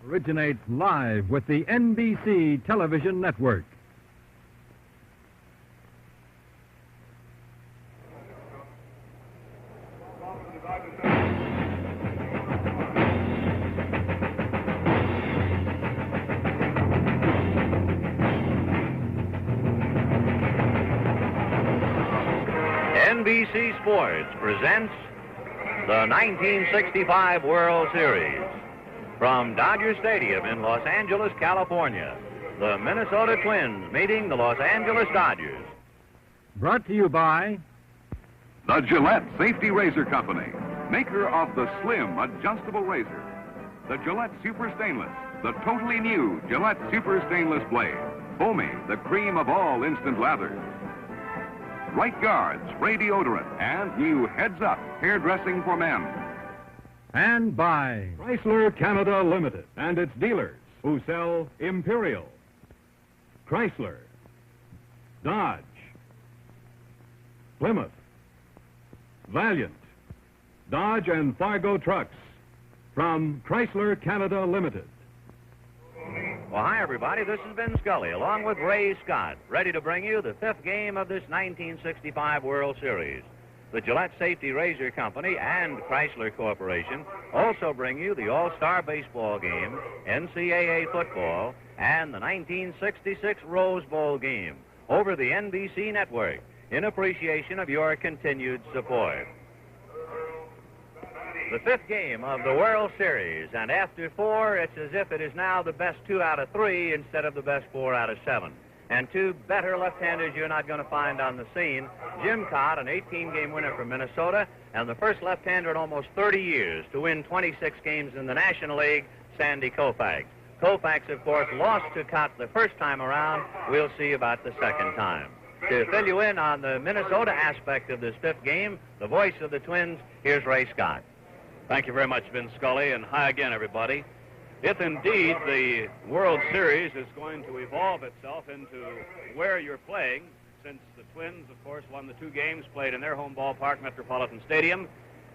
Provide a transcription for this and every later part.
originates live with the NBC television network. NBC Sports presents the 1965 World Series. From Dodger Stadium in Los Angeles, California, the Minnesota Twins meeting the Los Angeles Dodgers. Brought to you by the Gillette Safety Razor Company, maker of the slim, adjustable razor. The Gillette Super Stainless, the totally new Gillette Super Stainless blade. Foamy, the cream of all instant lathers. Right Guard, spray deodorant, and new Heads Up hairdressing for men. And by Chrysler Canada Limited and its dealers who sell Imperial, Chrysler, Dodge, Plymouth, Valiant, Dodge and Fargo trucks from Chrysler Canada Limited. Well, hi, everybody. This has been Scully, along with Ray Scott, ready to bring you the fifth game of this 1965 World Series. The Gillette Safety Razor Company and Chrysler Corporation also bring you the All-Star Baseball game, NCAA football, and the 1966 Rose Bowl game over the NBC network in appreciation of your continued support. The fifth game of the World Series, and after four, it's as if it is now the best 2 out of 3 instead of the best 4 out of 7. And two better left-handers you're not going to find on the scene. Jim Cott, an 18-game winner from Minnesota, and the first left-hander in almost 30 years to win 26 games in the National League, Sandy Koufax. Koufax, of course, lost to Cott the first time around. We'll see about the second time. To fill you in on the Minnesota aspect of this fifth game, the voice of the Twins, here's Ray Scott. Thank you very much, Vince Scully, and hi again, everybody. If indeed the World Series is going to evolve itself into where you're playing, since the Twins, of course, won the 2 games played in their home ballpark, Metropolitan Stadium,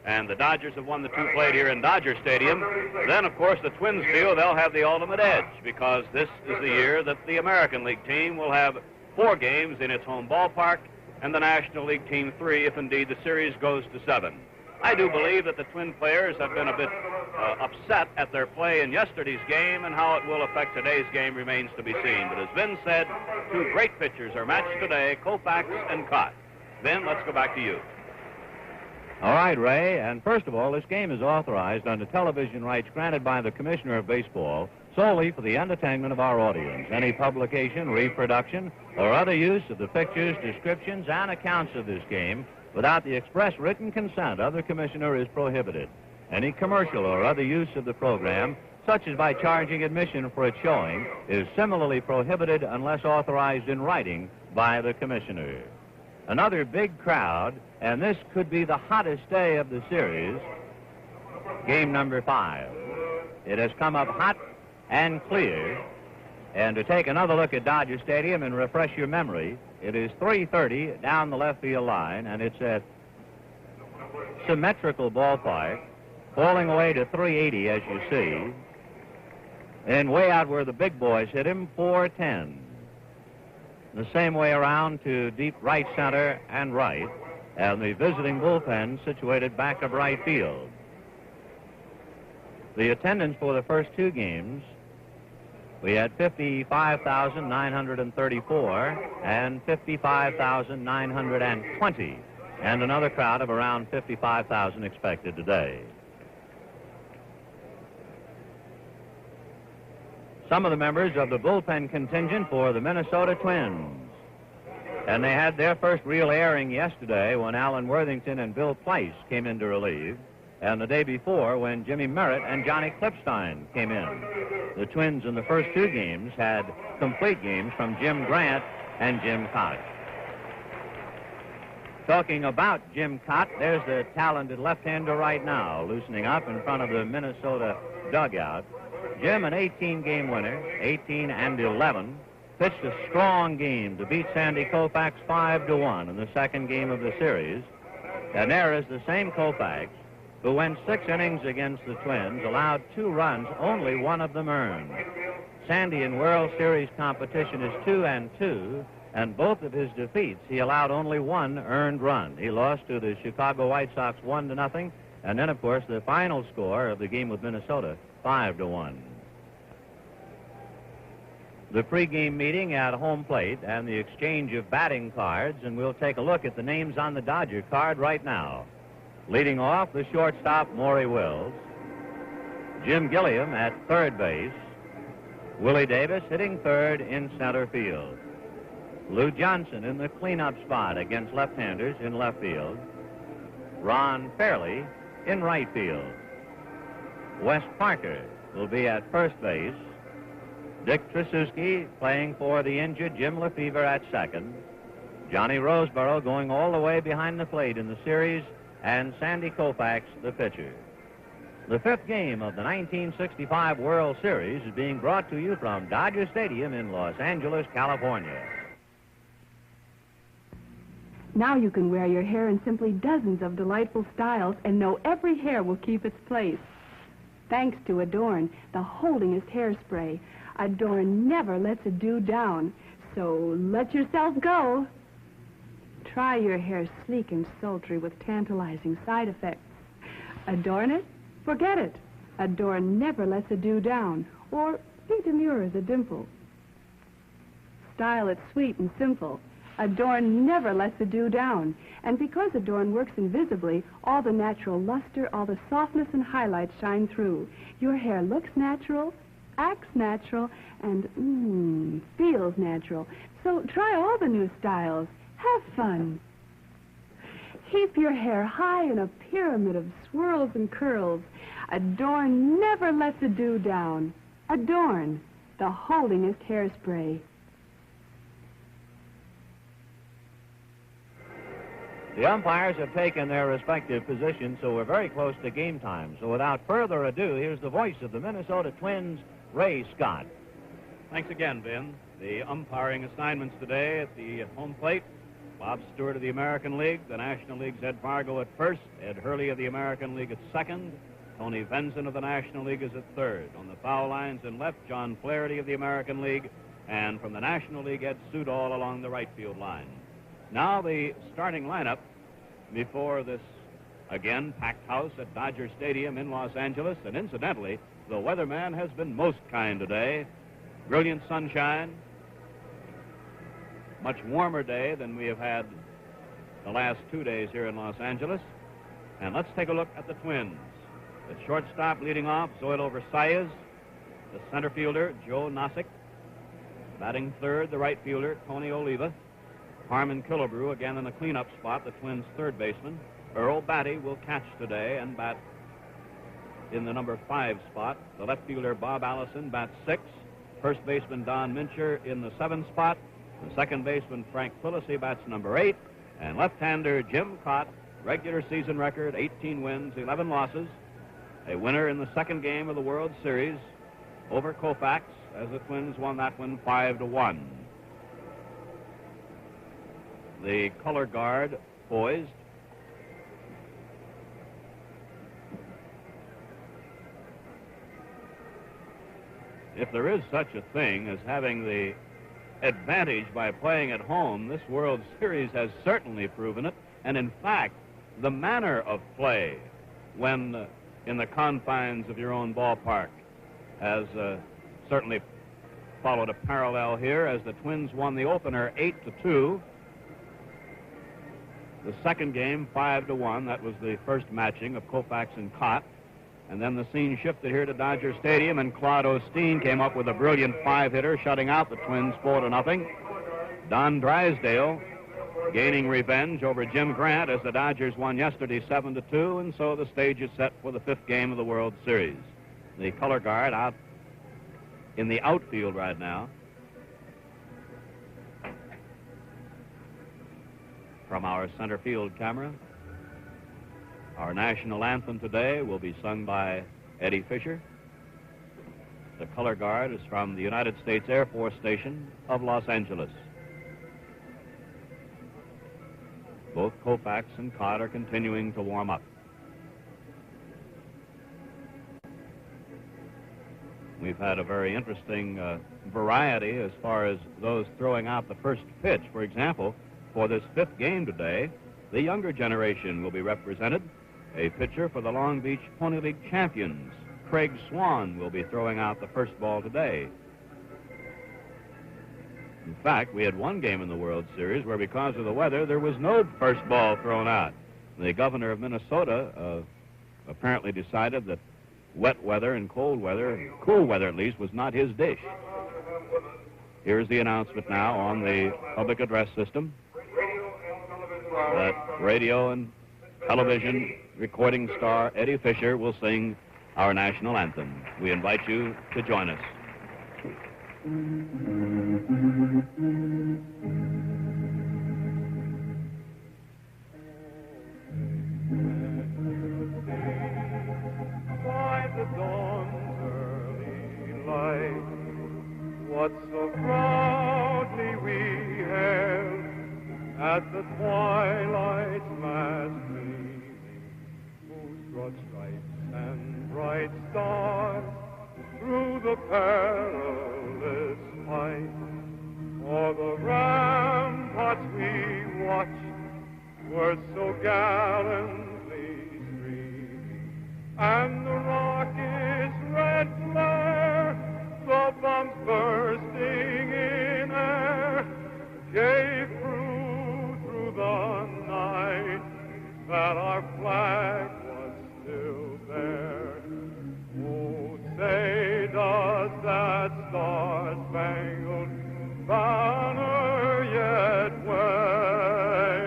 and the Dodgers have won the 2 played here in Dodger Stadium, then, of course, the Twins feel they'll have the ultimate edge, because this is the year that the American League team will have 4 games in its home ballpark, and the National League team 3 if indeed the series goes to 7. I do believe that the Twin players have been a bit upset at their play in yesterday's game, and how it will affect today's game remains to be seen. But as Vin said, 2 great pitchers are matched today, Koufax and Cott. Vin, let's go back to you. All right, Ray, and first of all, this game is authorized under television rights granted by the Commissioner of Baseball solely for the entertainment of our audience. Any publication, reproduction, or other use of the pictures, descriptions, and accounts of this game without the express written consent of the Commissioner is prohibited. Any commercial or other use of the program, such as by charging admission for its showing, is similarly prohibited unless authorized in writing by the Commissioner. Another big crowd, and this could be the hottest day of the series, game number 5. It has come up hot and clear. And to take another look at Dodger Stadium and refresh your memory, it is 330 down the left field line, and it's a symmetrical ballpark, falling away to 380, as you see. And way out where the big boys hit him, 410. The same way around to deep right center and right, and the visiting bullpen situated back of right field. The attendance for the first 2 games, we had 55,934 and 55,920, and another crowd of around 55,000 expected today. Some of the members of the bullpen contingent for the Minnesota Twins. And they had their first real airing yesterday when Alan Worthington and Bill Price came in to relieve, and the day before when Jimmy Merritt and Johnny Klipstein came in. The Twins in the first 2 games had complete games from Jim Grant and Jim Cott. Talking about Jim Cott, there's the talented left-hander right now, loosening up in front of the Minnesota dugout. Jim, an 18-game winner, 18 and 11, pitched a strong game to beat Sandy Koufax 5-1 in the second game of the series. And there is the same Koufax who went 6 innings against the Twins, allowed 2 runs, only one of them earned. Sandy in World Series competition is 2-2, and both of his defeats, he allowed only 1 earned run. He lost to the Chicago White Sox 1-0, and then, of course, the final score of the game with Minnesota, 5-1. The pregame meeting at home plate and the exchange of batting cards, and we'll take a look at the names on the Dodger card right now. Leading off, the shortstop, Maury Wills. Jim Gilliam at third base. Willie Davis hitting third in center field. Lou Johnson in the cleanup spot against left-handers in left field. Ron Fairley in right field. Wes Parker will be at first base. Dick Tracewski playing for the injured Jim Lefevre at second. Johnny Roseborough going all the way behind the plate in the series, and Sandy Koufax, the pitcher. The 5th game of the 1965 World Series is being brought to you from Dodger Stadium in Los Angeles, California. Now you can wear your hair in simply dozens of delightful styles and know every hair will keep its place. Thanks to Adorn, the holdingest hairspray. Adorn never lets a dew down, so let yourself go. Try your hair sleek and sultry with tantalizing side effects. Adorn it? Forget it. Adorn never lets a dew down, or be demure as a dimple. Style it sweet and simple. Adorn never lets a dew down. And because Adorn works invisibly, all the natural luster, all the softness and highlights shine through. Your hair looks natural, acts natural, and feels natural. So try all the new styles. Have fun. Heap your hair high in a pyramid of swirls and curls. Adorn never lets a dew down. Adorn, the holdingest hairspray. The umpires have taken their respective positions, so we're very close to game time. So without further ado, here's the voice of the Minnesota Twins, Ray Scott. Thanks again, Ben. The umpiring assignments today at the home plate: Bob Stewart of the American League, the National League's Ed Fargo at first, Ed Hurley of the American League at second, Tony Venson of the National League is at third. On the foul lines in left, John Flaherty of the American League, and from the National League, Ed Sudol along the right field line. Now the starting lineup before this, again, packed house at Dodger Stadium in Los Angeles. And incidentally, the weatherman has been most kind today. Brilliant sunshine. Much warmer day than we have had the last 2 days here in Los Angeles. And let's take a look at the Twins. The shortstop leading off, Zoilo Versailles. The center fielder, Joe Nosick. Batting third, the right fielder, Tony Oliva. Harmon Killebrew again in the cleanup spot, the Twins' third baseman. Earl Batty will catch today and bat in the number 5 spot. The left fielder, Bob Allison, bats 6. First baseman, Don Mincher, in the 7th spot. The second baseman, Frank Quillisi, bats number 8. And left-hander Jim Cott, regular season record, 18 wins, 11 losses. A winner in the second game of the World Series over Koufax, as the Twins won that one 5-1. The color guard poised. If there is such a thing as having the advantage by playing at home, this World Series has certainly proven it. And in fact, the manner of play when in the confines of your own ballpark has certainly followed a parallel here, as the Twins won the opener 8-2. The second game, 5-1. That was the first matching of Koufax and Cott. And then the scene shifted here to Dodger Stadium, and Claude Osteen came up with a brilliant 5-hitter, shutting out the Twins 4-0. Don Drysdale gaining revenge over Jim Grant, as the Dodgers won yesterday 7-2, and so the stage is set for the 5th game of the World Series. The color guard out in the outfield right now. From our center field camera, our national anthem today will be sung by Eddie Fisher. The color guard is from the United States Air Force Station of Los Angeles. Both Koufax and Cott are continuing to warm up. We've had a very interesting variety as far as those throwing out the first pitch. For example, for this fifth game today, the younger generation will be represented. A pitcher for the Long Beach Pony League champions, Craig Swan, will be throwing out the first ball today. In fact, we had one game in the World Series where, because of the weather, there was no first ball thrown out. The governor of Minnesota apparently decided that wet weather and cold weather, cool weather at least, was not his dish. Here's the announcement now on the public address system that radio and television recording star Eddie Fisher will sing our national anthem. We invite you to join us. By the dawn's early light, what so proudly we hailed at the twilight's last gleaming, whose broad stripes and bright stars through the perilous fight, for the ramparts we watched were so gallantly streaming, and the rocket's red flare, the bombs bursting in air, gave proof through the night that our flag was still there. Oh, say does that star-spangled banner yet wave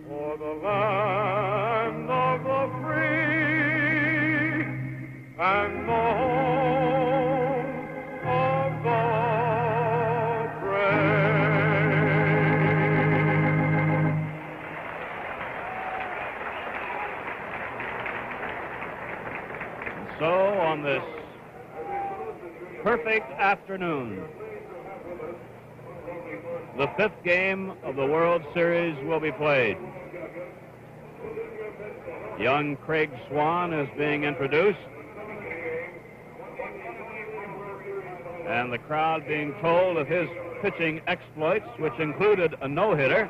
o'er the land of the free and the home of the brave? So on this perfect afternoon, the fifth game of the World Series will be played. Young Craig Swan is being introduced, and the crowd being told of his pitching exploits, which included a no-hitter,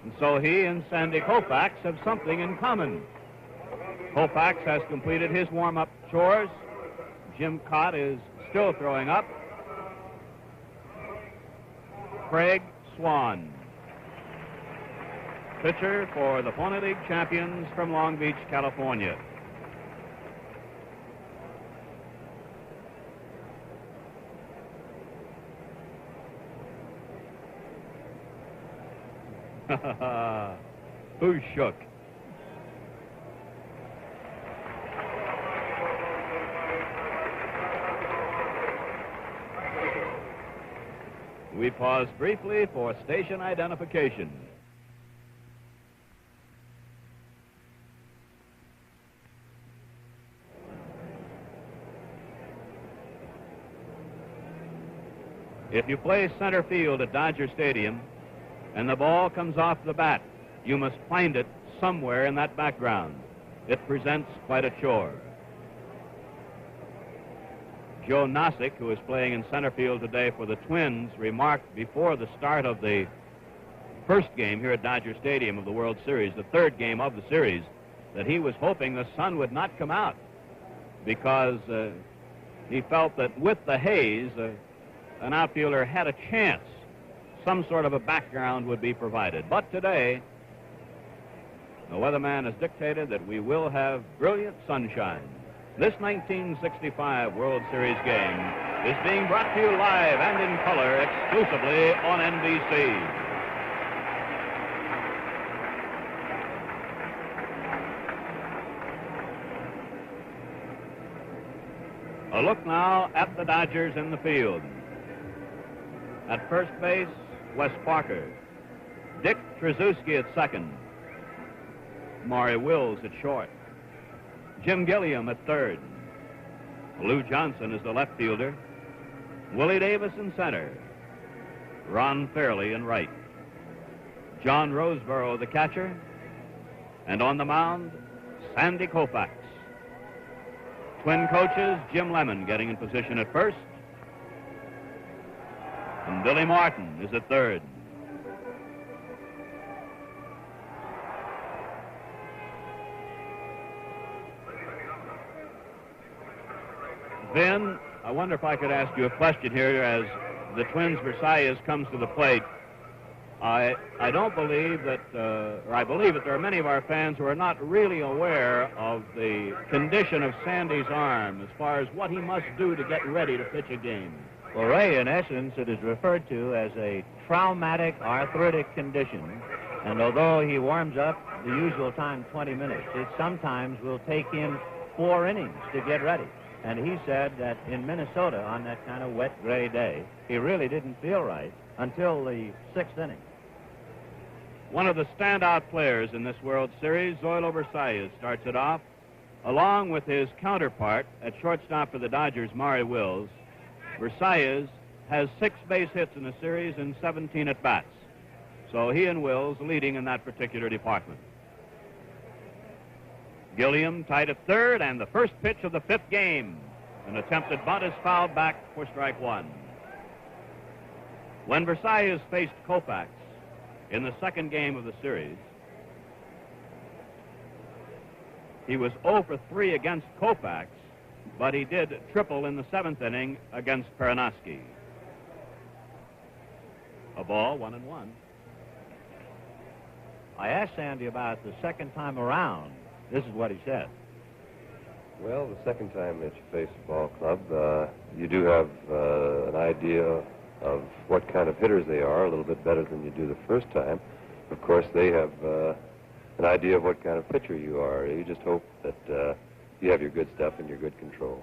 and so he and Sandy Koufax have something in common. Koufax has completed his warm-up chores. Jim Cott is still throwing up. Craig Swan, pitcher for the Pony League champions from Long Beach, California. Who shook? We pause briefly for station identification. If you play center field at Dodger Stadium and the ball comes off the bat, you must find it somewhere in that background. It presents quite a chore. Joe Nosick, who is playing in center field today for the Twins, remarked before the start of the first game here at Dodger Stadium of the World Series, the third game of the series, that he was hoping the sun would not come out because he felt that with the haze, an outfielder had a chance. Some sort of a background would be provided. But today, the weatherman has dictated that we will have brilliant sunshine. This 1965 World Series game is being brought to you live and in color exclusively on NBC. A look now at the Dodgers in the field. At first base, Wes Parker. Dick Tracewski at second. Maury Wills at short. Jim Gilliam at third. Lou Johnson is the left fielder. Willie Davis in center. Ron Fairley in right. John Roseborough the catcher. And on the mound, Sandy Koufax. Twin coaches, Jim Lemon getting in position at first. And Billy Martin is at third. Then, I wonder if I could ask you a question here as the Twins Versailles comes to the plate. I don't believe that, or I believe that there are many of our fans who are not really aware of the condition of Sandy's arm as far as what he must do to get ready to pitch a game. Well, Ray, in essence, it is referred to as a traumatic arthritic condition. And although he warms up the usual time, 20 minutes, it sometimes will take him 4 innings to get ready. And he said that in Minnesota, on that kind of wet, gray day, he really didn't feel right until the 6th inning. One of the standout players in this World Series, Zoilo Versailles, starts it off, along with his counterpart at shortstop for the Dodgers, Maury Wills. Versailles has 6 base hits in the series and 17 at-bats. So he and Wills leading in that particular department. Gilliam tied at third, and the first pitch of the 5th game. An attempted bunt is fouled back for strike 1. When Versailles faced Koufax in the 2nd game of the series, he was 0 for 3 against Koufax, but he did triple in the 7th inning against Peranoski. A ball, 1-1. I asked Sandy about the second time around. This is what he said. Well, the second time that you face a ball club, you do have an idea of what kind of hitters they are, a little bit better than you do the first time. Of course, they have an idea of what kind of pitcher you are. You just hope that you have your good stuff and your good control.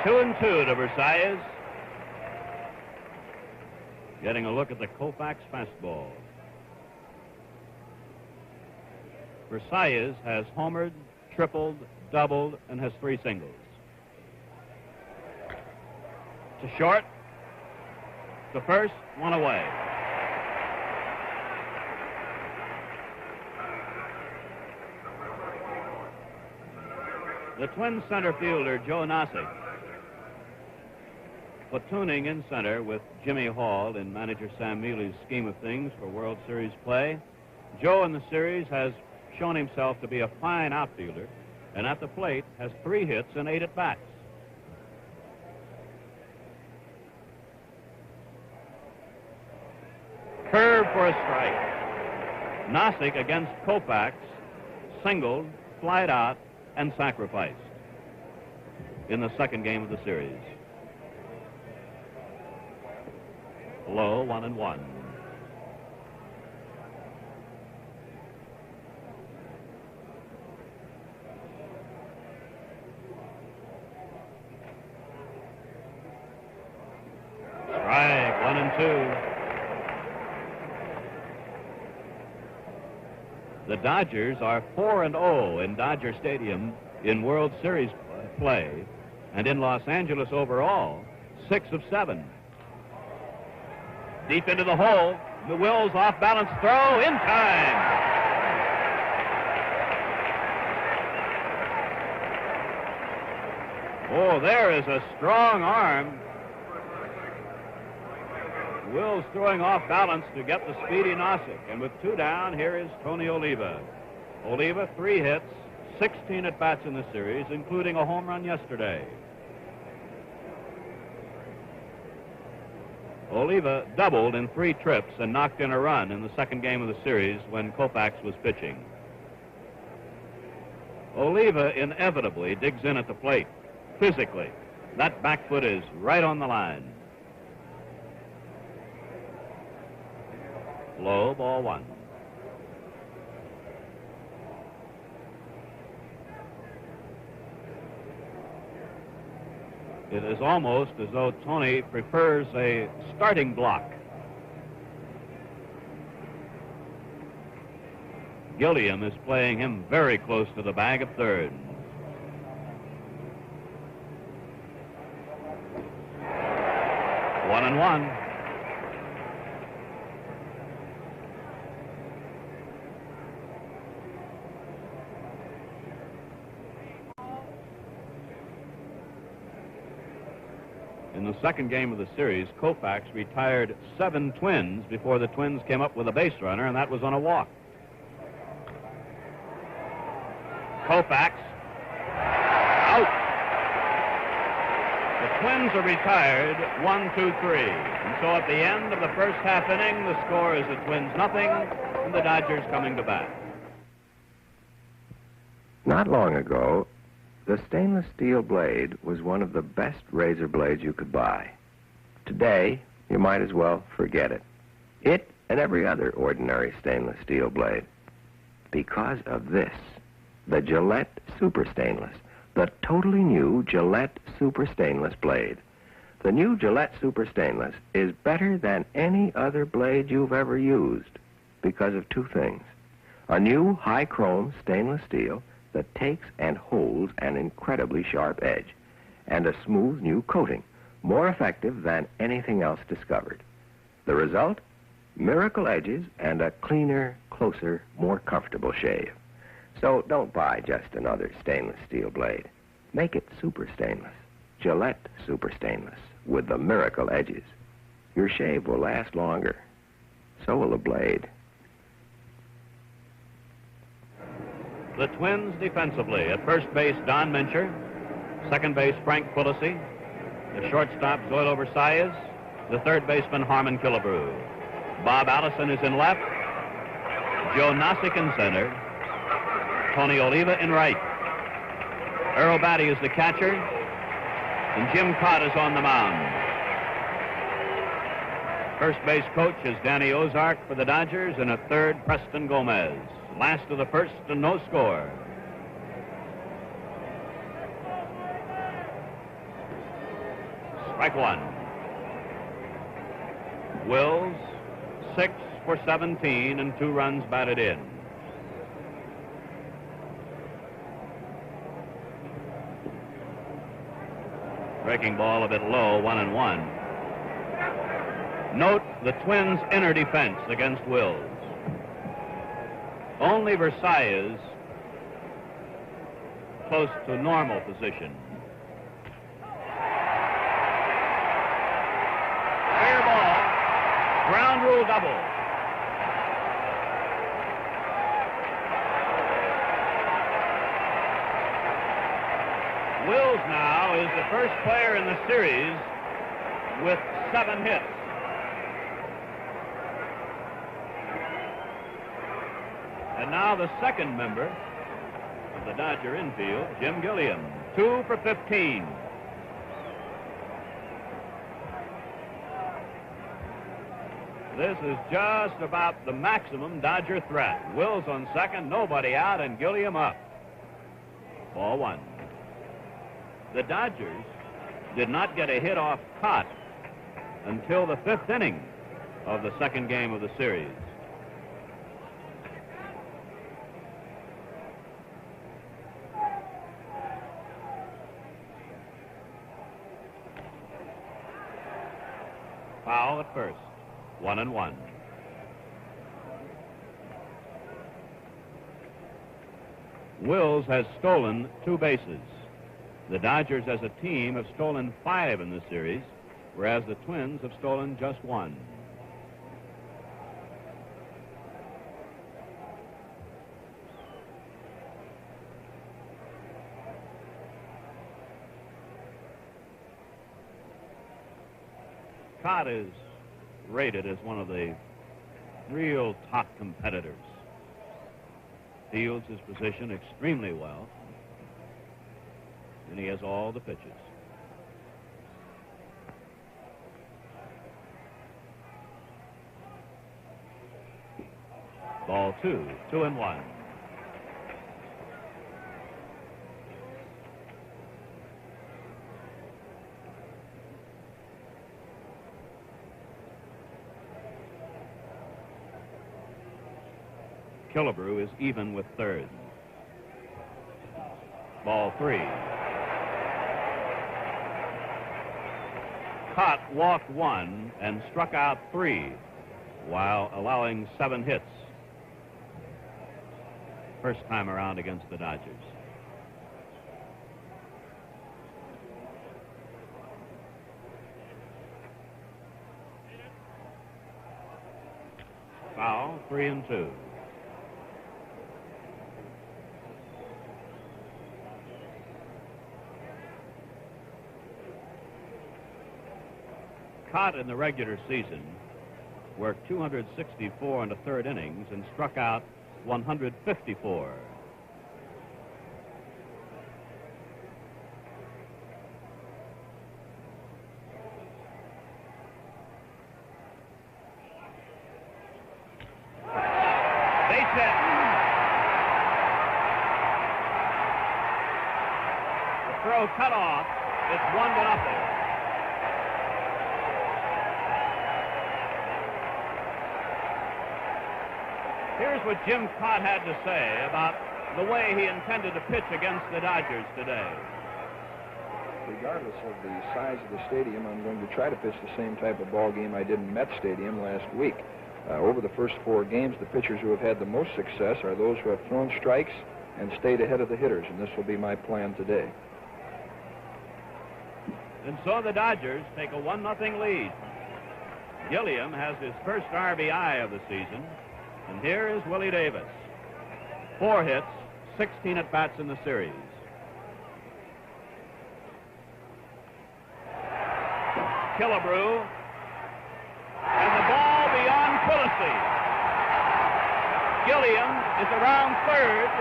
2-2 to Versailles. Getting a look at the Koufax fastball. Versailles has homered, tripled, doubled, and has 3 singles. To short. To first, 1 away. The Twins center fielder, Joe Nossick, platooning in center with Jimmy Hall in manager Sam Mealy's scheme of things for World Series play. Joe in the series has shown himself to be a fine outfielder, and at the plate has 3 hits and 8 at-bats. Curve for a strike. Nossick against Koufax singled, flied out, and sacrificed in the 2nd game of the series. Low, 1-1. Strike, 1-2. The Dodgers are 4-0 in Dodger Stadium in World Series play, and in Los Angeles overall, 6 of 7. Deep into the hole, the Wills off-balance throw in time. Oh, there is a strong arm. Wills throwing off balance to get the speedy Nossick. And with 2 down, here is Tony Oliva. Oliva, 3 hits, 16 at-bats in the series, including a home run yesterday. Oliva doubled in 3 trips and knocked in a run in the 2nd game of the series when Koufax was pitching. Oliva inevitably digs in at the plate, physically. That back foot is right on the line. Low, ball 1. It is almost as though Tony prefers a starting block. Gilliam is playing him very close to the bag at third. One and one. In the second game of the series, Koufax retired 7 Twins before the Twins came up with a base runner, and that was on a walk. Koufax out. The Twins are retired 1-2-3. And so at the end of the first half inning, the score is the Twins nothing, and the Dodgers coming to bat. Not long ago, the stainless steel blade was one of the best razor blades you could buy. Today, you might as well forget it. It and every other ordinary stainless steel blade. Because of this, the Gillette Super Stainless, the totally new Gillette Super Stainless blade. The new Gillette Super Stainless is better than any other blade you've ever used because of 2 things. A new high-chrome stainless steel that takes and holds an incredibly sharp edge, and a smooth new coating, more effective than anything else discovered. The result? Miracle edges and a cleaner, closer, more comfortable shave. So don't buy just another stainless steel blade. Make it super stainless. Gillette Super Stainless with the miracle edges. Your shave will last longer. So will the blade. The Twins defensively. At first base, Don Mincher. Second base, Frank Quillisi. The shortstop, Zoilo Versailles. The third baseman, Harmon Killebrew. Bob Allison is in left. Joe Nossick in center. Tony Oliva in right. Earl Batty is the catcher. And Jim Cott is on the mound. First base coach is Danny Ozark for the Dodgers, and at third, Preston Gomez. Last of the first and no score. Strike 1. Wills, 6 for 17 and 2 runs batted in. Breaking ball a bit low, 1-1. Note the Twins' inner defense against Wills. Only Versailles close to normal position. Fair ball. Ground rule double. Wills now is the first player in the series with 7 hits. And now the second member of the Dodger infield, Jim Gilliam, 2 for 15. This is just about the maximum Dodger threat. Wills on second, nobody out, and Gilliam up. Ball 1. The Dodgers did not get a hit off Cott until the 5th inning of the second game of the series. Foul at first. 1-1. Wills has stolen 2 bases. The Dodgers as a team have stolen 5 in the series, whereas the Twins have stolen just 1. Cott is rated as one of the real top competitors. Fields his position extremely well, and he has all the pitches. Ball 2, 2-1. Killebrew is even with third. Ball 3. Cott walked 1 and struck out 3 while allowing 7 hits. First time around against the Dodgers. 3-2. Cott in the regular season worked 264 in the third innings and struck out 154. Base hit. The throw cut off. It's 1-0. Here's what Jim Cott had to say about the way he intended to pitch against the Dodgers today. Regardless of the size of the stadium, I'm going to try to pitch the same type of ball game I did in Met Stadium last week. Over the first 4 games, the pitchers who have had the most success are those who have thrown strikes and stayed ahead of the hitters, and this will be my plan today. And so the Dodgers take a 1-0 lead. Gilliam has his first RBI of the season. And here is Willie Davis. 4 hits, 16 at-bats in the series. Killebrew. And the ball beyond Quillisi. Gilliam is around third.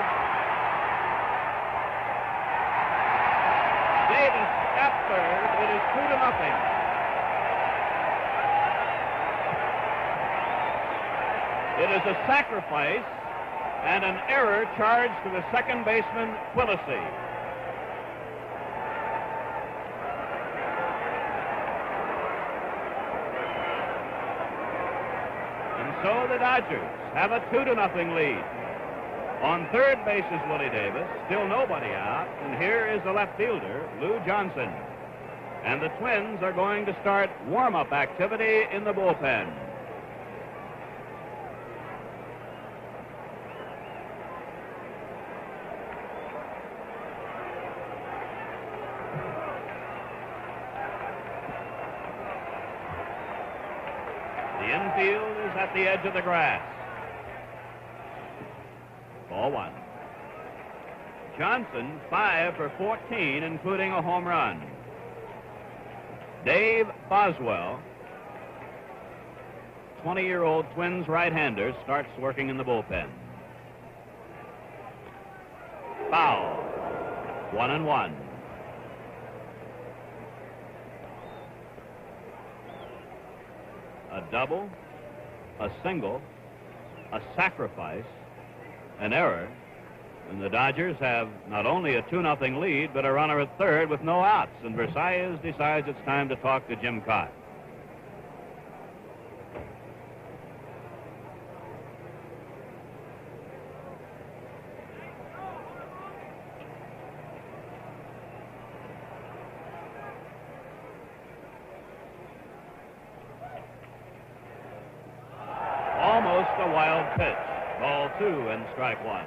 Davis at third. It is 2-0. It is a sacrifice and an error charged to the second baseman, Quillisi. And so the Dodgers have a 2-0 lead. On third base is Willie Davis, still nobody out, and here is the left fielder, Lou Johnson. And the Twins are going to start warm-up activity in the bullpen. The infield is at the edge of the grass. Ball 1. Johnson 5 for 14, including a home run. Dave Boswell, 20-year-old Twins right-hander, starts working in the bullpen. Foul. 1-1. A double, a single, a sacrifice, an error, and the Dodgers have not only a 2-0 lead, but a runner at third with no outs, and Versailles decides it's time to talk to Jim Cott. Almost a wild pitch. Ball 2 and strike 1.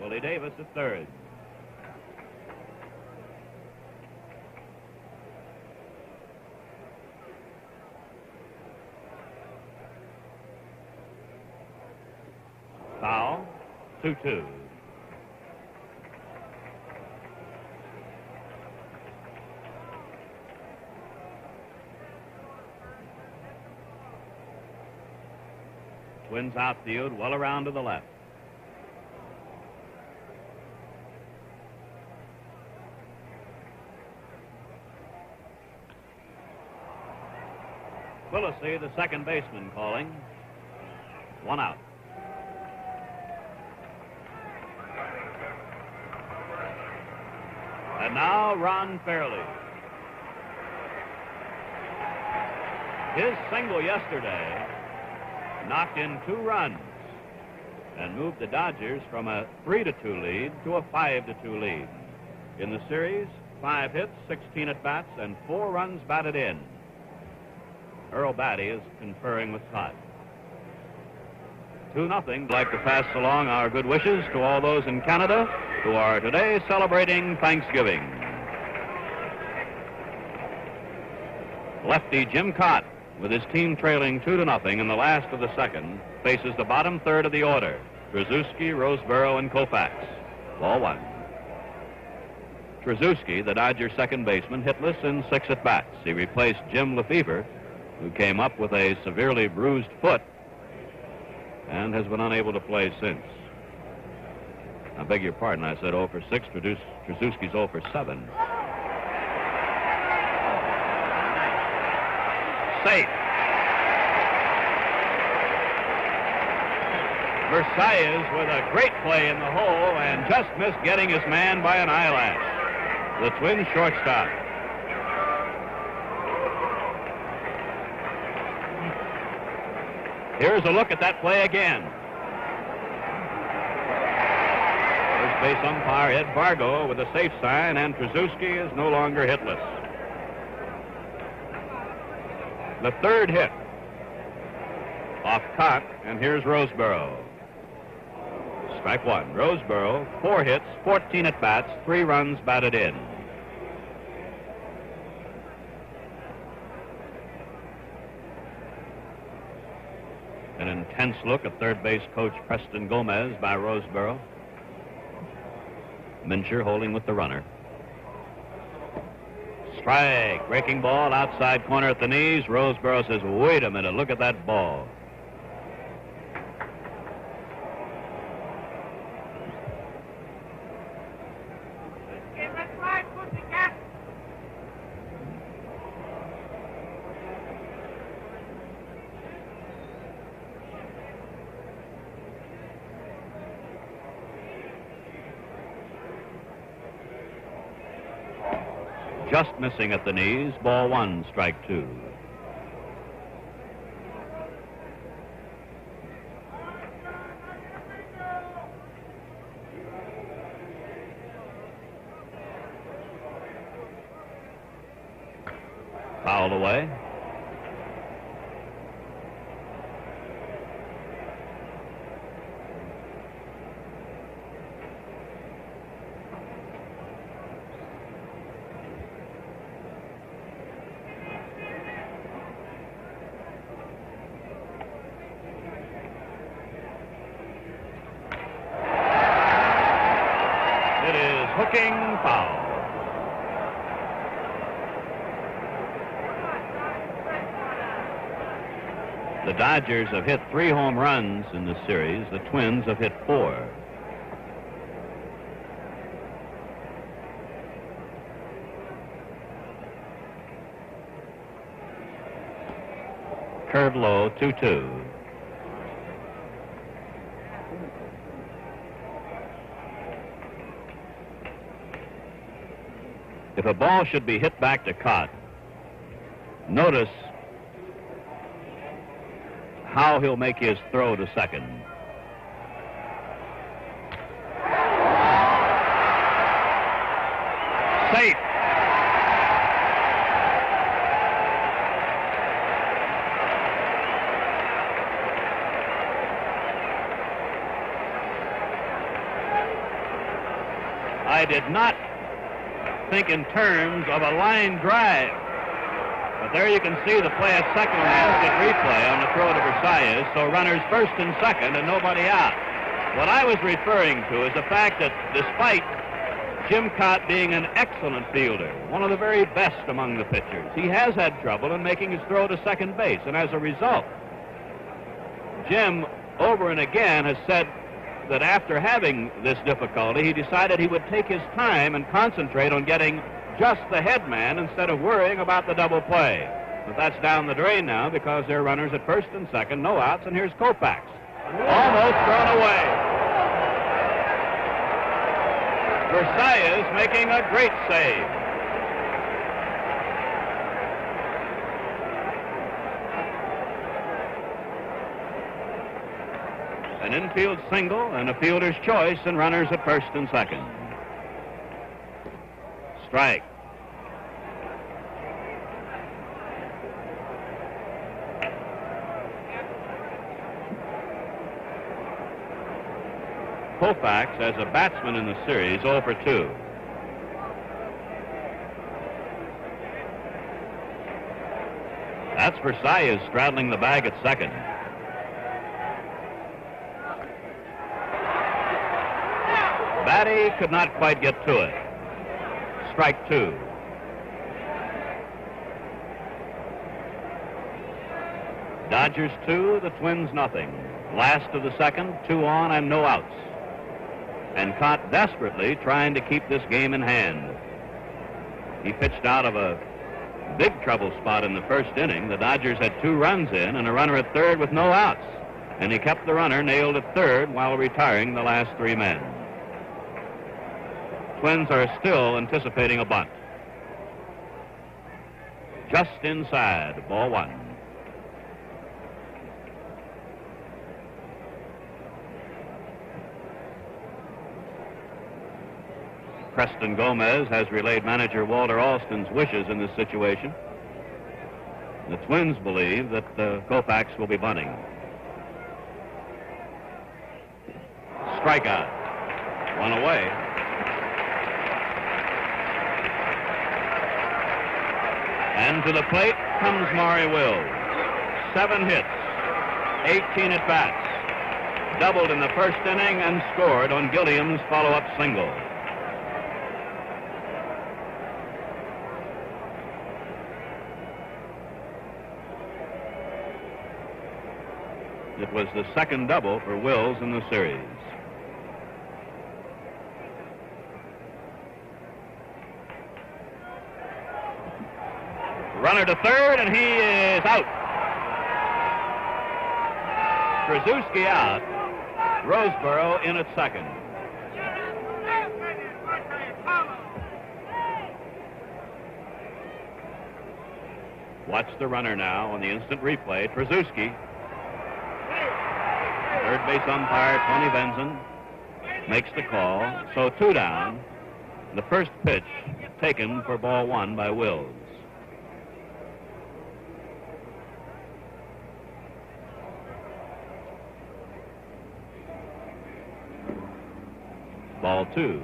Willie Davis at third. Foul. 2-2. Twins outfield well around to the left. Quillisi, the second baseman, calling. 1 out. And now Ron Fairley. His single yesterday knocked in 2 runs and moved the Dodgers from a 3-2 lead to a 5-2 lead. In the series, 5 hits, 16 at-bats, and 4 runs batted in. Earl Batty is conferring with Cott. 2-0. I'd like to pass along our good wishes to all those in Canada who are today celebrating Thanksgiving. Lefty Jim Cott, with his team trailing 2-0 in the last of the second, faces the bottom third of the order: Trzaskowski, Roseboro, and Koufax. Ball 1. Trzaskowski, the Dodgers' second baseman, hitless in 6 at-bats. He replaced Jim Lefevre, who came up with a severely bruised foot and has been unable to play since. I beg your pardon, I said 0 for 6. Trzaskowski's 0 for 7. Safe. Versailles with a great play in the hole and just missed getting his man by an eyelash. The Twins shortstop. Here's a look at that play again. First base umpire Ed Fargo with a safe sign, and Trzaskowski is no longer hitless. The third hit off Cott, and here's Roseboro. Strike 1. Roseboro, 4 hits, 14 at-bats, 3 runs batted in. An intense look at third base coach Preston Gomez by Roseboro. Mincher holding with the runner. Strike. Breaking ball outside corner at the knees. Roseboro says, wait a minute, look at that ball. Just missing at the knees. Ball 1, strike 2. Fouled away. Hooking foul. The Dodgers have hit 3 home runs in this series. The Twins have hit 4. Curve low, 2-2. If a ball should be hit back to Cott, notice how he'll make his throw to second. Safe. I did not think in terms of a line drive. But there you can see the play at second on the instant replay on the throw to Versailles. So runners first and second and nobody out. What I was referring to is the fact that despite Jim Cott being an excellent fielder, one of the very best among the pitchers, he has had trouble in making his throw to second base. And as a result, Jim over and again has said that after having this difficulty, he decided he would take his time and concentrate on getting just the head man instead of worrying about the double play. But that's down the drain now because there are runners at first and second, no outs, and here's Koufax. Almost thrown away. Versailles making a great save. An infield single and a fielder's choice and runners at first and second. Strike. Koufax, as a batsman in the series, 0 for 2. Versailles is straddling the bag at second. Batty could not quite get to it. Strike two. Dodgers 2, the Twins nothing. Last of the second, 2 on and no outs. And Cott desperately trying to keep this game in hand. He pitched out of a big trouble spot in the first inning. The Dodgers had 2 runs in and a runner at third with no outs. And he kept the runner nailed at third while retiring the last 3 men. Twins are still anticipating a bunt. Just inside, ball 1. Preston Gomez has relayed manager Walter Alston's wishes in this situation. The Twins believe that Koufax will be bunting. Strikeout. 1 away. And to the plate comes Maury Wills. 7 hits, 18 at-bats. Doubled in the first inning and scored on Gilliam's follow-up single. It was the second double for Wills in the series. Runner to third, and he is out. Trzaskowski out. Roseboro in at second. Watch the runner now on the instant replay. Trzaskowski. Third base umpire Tony Benson makes the call. So 2 down. The first pitch taken for ball 1 by Wills. Ball 2.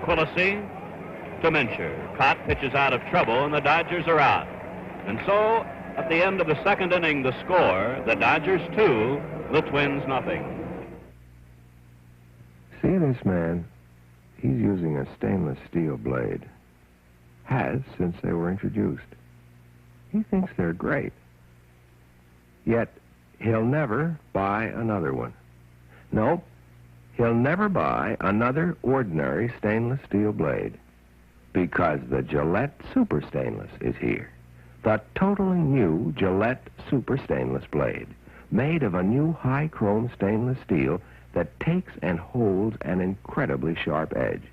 Quillisi to Mincher. Cott pitches out of trouble, and the Dodgers are out. And so, at the end of the second inning, the score, the Dodgers 2, the Twins nothing. See this man? He's using a stainless steel blade. Has since they were introduced. He thinks they're great. Yet, he'll never buy another one. Nope. He'll never buy another ordinary stainless steel blade because the Gillette Super Stainless is here. The totally new Gillette Super Stainless blade, made of a new high-chrome stainless steel that takes and holds an incredibly sharp edge,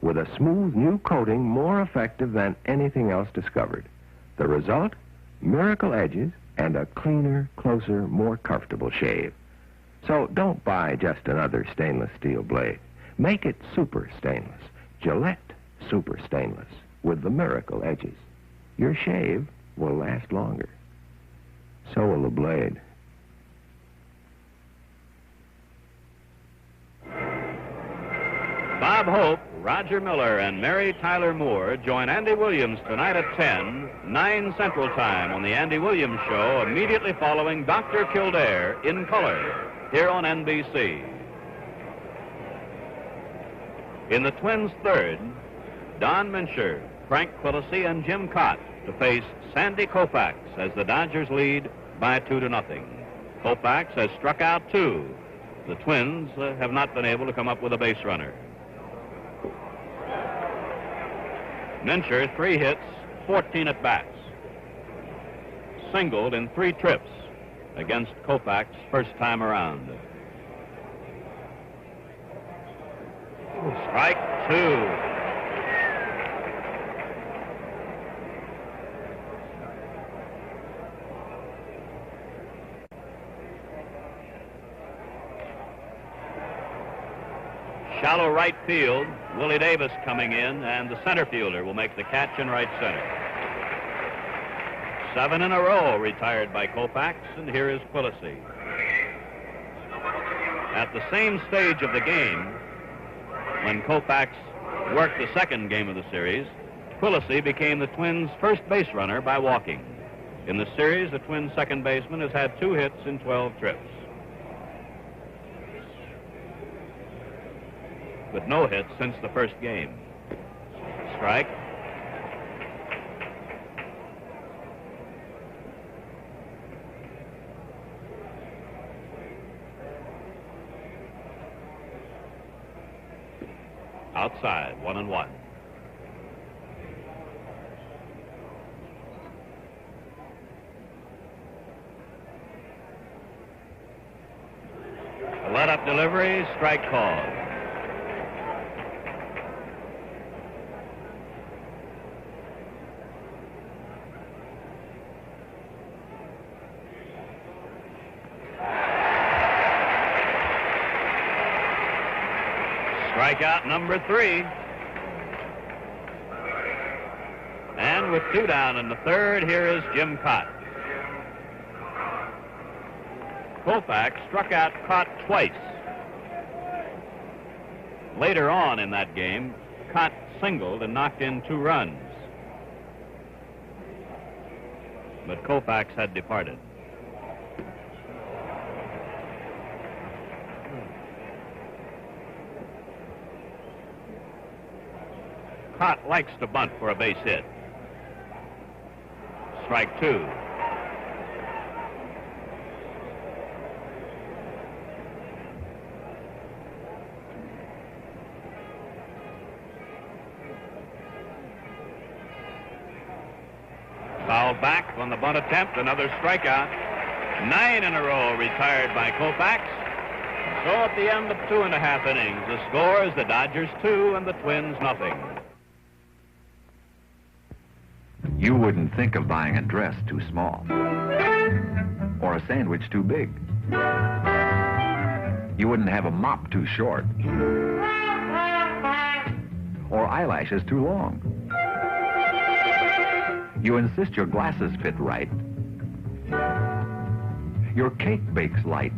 with a smooth new coating more effective than anything else discovered. The result? Miracle edges and a cleaner, closer, more comfortable shave. So don't buy just another stainless steel blade. Make it super stainless. Gillette Super Stainless with the miracle edges. Your shave will last longer. So will the blade. Bob Hope, Roger Miller, and Mary Tyler Moore join Andy Williams tonight at 10, 9 Central Time on the Andy Williams Show, immediately following Dr. Kildare in color here on NBC. In the Twins' third, Don Mincher, Frank Quillisi, and Jim Cott to face Sandy Koufax as the Dodgers lead by 2-0. Koufax has struck out 2. The Twins have not been able to come up with a base runner. Mincher, 3 hits, 14 at-bats. Singled in 3 trips against Koufax first time around. Strike 2. shallow right field. Willie Davis coming in, and the center fielder will make the catch in right center. 7 in a row retired by Koufax, and here is Quillisi. At the same stage of the game, when Koufax worked the second game of the series, Quillisi became the Twins' first base runner by walking. In the series, the Twins' second baseman has had 2 hits in 12 trips. With no hits since the first game. Strike. Outside, 1-1. A let-up delivery, strike called. Strikeout number 3. And with 2 down in the third, here is Jim Cott. Koufax struck out Cott twice. Later on in that game, Cott singled and knocked in 2 runs. But Koufax had departed. Cott likes to bunt for a base hit. Strike 2. Fouled back on the bunt attempt, another strikeout. 9 in a row retired by Koufax. So at the end of 2.5 innings, the score is the Dodgers 2 and the Twins nothing. You wouldn't think of buying a dress too small or a sandwich too big. You wouldn't have a mop too short or eyelashes too long. You insist your glasses fit right. Your cake bakes light.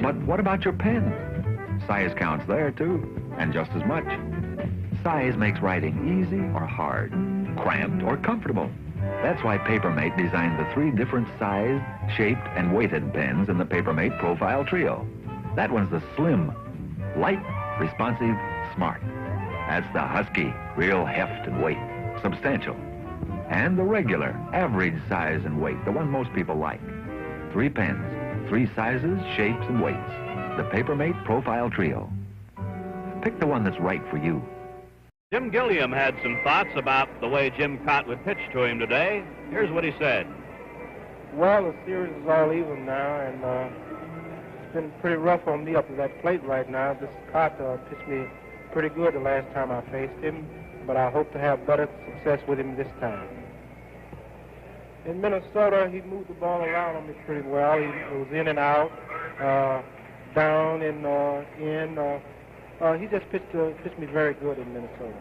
But what about your pen? Size counts there too, and just as much. Size makes writing easy or hard, cramped or comfortable. That's why Papermate designed the 3 different sized, shaped, and weighted pens in the Papermate Profile Trio. That one's the slim, light, responsive, smart. That's the husky, real heft and weight, substantial. And the regular, average size and weight, the one most people like. 3 pens, 3 sizes, shapes, and weights. The Papermate Profile Trio. Pick the one that's right for you. Jim Gilliam had some thoughts about the way Jim Cott would pitch to him today. Here's what he said. Well, the series is all even now, and it's been pretty rough on me up to that plate right now. This Cott pitched me pretty good the last time I faced him, but I hope to have better success with him this time. In Minnesota, he moved the ball around on me pretty well. He was in and out, down and in. He just pitched me very good in Minnesota.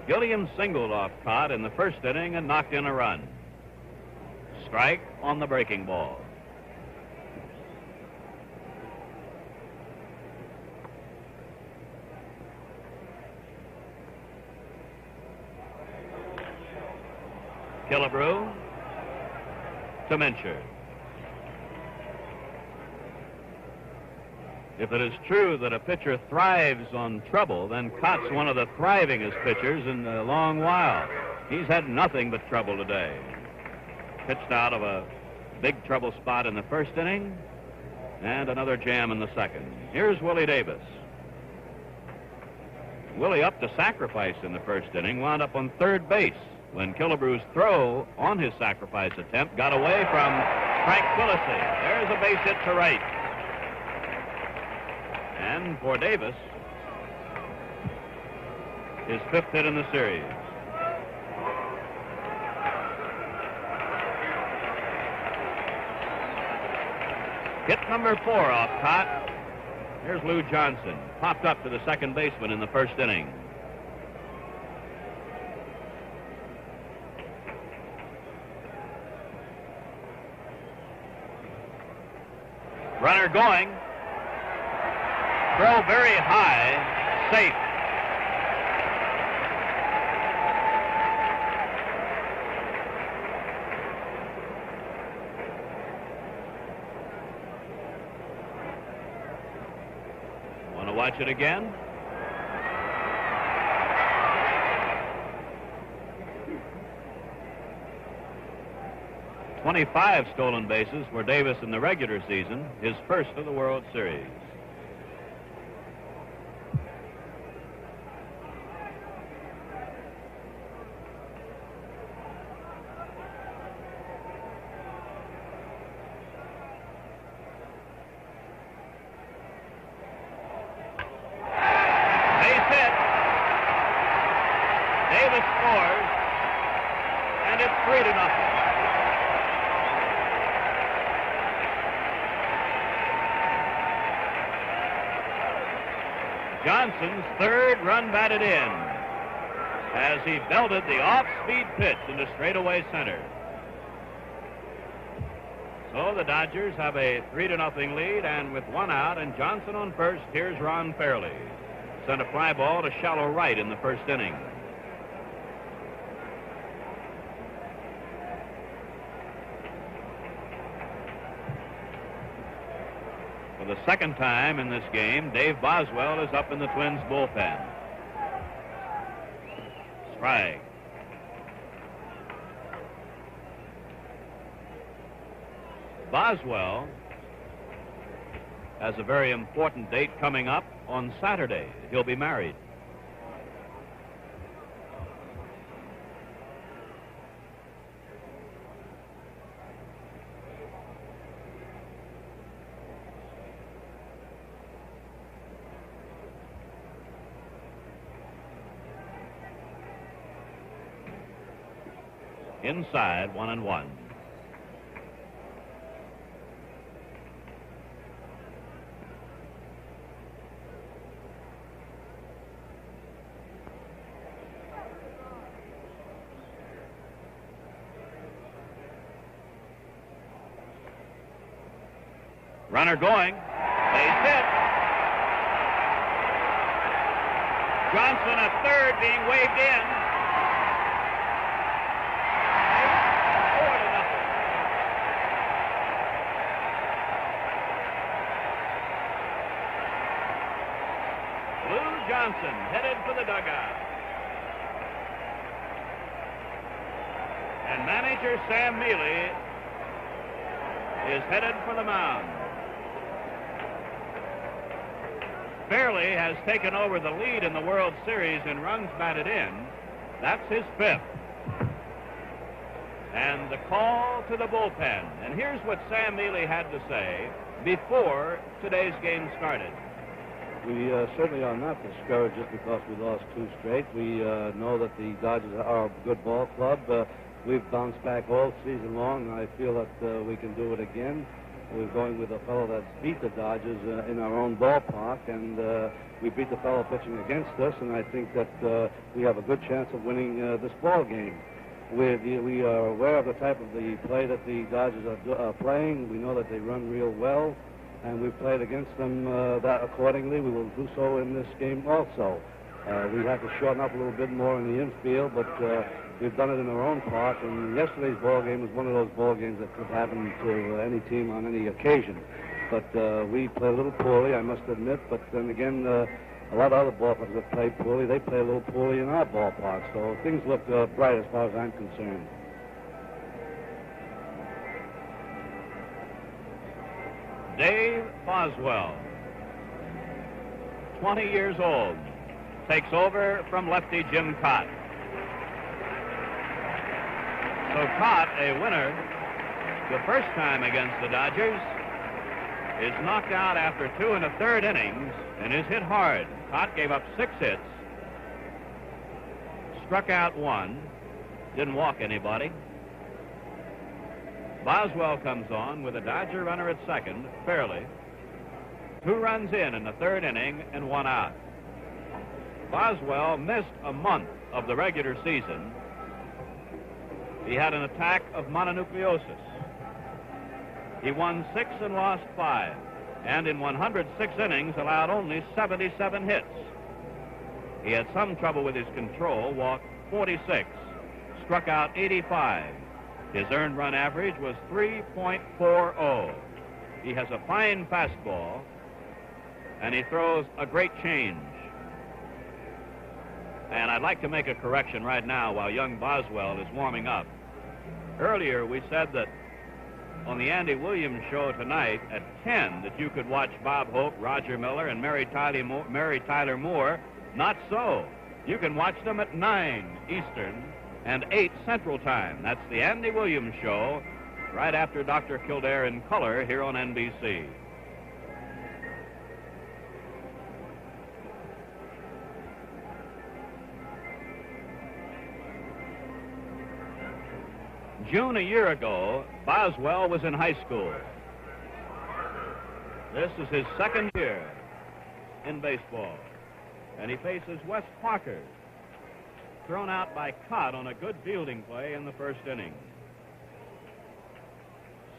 Gilliam singled off Cott in the first inning and knocked in a run. Strike on the breaking ball. Killebrew to Mincher. If it is true that a pitcher thrives on trouble, then Cott's one of the thrivingest pitchers in a long while. He's had nothing but trouble today. Pitched out of a big trouble spot in the first inning and another jam in the second. Here's Willie Davis. Willie up to sacrifice in the first inning, wound up on third base when Killebrew's throw on his sacrifice attempt got away from Frank Quillisi. There's a base hit to right. And for Davis, his 5th hit in the series. Hit number 4 off Cott, Here's Lou Johnson, popped up to the second baseman in the first inning. Runner going. Throw very high, safe. Want to watch it again? "25 stolen bases for Davis in the regular season, his first of the World Series. Base hit. Davis scores, and it's 3-0. Johnson's third run batted in as he belted the off-speed pitch into straightaway center. So the Dodgers have a 3-0 lead, and with one out and Johnson on first, here's Ron Fairley. Sent a fly ball to shallow right in the first inning. For the second time in this game, Dave Boswell is up in the Twins' bullpen. Strike. Boswell has a very important date coming up on Saturday. He'll be married. Inside, 1-1. Runner going. Base hit. Johnson at third, being waved in. Johnson headed for the dugout. And manager Sam Mealy is headed for the mound. Fairley has taken over the lead in the World Series in runs batted in. That's his fifth. And the call to the bullpen. And here's what Sam Mealy had to say before today's game started. We certainly are not discouraged just because we lost 2 straight. We know that the Dodgers are a good ball club. We've bounced back all season long, and I feel that we can do it again. We're going with a fellow that's beat the Dodgers in our own ballpark, and we beat the fellow pitching against us, and I think that we have a good chance of winning this ball game. We are aware of the type of the play that the Dodgers are playing. We know that they run real well, and we've played against them that accordingly. We will do so in this game also. We have to shorten up a little bit more in the infield, but we've done it in our own park, and yesterday's ball game was one of those ball games that could happen to any team on any occasion. But we play a little poorly, I must admit, but then again, a lot of other ballparks that play poorly, they play a little poorly in our ballpark, so things look bright as far as I'm concerned. Dave Boswell, 20 years old, takes over from lefty Jim Cott. So Cott, a winner the first time against the Dodgers, is knocked out after 2 1/3 innings and is hit hard. Cott gave up 6 hits, struck out 1, didn't walk anybody. Boswell comes on with a Dodger runner at second, Fairley. 2 runs in the 3rd inning and 1 out. Boswell missed a month of the regular season. He had an attack of mononucleosis. He won 6 and lost 5, and in 106 innings allowed only 77 hits. He had some trouble with his control, walked 46, struck out 85. His earned run average was 3.40. He has a fine fastball, and he throws a great change. And I'd like to make a correction right now while young Boswell is warming up. Earlier, we said that on the Andy Williams show tonight at 10 that you could watch Bob Hope, Roger Miller, and Mary Tyler Moore. Not so. You can watch them at 9 Eastern and 8 Central Time. That's the Andy Williams show right after Dr. Kildare in color here on NBC. June a year ago, Boswell was in high school. This is his 2nd year in baseball. And he faces Wes Parker, thrown out by Cott on a good fielding play in the 1st inning.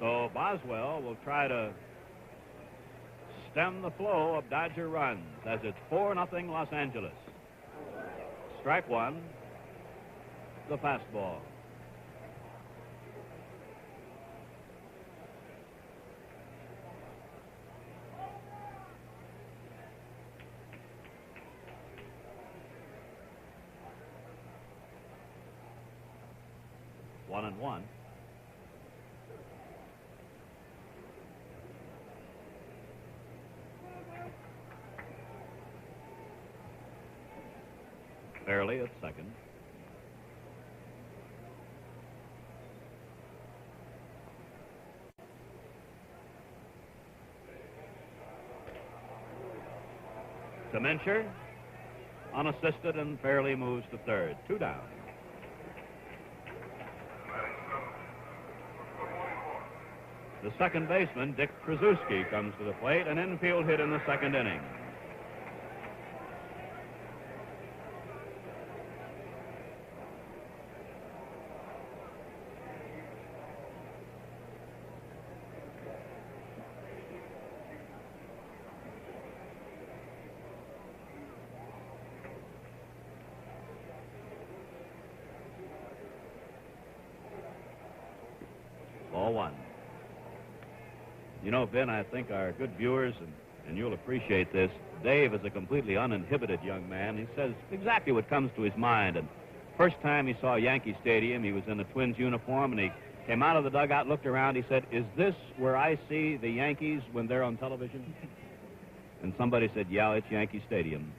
So Boswell will try to stem the flow of Dodger runs as it's 4-0 Los Angeles. Strike 1, the fastball. One and one. Fairly at second. Dementia, unassisted, and Fairly moves to third. 2 down. The second baseman, Dick Krasuski, comes to the plate, an infield hit in the 2nd inning. Ball 1. You know, Vin, I think our good viewers, and you'll appreciate this, Dave is a completely uninhibited young man. He says exactly what comes to his mind. And first time he saw Yankee Stadium, he was in a Twins uniform, and he came out of the dugout, looked around, he said, "Is this where I see the Yankees when they're on television?" And somebody said, "Yeah, it's Yankee Stadium."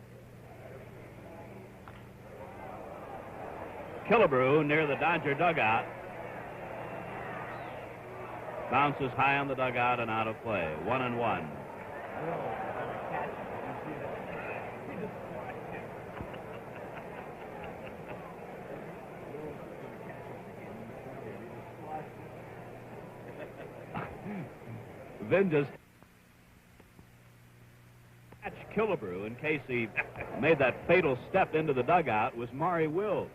Killebrew near the Dodger dugout. Bounces high on the dugout and out of play. 1 and 1. Then just catch Killebrew in case he made that fatal step into the dugout was Maury Wills.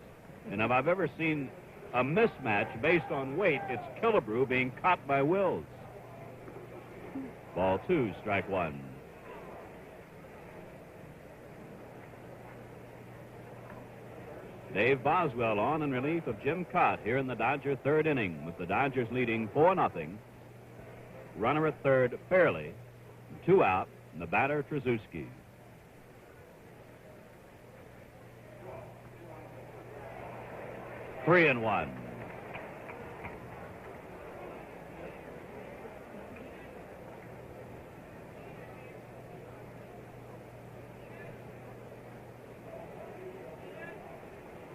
And if I've ever seen a mismatch based on weight, it's Killebrew being caught by Wills. Ball 2, strike 1. Dave Boswell on in relief of Jim Cott here in the Dodger 3rd inning, with the Dodgers leading 4-0. Runner at third, Fairly. 2 out, and the batter, Krasuski. Three and 1.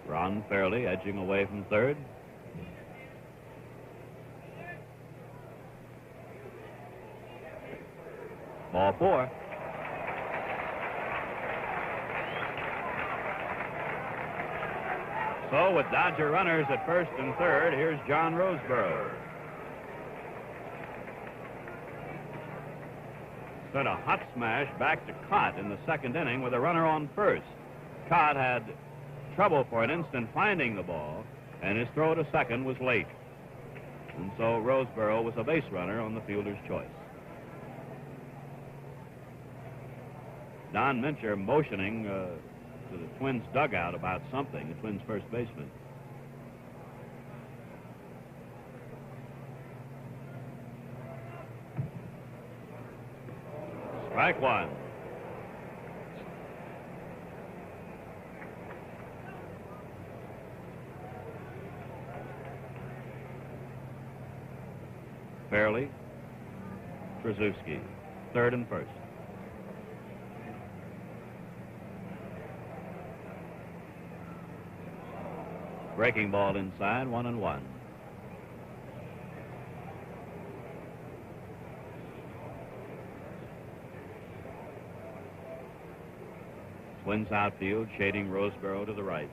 Ron Fairly edging away from third. Ball 4. So with Dodger runners at first and third, here's John Roseborough. sent a hot smash back to Cott in the second inning with a runner on first. Cott had trouble for an instant finding the ball, and his throw to second was late. And so Roseboro was a base runner on the fielder's choice. Don Mincher motioning to the Twins' dugout about something, the Twins' first baseman. Strike one. Fairley, Trzaskowski, third and first. Breaking ball inside, 1-1. Twins outfield shading Roseboro to the right.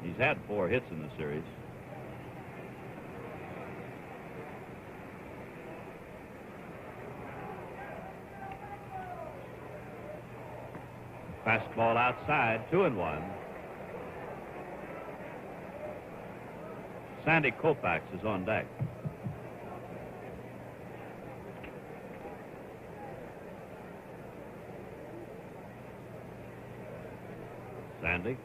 He's had 4 hits in the series. Fastball outside, 2-1. Sandy Koufax is on deck. Sandy.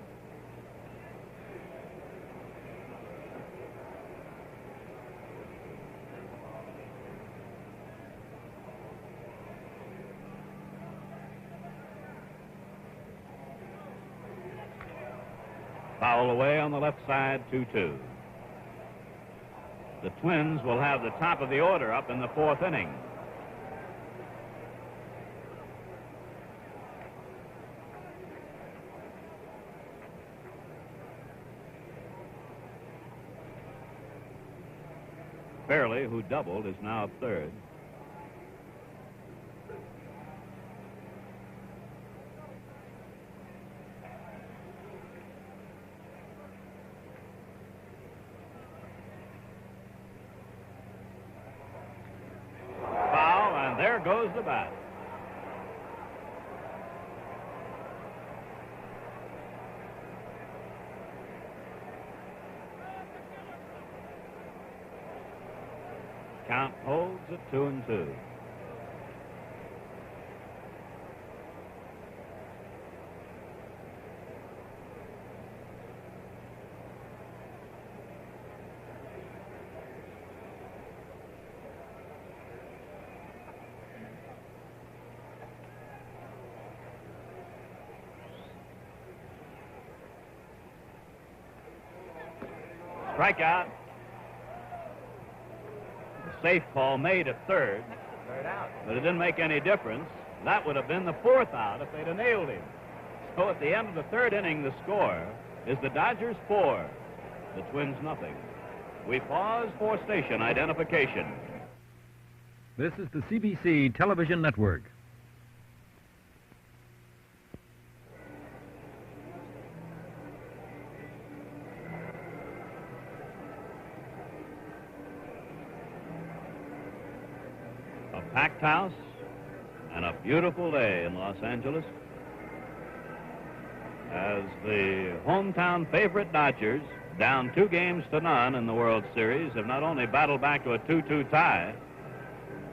Foul away on the left side, 2-2. The Twins will have the top of the order up in the 4th inning. Fairley, who doubled, is now up third. There goes the bat. Count holds at 2-2. Strikeout. The safe call made at third, but it didn't make any difference. That would have been the 4th out if they'd have nailed him. So at the end of the 3rd inning, the score is the Dodgers 4, the Twins nothing. We pause for station identification. This is the CBC Television Network. Packed house and a beautiful day in Los Angeles as the hometown favorite Dodgers, down 2-0 in the World Series, have not only battled back to a 2-2 tie,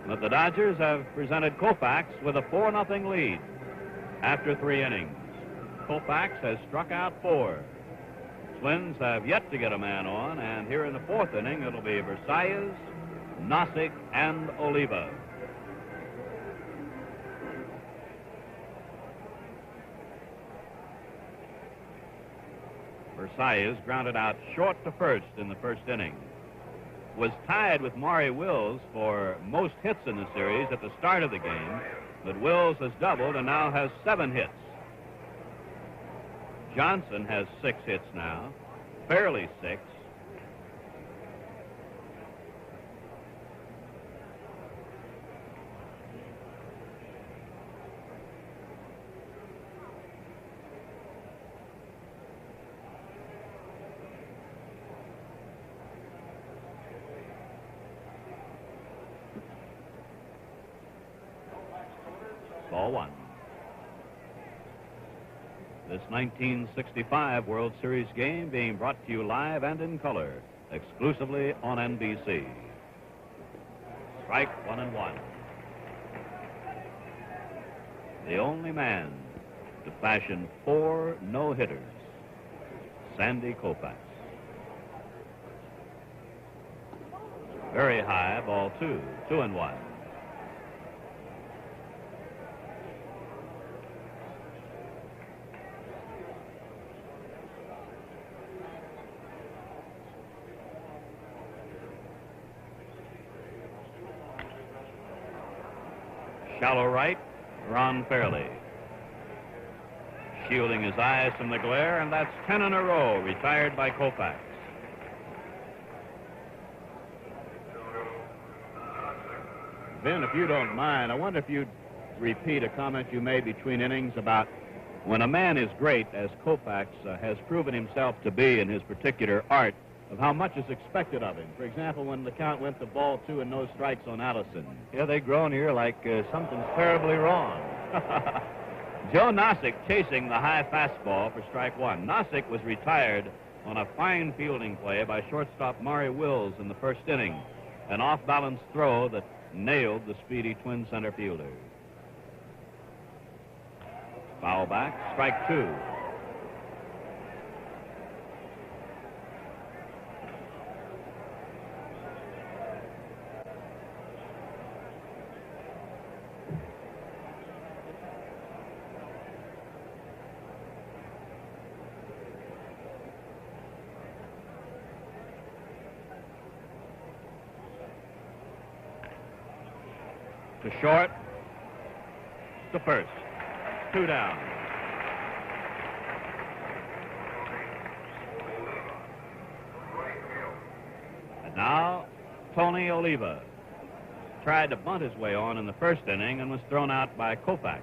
but the Dodgers have presented Koufax with a 4-0 lead after 3 innings. Koufax has struck out 4. Twins have yet to get a man on, and here in the 4th inning it'll be Versailles, Nossick, and Oliva. Versailles grounded out short to first in the 1st inning. Was tied with Maury Wills for most hits in the series at the start of the game, but Wills has doubled and now has 7 hits. Johnson has 6 hits now, Fairley 6. Ball one. This 1965 World Series game being brought to you live and in color, exclusively on NBC. Strike 1-1. The only man to fashion 4 no-hitters, Sandy Koufax. Very high, ball 2, 2-1. Shallow right, Ron Fairley. Shielding his eyes from the glare, and that's 10 in a row, retired by Koufax. Ben, if you don't mind, I wonder if you'd repeat a comment you made between innings about when a man is great, as Koufax has proven himself to be in his particular art, of how much is expected of him. For example, when the count went to ball 2 and no strikes on Allison. Yeah, they groan here like something's terribly wrong. Joe Nossick chasing the high fastball for strike 1. Nossick was retired on a fine fielding play by shortstop Maury Wills in the first inning. An off-balance throw that nailed the speedy twin center fielder. Foul back, strike 2. To short, to first, 2 down. And now, Tony Oliva tried to bunt his way on in the first inning and was thrown out by Koufax.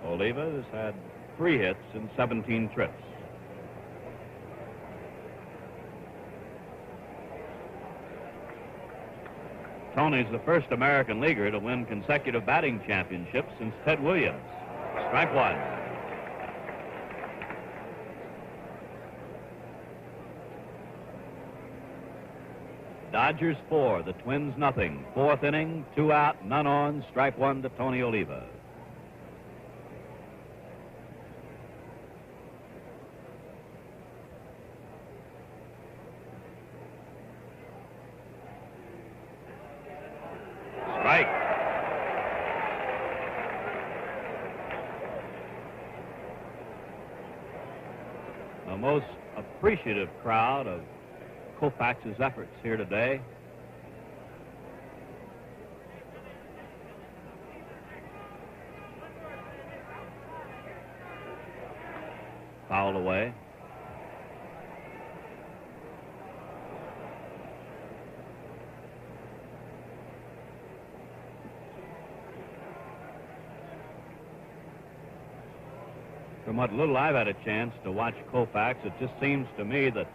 Oliva has had 3 hits in 17 trips. Tony's the first American leaguer to win consecutive batting championships since Ted Williams. Strike 1. Dodgers 4, the Twins nothing. 4th inning, 2 out, none on. Strike 1 to Tony Oliva. Strike. A most appreciative crowd of Koufax's efforts here today. Fouled away. From what little I've had a chance to watch Koufax, it just seems to me that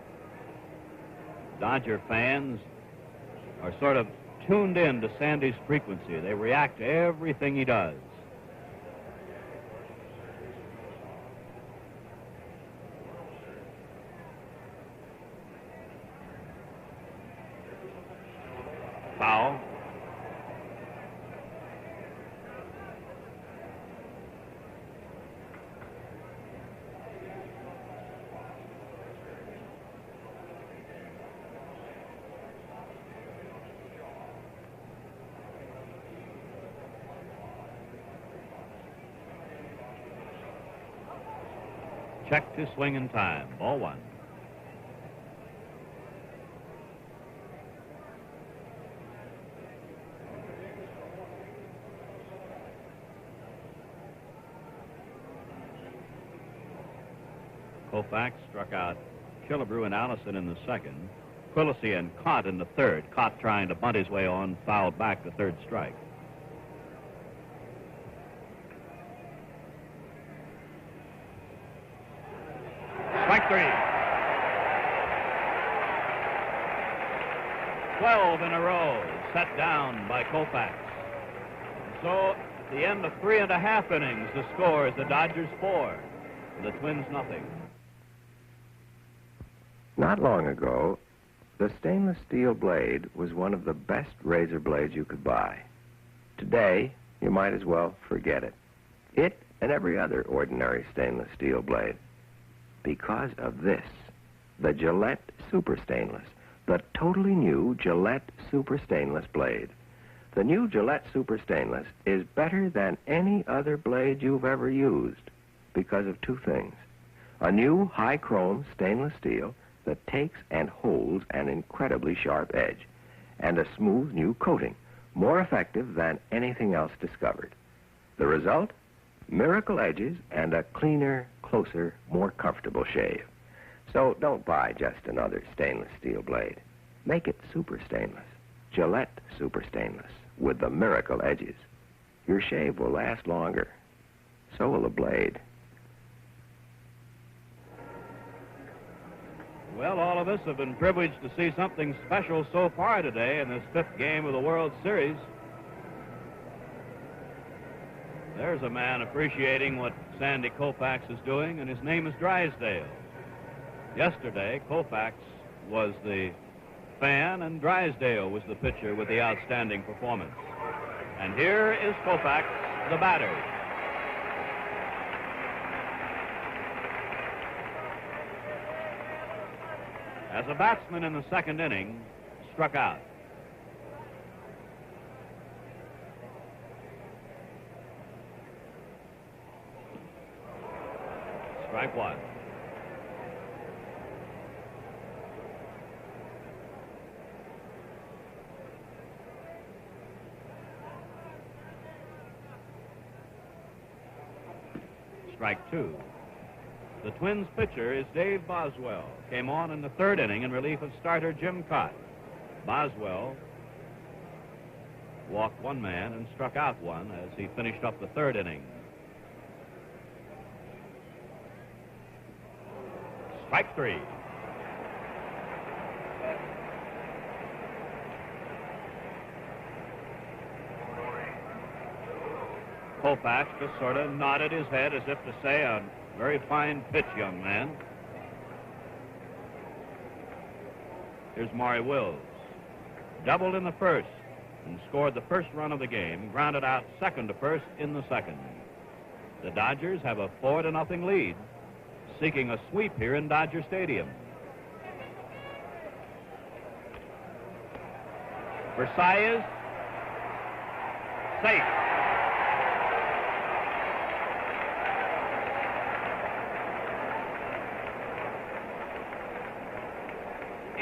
Dodger fans are sort of tuned in to Sandy's frequency. They react to everything he does. Foul. Check to swing in time. Ball 1. Koufax struck out Killebrew and Allison in the second. Quillisi and Cott in the third. Cott trying to bunt his way on, fouled back the third strike. Strike 3. 12 in a row set down by Koufax. So at the end of 3.5 innings, the score is the Dodgers 4, the Twins nothing. Not long ago, the stainless steel blade was one of the best razor blades you could buy. Today, you might as well forget it. It and every other ordinary stainless steel blade. Because of this, the Gillette Super Stainless, the totally new Gillette Super Stainless blade. The new Gillette Super Stainless is better than any other blade you've ever used because of two things. A new high-chrome stainless steel that takes and holds an incredibly sharp edge, and a smooth new coating, more effective than anything else discovered. The result? Miracle edges and a cleaner, closer, more comfortable shave. So don't buy just another stainless steel blade. Make it super stainless. Gillette Super Stainless with the miracle edges. Your shave will last longer. So will the blade. Well, all of us have been privileged to see something special so far today in this 5th game of the World Series. There's a man appreciating what Sandy Koufax is doing, and his name is Drysdale. Yesterday, Koufax was the fan, and Drysdale was the pitcher with the outstanding performance. And here is Koufax, the batter. As a batsman in the 2nd inning, struck out. Strike one. Strike two. The Twins pitcher is Dave Boswell. Came on in the 3rd inning in relief of starter Jim Cott. Boswell walked one man and struck out one as he finished up the 3rd inning. Strike three. Koufax just sort of nodded his head as if to say, a very fine pitch, young man. Here's Maury Wills. Doubled in the 1st and scored the 1st run of the game, grounded out 2nd to 1st in the 2nd. The Dodgers have a 4-0 lead, seeking a sweep here in Dodger Stadium. Versailles, safe.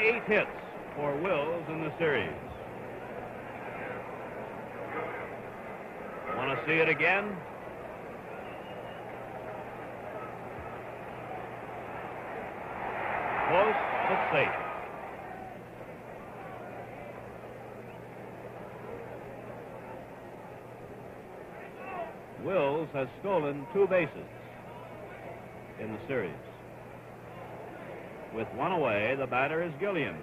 Eight hits for Wills in the series. Want to see it again? Close, but safe. Wills has stolen 2 bases in the series. With one away, the batter is Gilliam.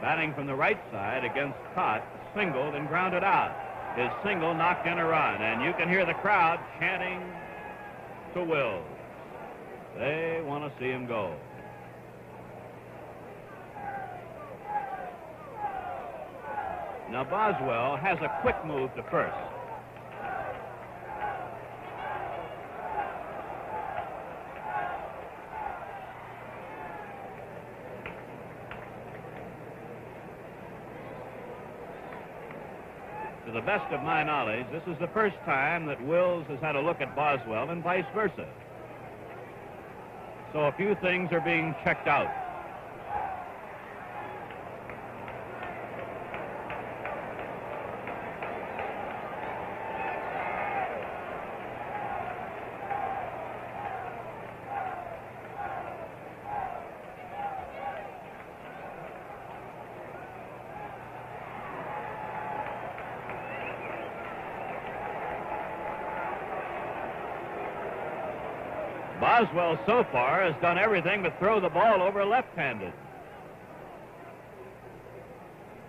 Batting from the right side against Cott, singled and grounded out. His single knocked in a run, and you can hear the crowd chanting to Wills. They want to see him go. Now Boswell has a quick move to first. To the best of my knowledge, this is the first time that Wills has had a look at Boswell and vice versa. So a few things are being checked out. Boswell so far has done everything but throw the ball over left-handed.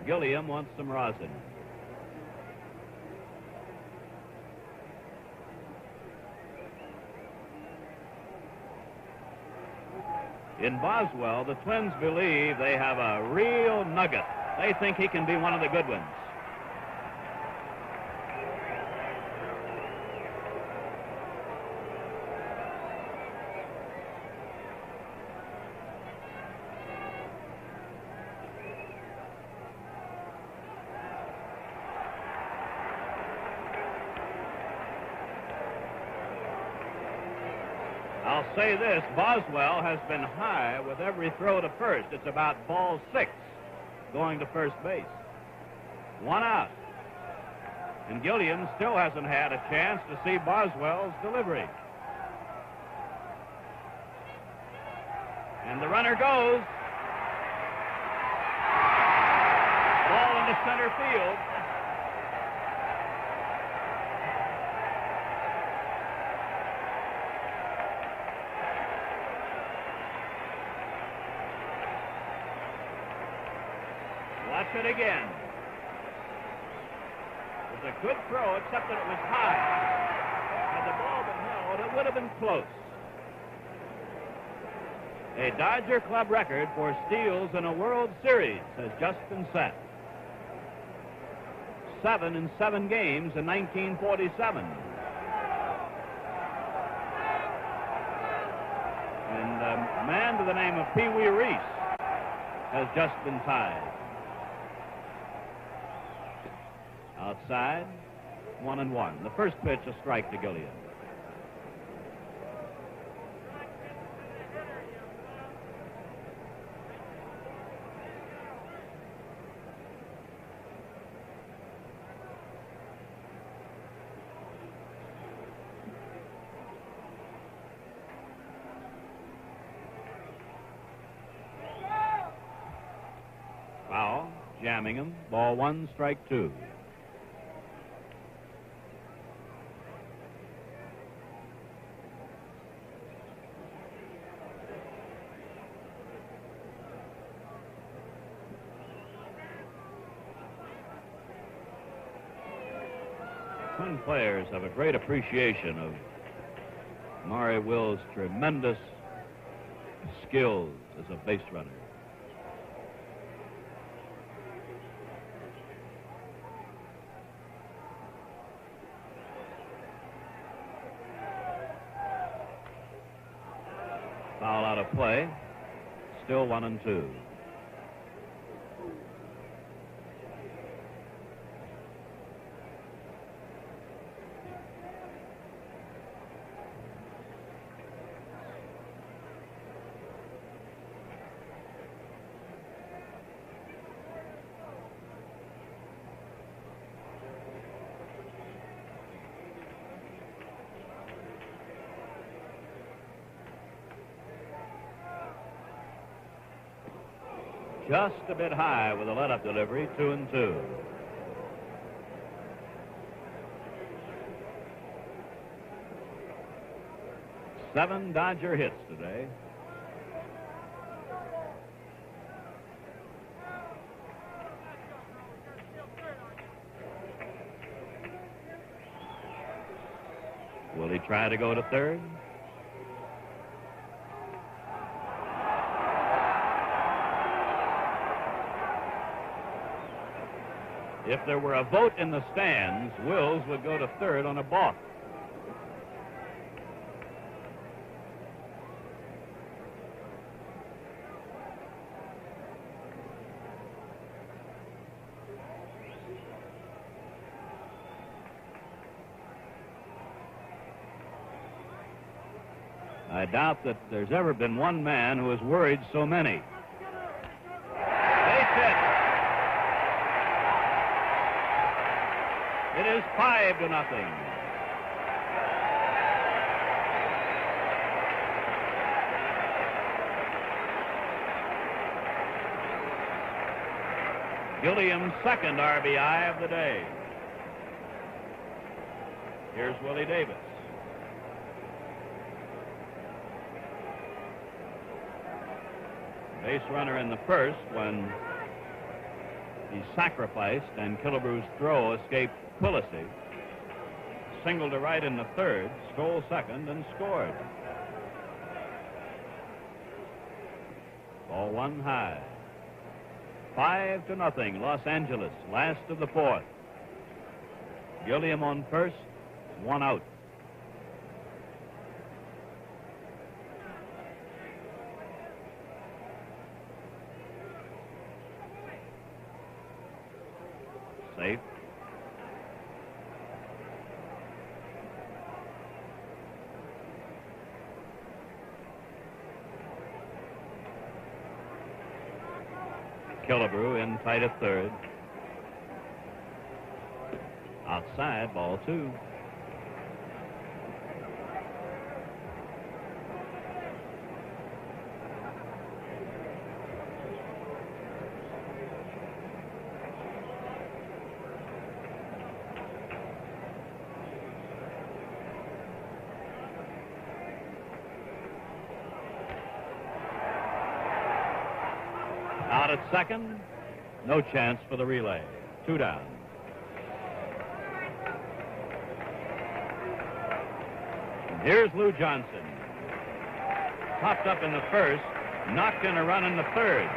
Gilliam wants some rosin. In Boswell, the Twins believe they have a real nugget. They think he can be one of the good ones. I'll say this, Boswell has been high with every throw to first. It's about ball 6 going to first base. 1 out. And Gilliam still hasn't had a chance to see Boswell's delivery. And the runner goes. Ball into center field. Watch it again. It was a good throw, except that it was high. Had the ball been held, it would have been close. A Dodger Club record for steals in a World Series has just been set. 7 in 7 games in 1947. And a man to the name of Pee Wee Reese has just been tied. Outside, 1-1. The first pitch, a strike to Gilliam. Foul, jamming him. Ball 1, strike 2. Twin players have a great appreciation of Maury Will's tremendous skills as a base runner. Foul out of play. Still 1-2. Just a bit high with a let-up delivery, 2-2. Seven Dodger hits today. Will he try to go to third? If there were a vote in the stands, Wills would go to third on a balk. I doubt that there's ever been one man who has worried so many. Base hit. It is 5-0. Gilliam's second RBI of the day. Here's Willie Davis. Base runner in the first when He sacrificed, and Killebrew's throw escaped Quillisi. Single to right in the third, stole second, and scored. Ball one high. 5-0, Los Angeles, last of the fourth. Gilliam on first, one out. Safe. Killebrew in tight at third. Outside, ball two. Out at second, no chance for the relay. 2 down. And here's Lou Johnson. Popped up in the first, knocked in a run in the third.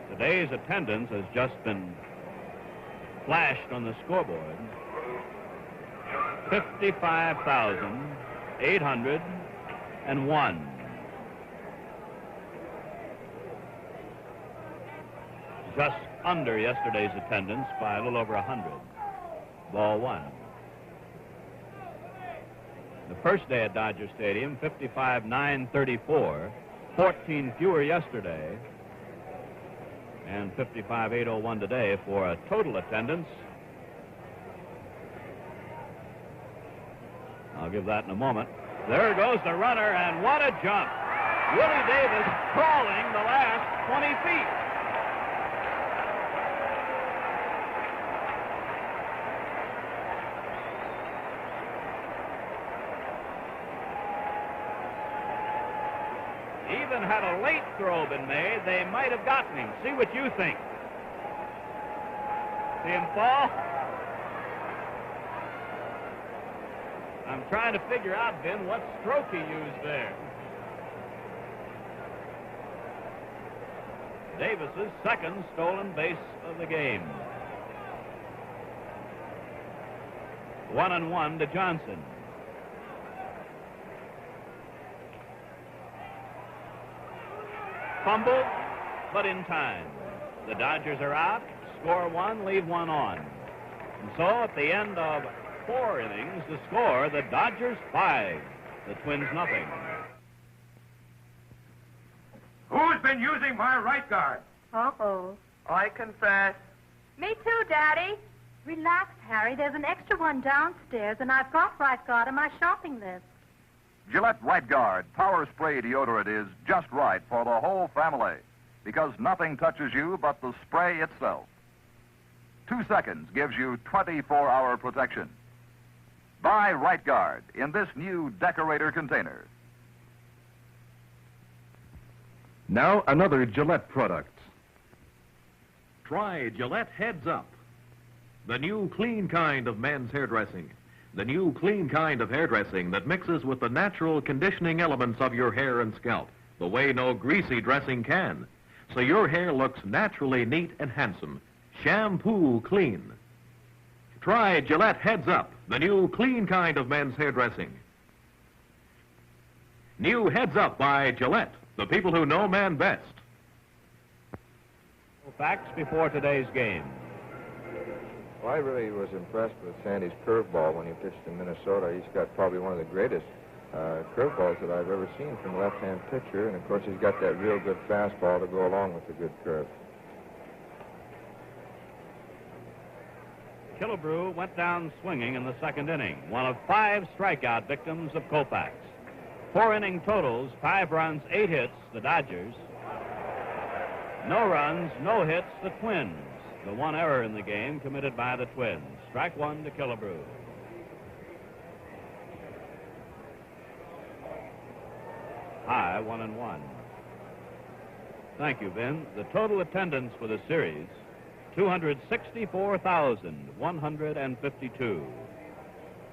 Today's attendance has just been flashed on the scoreboard. 55,801. Just under yesterday's attendance by a little over 100. Ball one. The first day at Dodger Stadium, 55,934. 14 fewer yesterday. And 55,801 today for a total attendance. I'll give that in a moment. There goes the runner, and what a jump. Willie Davis crawling the last 20 feet. Even had a late throw been made, they might have gotten him. See what you think. See him fall? I'm trying to figure out, Ben, what stroke he used there. Davis's second stolen base of the game. 1-1 to Johnson. Fumble, but in time. The Dodgers are out. Score one, leave one on. And so at the end of 4 innings, the score, the Dodgers 5, the Twins nothing. Who's been using my right guard? Uh-oh. I confess. Me too, Daddy. Relax, Harry. There's an extra one downstairs, and I've got right guard on my shopping list. Gillette Right Guard Power Spray Deodorant is just right for the whole family because nothing touches you but the spray itself. 2 seconds gives you 24-hour protection. Buy Right Guard in this new decorator container. Now another Gillette product. Try Gillette Heads Up, the new clean kind of men's hairdressing. The new clean kind of hairdressing that mixes with the natural conditioning elements of your hair and scalp, the way no greasy dressing can. So your hair looks naturally neat and handsome. Shampoo clean. Try Gillette Heads Up, the new clean kind of men's hairdressing. New Heads Up by Gillette, the people who know man best. Facts before today's game. Well, I really was impressed with Sandy's curveball when he pitched in Minnesota. He's got probably one of the greatest curveballs that I've ever seen from a left-hand pitcher, and of course he's got that real good fastball to go along with the good curve. Killebrew went down swinging in the second inning, one of 5 strikeout victims of Koufax. 4 inning totals, 5 runs, 8 hits, the Dodgers. No runs, no hits, the Twins. The one error in the game committed by the Twins. Strike one to Killebrew. high 1-1. Thank you, Ben. The total attendance for the series, 264,152.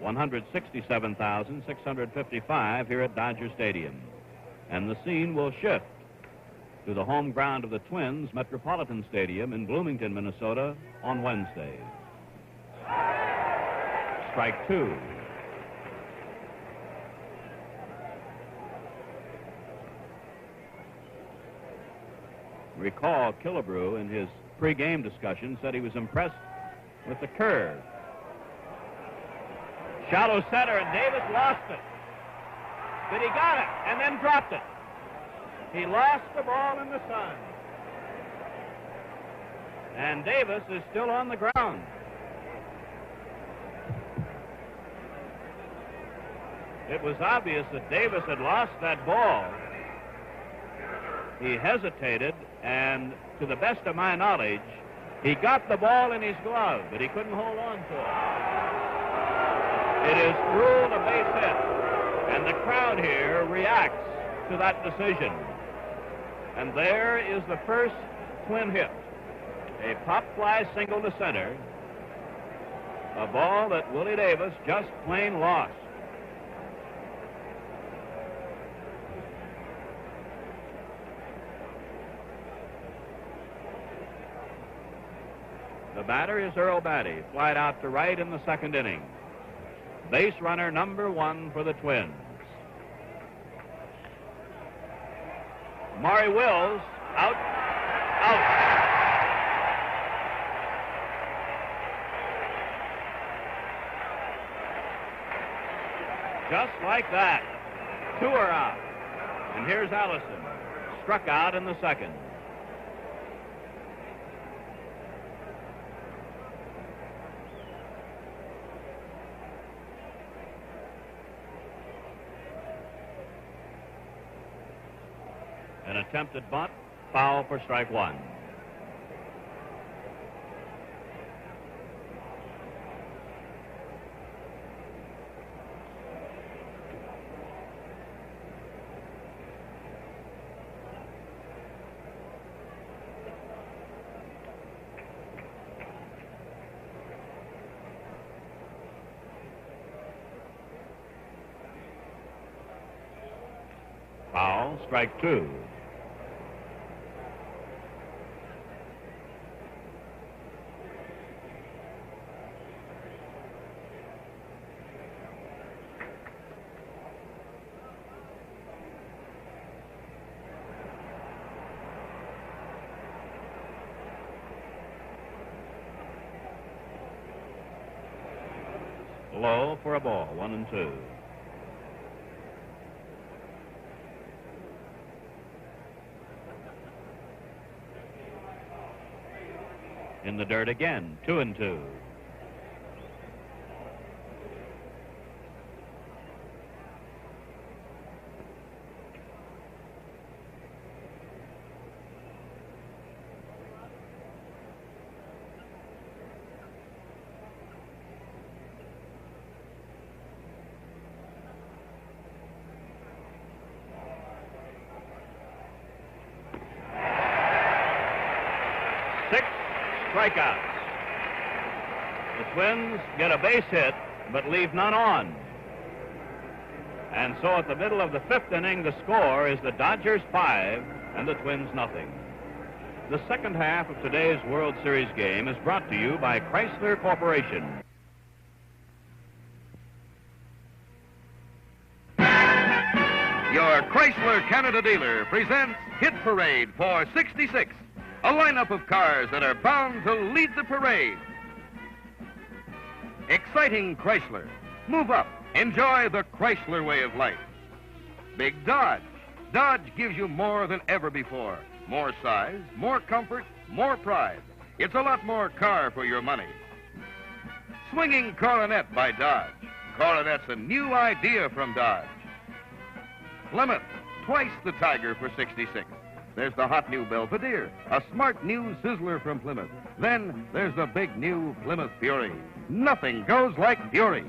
167,655 here at Dodger Stadium. And the scene will shift to the home ground of the Twins, Metropolitan Stadium in Bloomington, Minnesota, on Wednesday. Strike two. Recall Killebrew in his pre-game discussion said he was impressed with the curve. Shallow center, and Davis lost it. But he got it and then dropped it. He lost the ball in the sun. And Davis is still on the ground. It was obvious that Davis had lost that ball. He hesitated, and to the best of my knowledge, he got the ball in his glove, but he couldn't hold on to it. It is ruled a base hit, and the crowd here reacts to that decision. And there is the first Twin hit. A pop fly single to center. A ball that Willie Davis just plain lost. The batter is Earl Batty, flied out to right in the second inning. Base runner number 1 for the Twins. Maury Wills, out. Just like that. 2 are out. And here's Allison, struck out in the second. An attempted bunt, foul for strike 1. Foul, strike 2. Low for a ball, 1-2. In the dirt again, 2-2. Strikeouts. The Twins get a base hit, but leave none on. And so at the middle of the 5th inning, the score is the Dodgers 5 and the Twins nothing. The second half of today's World Series game is brought to you by Chrysler Corporation. Your Chrysler Canada dealer presents Hit Parade for 66. A lineup of cars that are bound to lead the parade. Exciting Chrysler. Move up. Enjoy the Chrysler way of life. Big Dodge. Dodge gives you more than ever before. More size, more comfort, more pride. It's a lot more car for your money. Swinging Coronet by Dodge. Coronet's a new idea from Dodge. Plymouth. Twice the Tiger for 66. There's the hot new Belvedere, a smart new Sizzler from Plymouth. Then there's the big new Plymouth Fury. Nothing goes like Fury.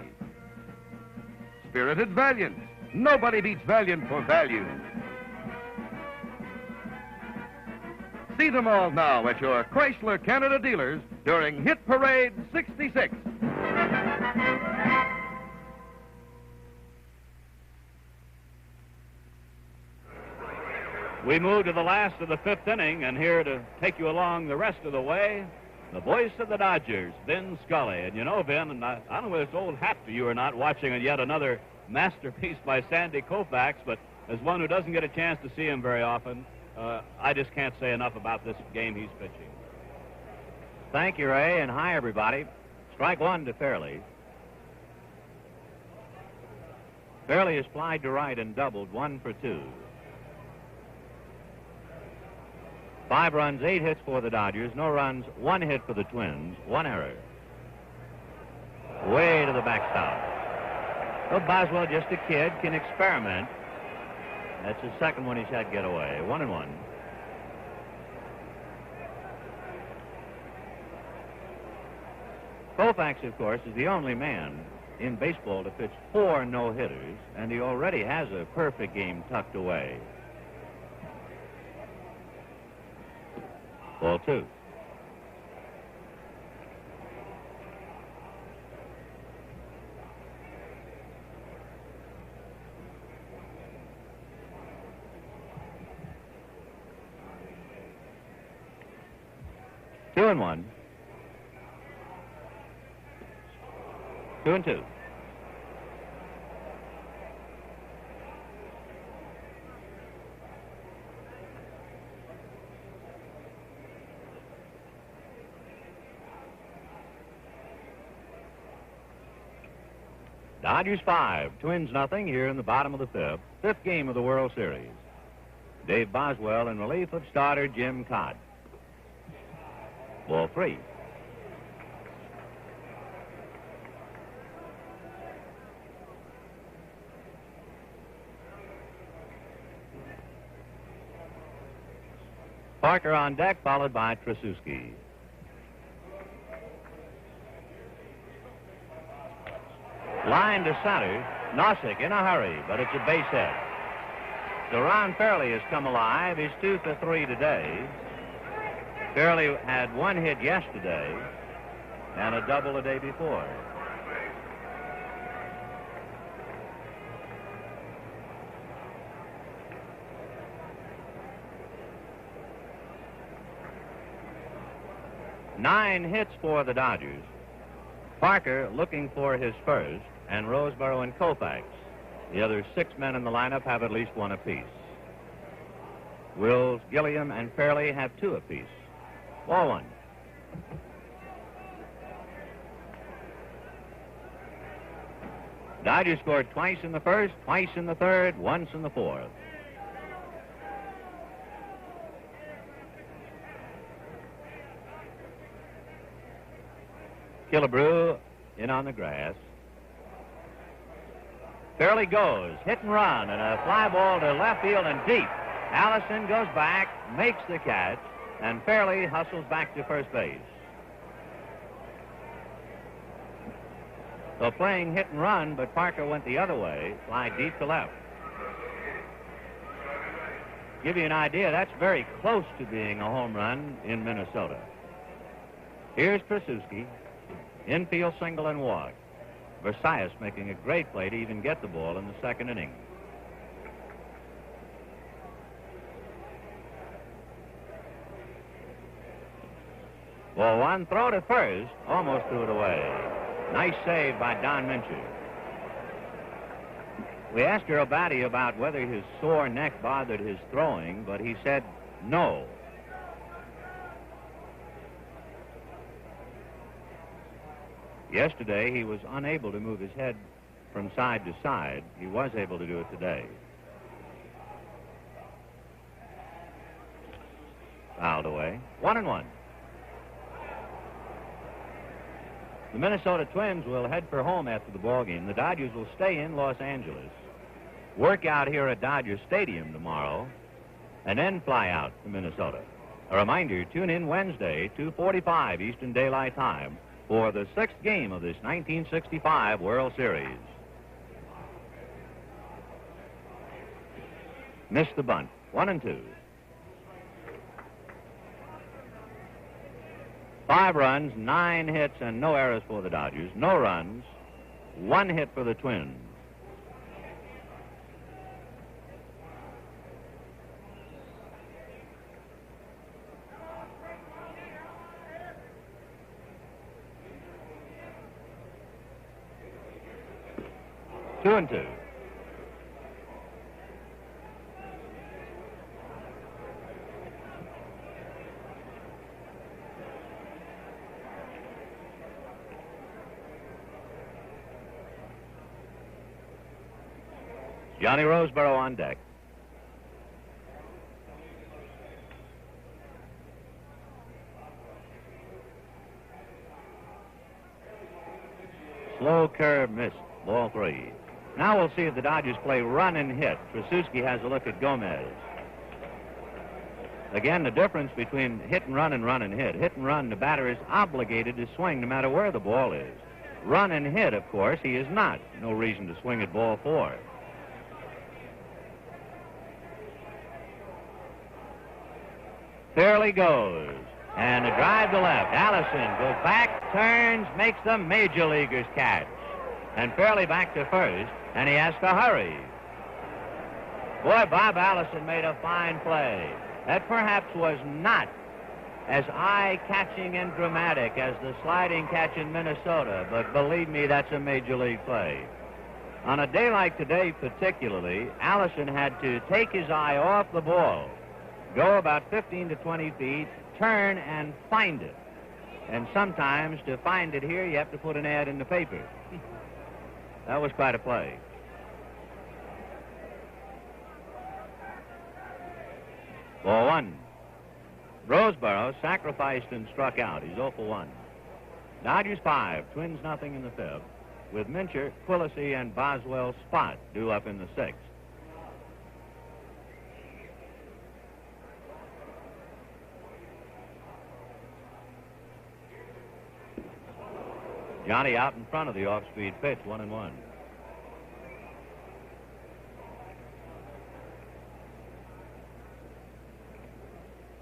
Spirited Valiant. Nobody beats Valiant for value. See them all now at your Chrysler Canada dealers during Hit Parade 66. We move to the last of the fifth inning, and here to take you along the rest of the way, the voice of the Dodgers, Vin Scully. And you know, Vin, and I don't know whether it's old hat for you or not, watching yet another masterpiece by Sandy Koufax, but as one who doesn't get a chance to see him very often, I just can't say enough about this game he's pitching. Thank you, Ray, and hi, everybody. Strike one to Fairley. Fairley is flied to right and doubled, 1 for 2. 5 runs, 8 hits for the Dodgers. No runs, 1 hit for the Twins. 1 error. Way to the backstop. Well, Boswell, just a kid, can experiment. That's his second one he's had get away. 1-1. Koufax, of course, is the only man in baseball to pitch 4 no-hitters, and he already has a perfect game tucked away. Ball 2. Two and 1. 2 and 2. Dodgers 5, Twins nothing here in the bottom of the fifth. Fifth game of the World Series. Dave Boswell in relief of starter Jim Cott. Ball 3. Parker on deck, followed by Trasuski. Line to center. Nossick in a hurry, but it's a base hit. So Ron Fairley has come alive. He's 2 for 3 today. Fairley had 1 hit yesterday and a double the day before. Nine hits for the Dodgers. Parker looking for his first, and Roseboro and Koufax. The other 6 men in the lineup have at least 1 apiece. Wills, Gilliam, and Fairley have 2 apiece. Ball 1. Dodgers scored twice in the first, twice in the third, once in the fourth. Killebrew in on the grass. Fairley goes, hit and run, and a fly ball to left field and deep. Allison goes back, makes the catch, and Fairley hustles back to first base. So playing hit and run, but Parker went the other way, fly deep to left. Give you an idea, that's very close to being a home run in Minnesota. Here's Trasuski. Infield single and walk. Versailles making a great play to even get the ball in the second inning. Ball 1, throw to first, almost threw it away. Nice save by Don Mincher. We asked Girobati about whether his sore neck bothered his throwing, but he said no. Yesterday, he was unable to move his head from side to side. He was able to do it today. Fouled away. 1-1. The Minnesota Twins will head for home after the ballgame. The Dodgers will stay in Los Angeles, work out here at Dodger Stadium tomorrow, and then fly out to Minnesota. A reminder, tune in Wednesday, 2:45 Eastern Daylight Time, for the 6th game of this 1965 World Series. Missed the bunt. 1-2. 5 runs, 9 hits, and no errors for the Dodgers. No runs, 1 hit for the Twins. Two and two. Johnny Roseboro on deck. Slow curve missed. Ball 3. Now we'll see if the Dodgers play run and hit. Trasuski has a look at Gomez. Again, the difference between hit and run and hit. Hit and run, the batter is obligated to swing no matter where the ball is. Run and hit, of course, he is not. No reason to swing at ball 4. Fairly goes. And a drive to left. Allison goes back, turns, makes the major leaguers catch. And Fairly back to first, and he has to hurry. Boy, Bob Allison made a fine play. That perhaps was not as eye-catching and dramatic as the sliding catch in Minnesota, but believe me, that's a major league play. On a day like today particularly, Allison had to take his eye off the ball, go about 15 to 20 feet, turn and find it. And sometimes to find it here, you have to put an ad in the paper. That was quite a play. Ball 1. Roseboro sacrificed and struck out. He's 0 for 1. Dodgers 5, Twins nothing in the 5th, with Mincher, Quillisi, and Boswell Spot due up in the 6th. Johnny out in front of the off-speed pitch, 1-1.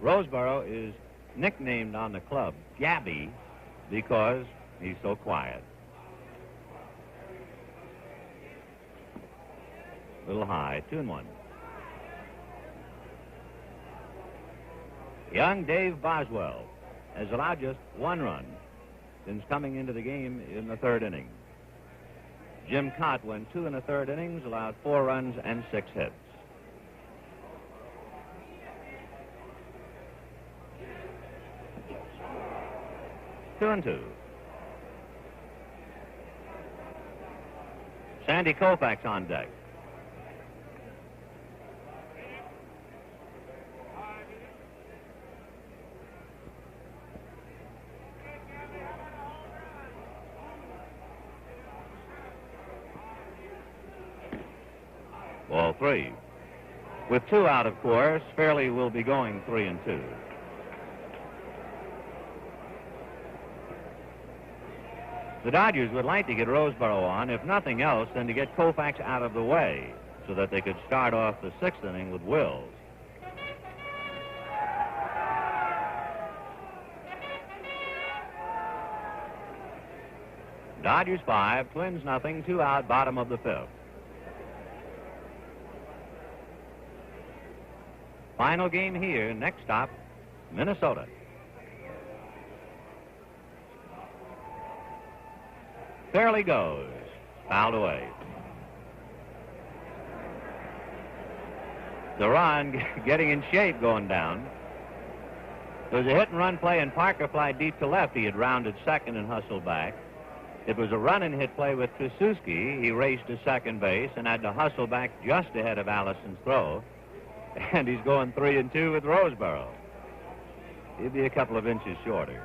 Roseboro is nicknamed on the club Gabby because he's so quiet. A little high, 2-1. Young Dave Boswell has allowed just 1 run since coming into the game in the 3rd inning. Jim Cott went 2 1/3 innings, allowed 4 runs and 6 hits. Two and 2. Sandy Koufax on deck. Ball 3. With 2 out, of course, Fairly will be going 3 and 2. The Dodgers would like to get Roseboro on, if nothing else, than to get Koufax out of the way so that they could start off the 6th inning with Wills. Dodgers 5, Twins nothing, 2 out, bottom of the 5th. Final game here, next stop, Minnesota. Fairly goes, fouled away. Duran getting in shape going down. There was a hit and run play, and Parker fly deep to left. He had rounded second and hustled back. It was a run and hit play with Trasuski. He raced to second base and had to hustle back just ahead of Allison's throw. And he's going 3 and 2 with Roseboro. He'll be a couple of inches shorter.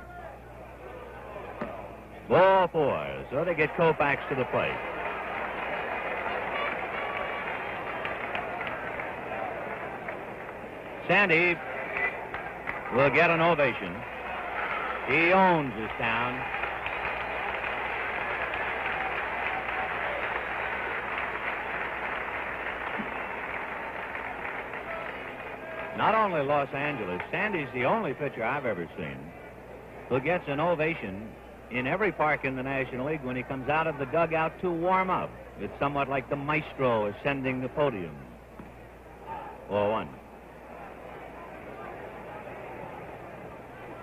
Ball 4, so they get Koufax to the plate. Sandy will get an ovation. He owns this town. Not only Los Angeles, Sandy's the only pitcher I've ever seen who gets an ovation in every park in the National League when he comes out of the dugout to warm up. It's somewhat like the maestro ascending the podium. 0-1.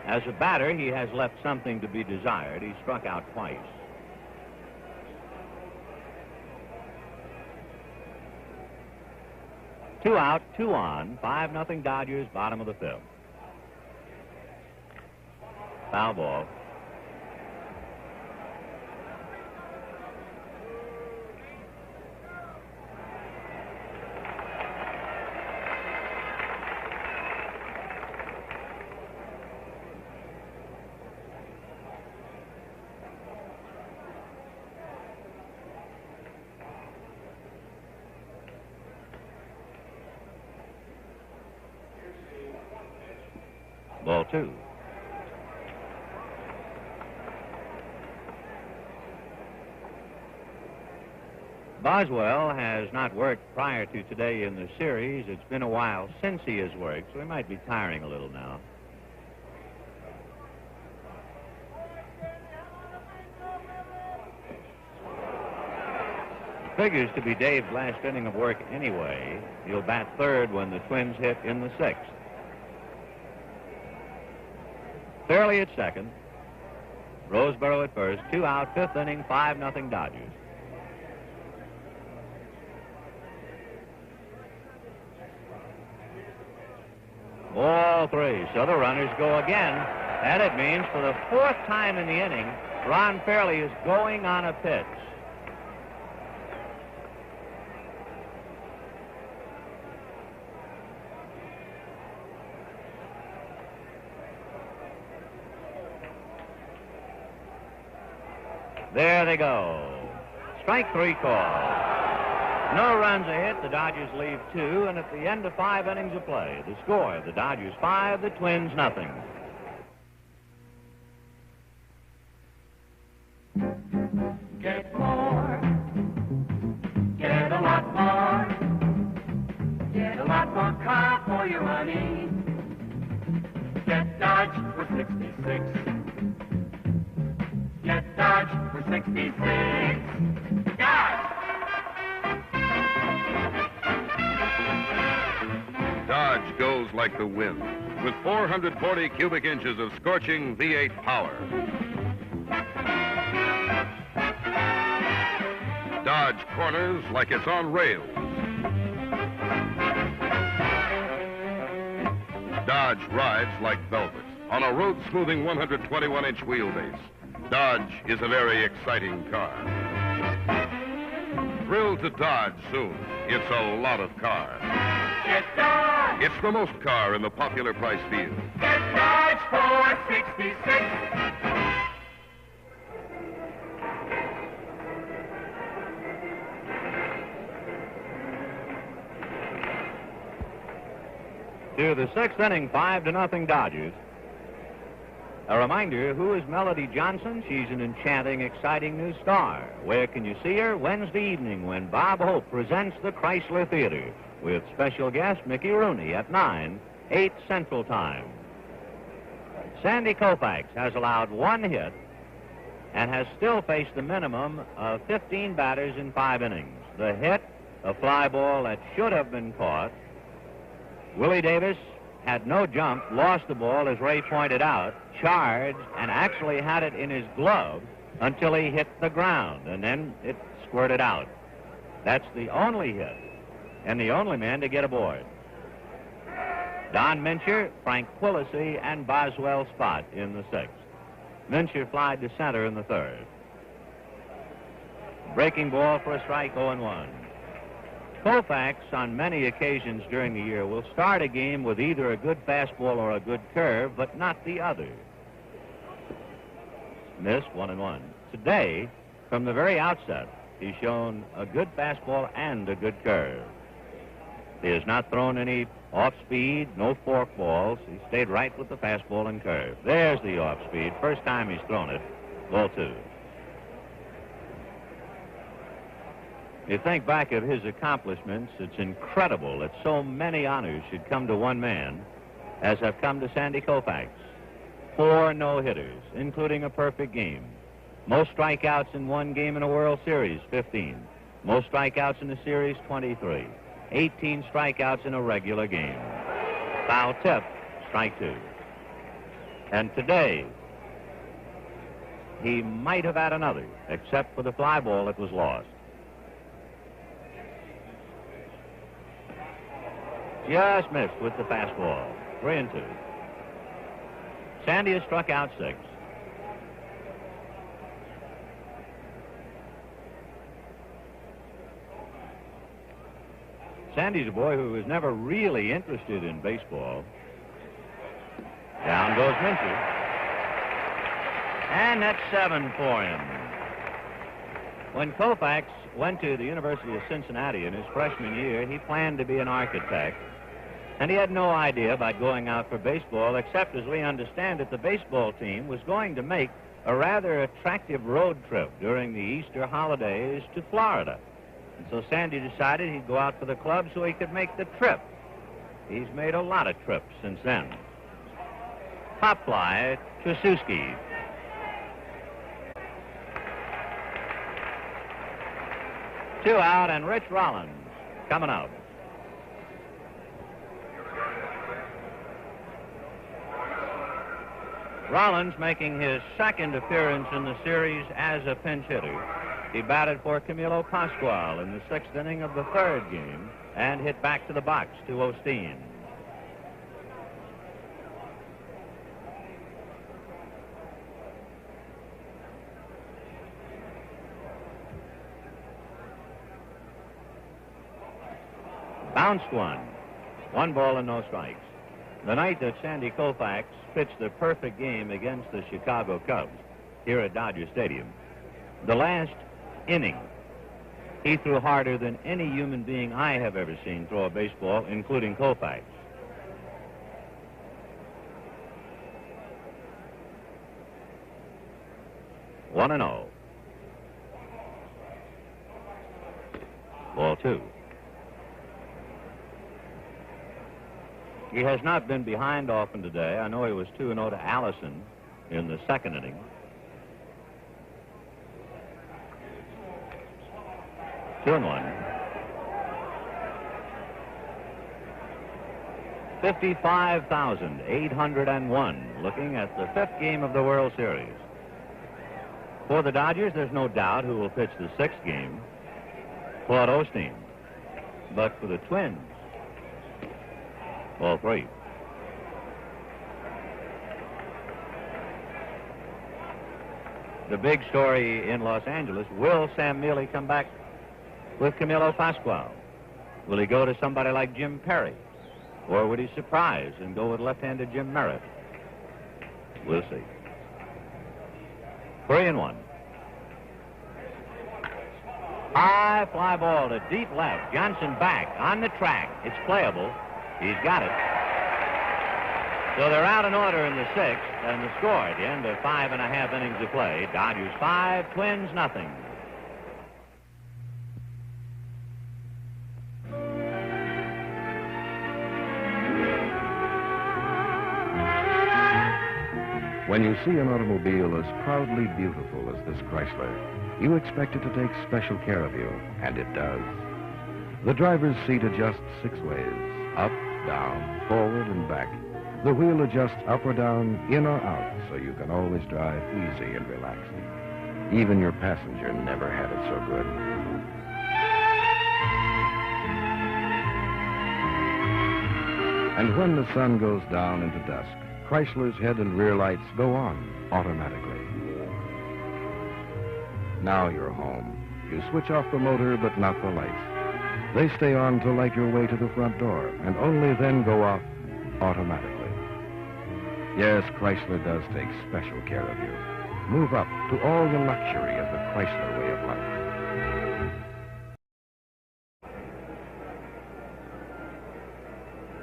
As a batter, he has left something to be desired. He struck out twice. Two out, 2 on, 5-0 Dodgers, bottom of the 5th. Foul ball. Ball 2. Boswell has not worked prior to today in the series. It's been a while since he has worked, so he might be tiring a little now. Figures to be Dave's last inning of work anyway. He'll bat third when the Twins hit in the 6th. Fairley at second. Roseboro at first. 2 out, 5th inning, 5-0 Dodgers. Ball 3. So the runners go again. And it means for the 4th time in the inning, Ron Fairley is going on a pitch. There they go. Strike 3 call. No runs a hit. The Dodgers leave 2, and at the end of 5 innings of play, the score, the Dodgers 5, the Twins nothing. Get more. Get a lot more. Get a lot more car for your money. Get Dodge for 66. Get Dodge for 66. Dodge! Dodge goes like the wind, with 440 cubic inches of scorching V8 power. Dodge corners like it's on rails. Dodge rides like velvet on a road-smoothing 121-inch wheelbase. Dodge is a very exciting car. Thrill to Dodge soon. It's a lot of car. Get Dodge! It's the most car in the popular price field. Get Dodge for 66. To the 6th inning, 5-0 Dodgers. A reminder, who is Melody Johnson? She's an enchanting, exciting new star. Where can you see her? Wednesday evening when Bob Hope presents the Chrysler Theater with special guest Mickey Rooney at 9, 8 Central Time. Sandy Koufax has allowed 1 hit and has still faced the minimum of 15 batters in 5 innings. The hit, a fly ball that should have been caught. Willie Davis had no jump, lost the ball, as Ray pointed out, charged, and actually had it in his glove until he hit the ground, and then it squirted out. That's the only hit, and the only man to get aboard. Don Mincher, Frank Quillisi, and Boswell spot in the 6th. Mincher flied to center in the 3rd. Breaking ball for a strike, 0-1. Koufax, on many occasions during the year, will start a game with either a good fastball or a good curve, but not the other. Miss, 1-1. Today, from the very outset, he's shown a good fastball and a good curve. He has not thrown any off-speed, no fork balls. He stayed right with the fastball and curve. There's the off-speed. First time he's thrown it. Ball 2. You think back of his accomplishments, it's incredible that so many honors should come to one man as have come to Sandy Koufax. 4 no-hitters, including a perfect game. Most strikeouts in one game in a World Series, 15. Most strikeouts in the series, 23. 18 strikeouts in a regular game. Foul tip, strike 2. And today, he might have had another, except for the fly ball that was lost. Just missed with the fastball. 3-2. Sandy has struck out 6. Sandy's a boy who was never really interested in baseball. Down goes Minchie. And that's 7 for him. When Koufax went to the University of Cincinnati in his freshman year, he planned to be an architect. And he had no idea about going out for baseball, except as we understand it, the baseball team was going to make a rather attractive road trip during the Easter holidays to Florida. And so Sandy decided he'd go out for the club so he could make the trip. He's made a lot of trips since then. Pop fly, Trasuski. Two out, and Rich Rollins coming out. Rollins making his second appearance in the series as a pinch hitter. He batted for Camilo Pascual in the 6th inning of the 3rd game and hit back to the box to Osteen. Bounced one. 1 ball and no strikes. The night that Sandy Koufax pitched the perfect game against the Chicago Cubs here at Dodger Stadium, the last inning, he threw harder than any human being I have ever seen throw a baseball, including Koufax. One and 0. Ball 2. He has not been behind often today. I know he was 2-0 to Allison in the 2nd inning. Two and 1. 55,801 looking at the 5th game of the World Series. For the Dodgers, there's no doubt who will pitch the 6th game. Claude Osteen. But for the Twins, ball 3. The big story in Los Angeles, will Sam Mealy come back with Camilo Pascual? Will he go to somebody like Jim Perry? Or would he surprise and go with left-handed Jim Merritt? We'll see. 3 and 1. High fly ball to deep left. Johnson back on the track. It's playable. He's got it. So they're out in order in the 6th, and the score at the end of 5.5 innings of play, Dodgers 5, Twins nothing. When you see an automobile as proudly beautiful as this Chrysler, you expect it to take special care of you, and it does. The driver's seat adjusts 6 ways, up, down, forward, and back. The wheel adjusts up or down, in or out, so you can always drive easy and relaxed. Even your passenger never had it so good. And when the sun goes down into dusk, Chrysler's head and rear lights go on automatically. Now you're home. You switch off the motor, but not the lights. They stay on to light your way to the front door, and only then go off automatically. Yes, Chrysler does take special care of you. Move up to all the luxury of the Chrysler way of life.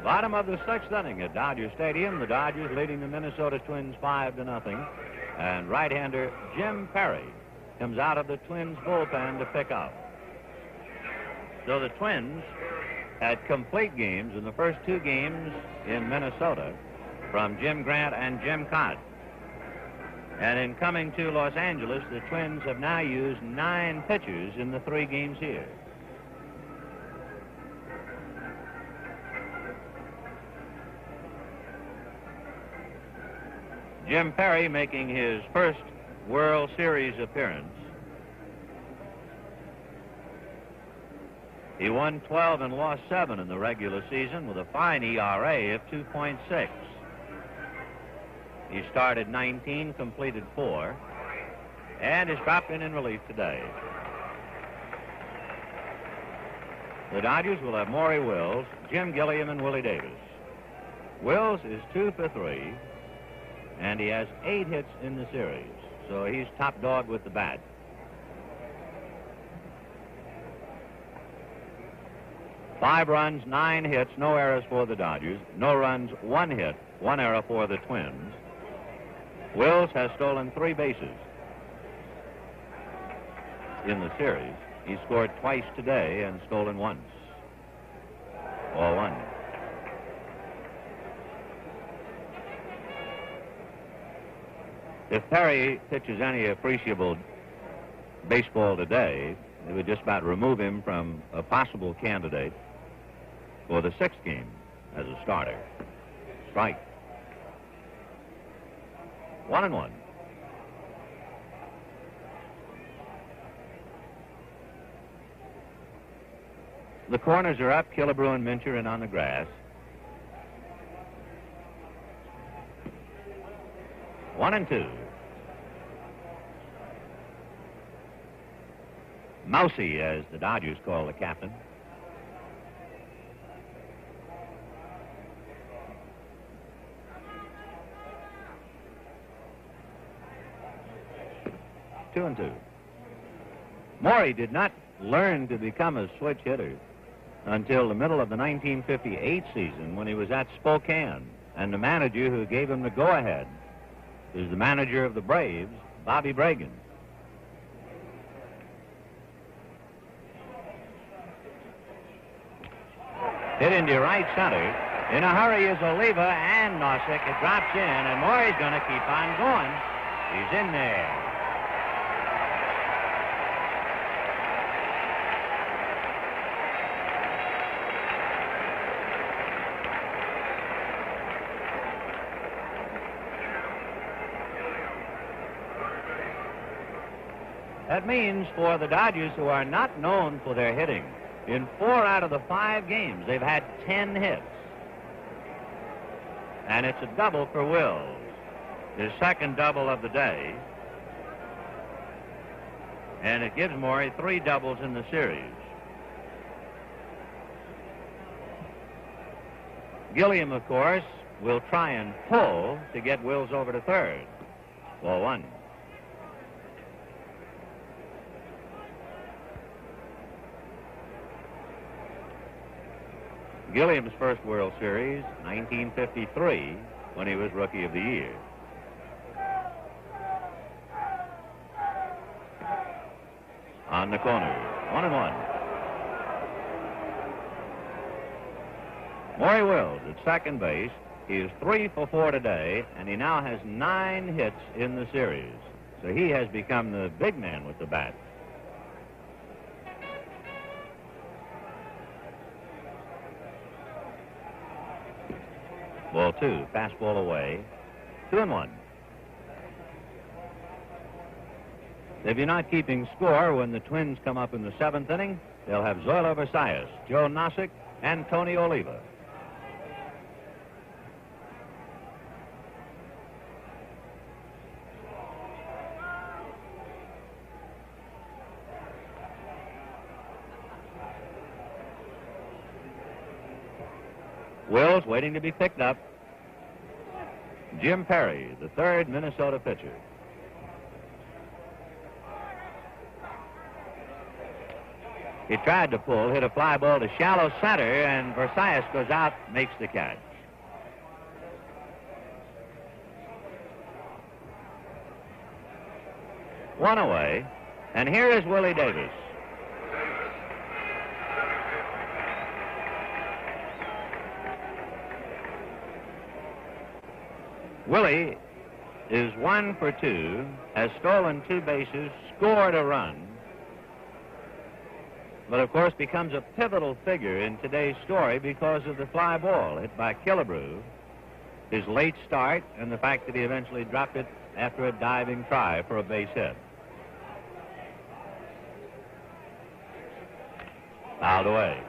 Bottom of the 6th inning at Dodger Stadium. The Dodgers leading the Minnesota Twins 5-0. And right-hander Jim Perry comes out of the Twins bullpen to pick up. So the Twins had complete games in the first 2 games in Minnesota from Jim Grant and Jim Cott. And in coming to Los Angeles, the Twins have now used 9 pitchers in the 3 games here. Jim Perry making his first World Series appearance. He won 12 and lost 7 in the regular season with a fine ERA of 2.6. He started 19, completed 4, and is dropped in relief today. The Dodgers will have Maury Wills, Jim Gilliam, and Willie Davis. Wills is 2 for 3, and he has 8 hits in the series, so he's top dog with the bat. Five runs, 9 hits, no errors for the Dodgers. No runs, 1 hit, 1 error for the Twins. Wills has stolen 3 bases in the series. He scored twice today and stolen once. 0-1. If Perry pitches any appreciable baseball today, it would just about remove him from a possible candidate for the 6th game as a starter. Strike. 1-1. The corners are up, Killebrew and Mincher, and on the grass. 1-2. Mousy, as the Dodgers call the captain. Two and 2. Maury did not learn to become a switch hitter until the middle of the 1958 season when he was at Spokane, and the manager who gave him the go-ahead is the manager of the Braves, Bobby Bragan. Hit into right center. In a hurry is Oliva and Nossick. It drops in, and Maury's going to keep on going. He's in there. That means for the Dodgers, who are not known for their hitting, in 4 out of the 5 games, they've had 10 hits. And it's a double for Wills, his 2nd double of the day. And it gives Maury 3 doubles in the series. Gilliam, of course, will try and pull to get Wills over to 3rd. 1. Gilliam's first World Series, 1953, when he was Rookie of the Year. On the corner, 1-1. Maury Wills at second base. He is 3 for 4 today, and he now has 9 hits in the series. So he has become the big man with the bat. Ball 2, fastball away, 2-1. If you're not keeping score when the Twins come up in the 7th inning, they'll have Zoilo Versalles, Joe Nossick, and Tony Oliva. Wills waiting to be picked up. Jim Perry, the 3rd Minnesota pitcher. He tried to pull, hit a fly ball to shallow center, and Versalles goes out, makes the catch. One away, and here is Willie Davis. Willie is 1 for 2, has stolen 2 bases, scored a run, but of course becomes a pivotal figure in today's story because of the fly ball hit by Killebrew, his late start, and the fact that he eventually dropped it after a diving try for a base hit. Fouled away.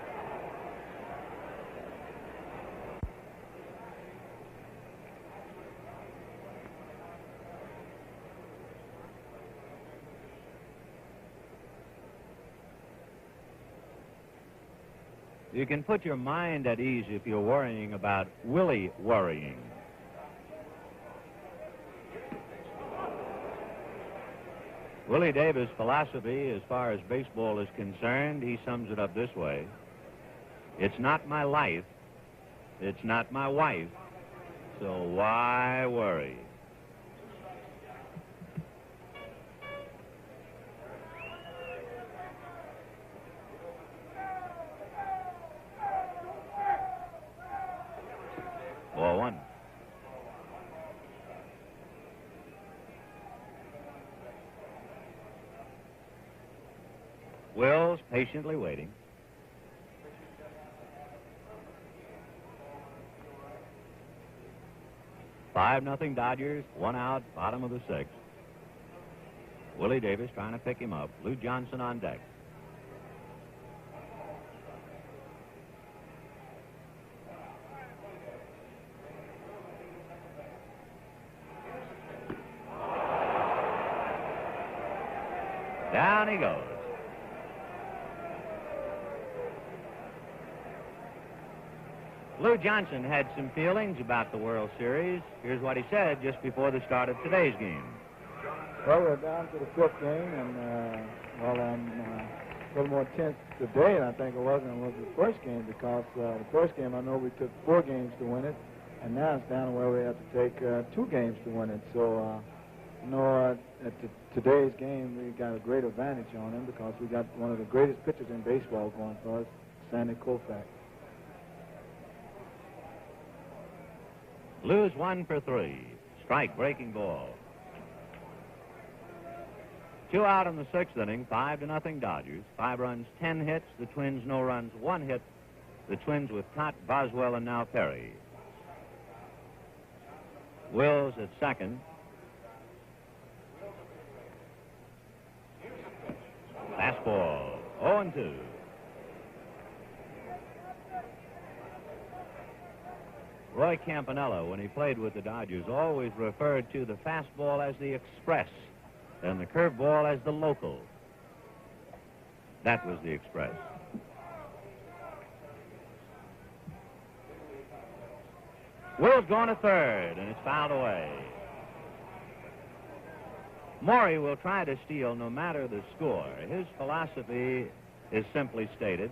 You can put your mind at ease if you're worrying about Willie worrying. Willie Davis' philosophy as far as baseball is concerned, he sums it up this way: it's not my life, it's not my wife, so why worry? Ball 1. Wills patiently waiting. Five nothing Dodgers, 1 out, bottom of the 6th. Willie Davis trying to pick him up. Lou Johnson on deck. Down he goes. Lou Johnson had some feelings about the World Series. Here's what he said just before the start of today's game. Well, we're down to the 5th game, and, well, I'm a little more tense today than I think it was when it was the first game, because the first game I know we took 4 games to win it, and now it's down where we have to take 2 games to win it. So, at today's game, we got a great advantage on him because we got one of the greatest pitchers in baseball going for us, Sandy Koufax. Lou's 1 for 3. Strike, breaking ball. 2 out in the 6th inning, 5-0 Dodgers. 5 runs, 10 hits. The Twins, no runs, 1 hit. The Twins with Tot, Boswell, and now Perry. Wills at second. Fastball, 0-2. Roy Campanella, when he played with the Dodgers, always referred to the fastball as the express and the curveball as the local. That was the express. Will's going to third, and it's fouled away. Morey will try to steal no matter the score. His philosophy is simply stated: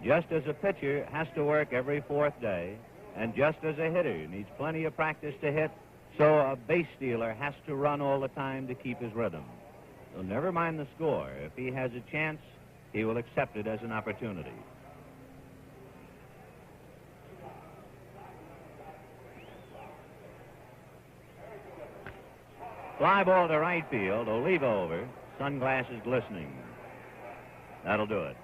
just as a pitcher has to work every 4th day, and just as a hitter needs plenty of practice to hit, so a base stealer has to run all the time to keep his rhythm. So never mind the score. If he has a chance, he will accept it as an opportunity. Fly ball to right field. Oliva over. Sunglasses glistening. That'll do it.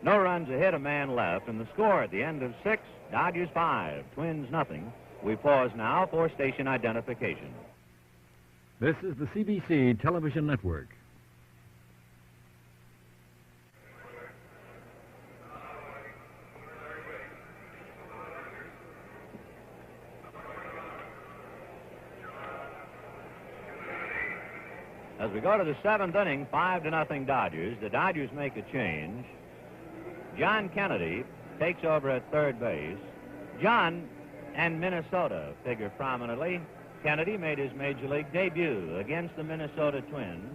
No runs, a hit, a man left, and the score at the end of 6, Dodgers 5, Twins nothing. We pause now for station identification. This is the CBC Television Network. As we go to the 7th inning, 5-0 Dodgers. The Dodgers make a change. John Kennedy takes over at third base. John and Minnesota figure prominently. Kennedy made his major league debut against the Minnesota Twins.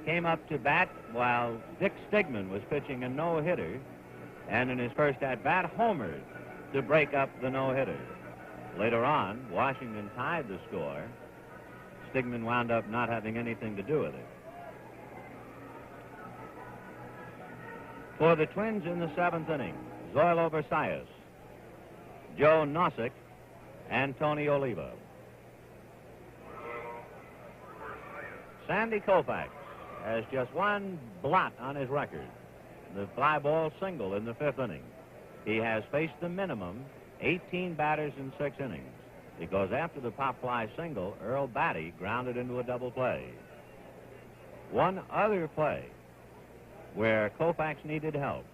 Came up to bat while Dick Stigman was pitching a no-hitter, and in his first at-bat, homered to break up the no-hitter. Later on, Washington tied the score. Stigman wound up not having anything to do with it. For the Twins in the 7th inning, Zoilo Versalles, Joe Nossick, and Tony Oliva. Sandy Koufax has just one blot on his record, the fly ball single in the 5th inning. He has faced the minimum 18 batters in 6 innings because after the pop fly single, Earl Batty grounded into a double play. One other play where Koufax needed help.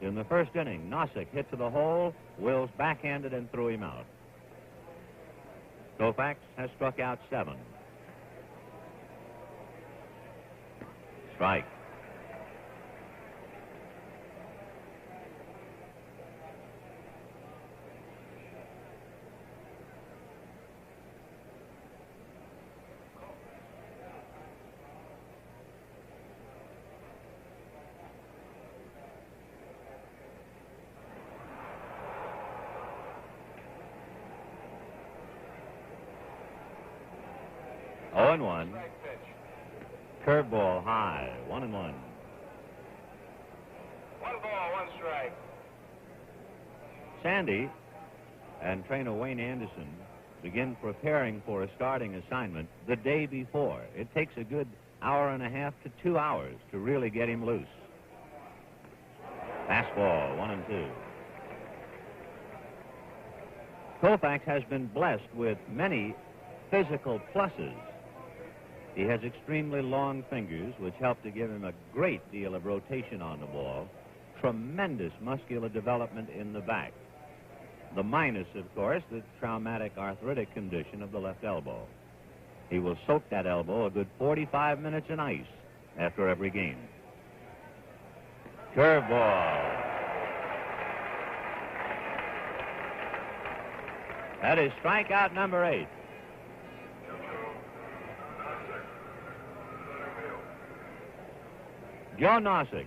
In the 1st inning, Nossick hit to the hole, Wills backhanded and threw him out. Koufax has struck out 7. Strike. Oh, and 1. Curveball high, 1-1. 1 ball, 1 strike. Sandy and trainer Wayne Anderson begin preparing for a starting assignment the day before. It takes a good hour and a half to 2 hours to really get him loose. Fastball, 1-2. Koufax has been blessed with many physical pluses. He has extremely long fingers, which help to give him a great deal of rotation on the ball. Tremendous muscular development in the back. The minus, of course, the traumatic arthritic condition of the left elbow. He will soak that elbow a good 45 minutes in ice after every game. Curveball. That is strikeout number 8. Joe Nossick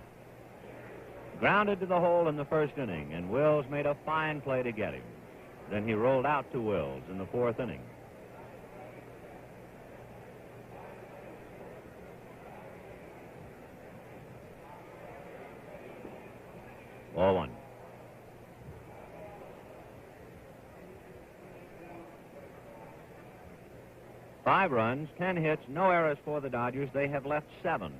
grounded to the hole in the 1st inning, and Wills made a fine play to get him. Then he rolled out to Wills in the 4th inning. Ball 1. Five runs, 10 hits, no errors for the Dodgers. They have left 7.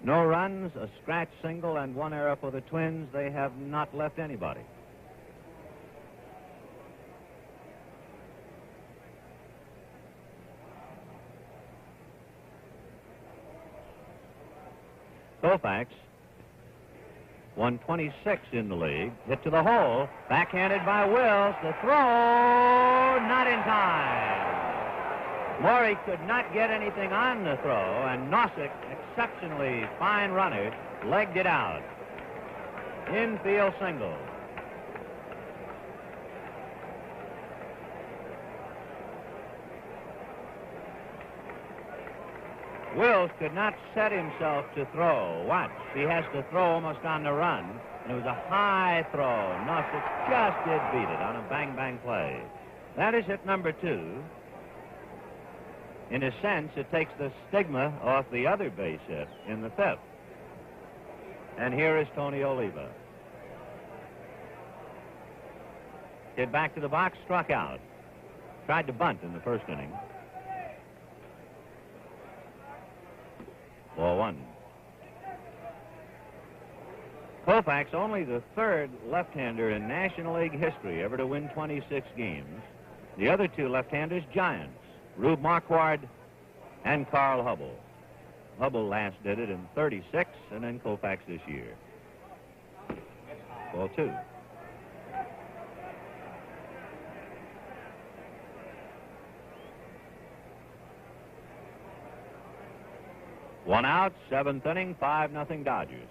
No runs, a scratch single, and 1 error for the Twins. They have not left anybody. Koufax, 126 in the league, hit to the hole, backhanded by Wills. The throw, not in time. Morey could not get anything on the throw, and Nossick, exceptionally fine runner, legged it out. Infield single. Wills could not set himself to throw. Watch, he has to throw almost on the run. And it was a high throw. Nossick just did beat it on a bang-bang play. That is hit number 2. In a sense, it takes the stigma off the other base hit in the 5th. And here is Tony Oliva. Hit back to the box, struck out. Tried to bunt in the 1st inning. Ball 1. Koufax, only the 3rd left-hander in National League history ever to win 26 games. The other 2 left-handers, giants. Rube Marquard and Carl Hubble. Hubble last did it in 36, and then Koufax this year. Ball 2. One out, 7th inning, 5-0 Dodgers.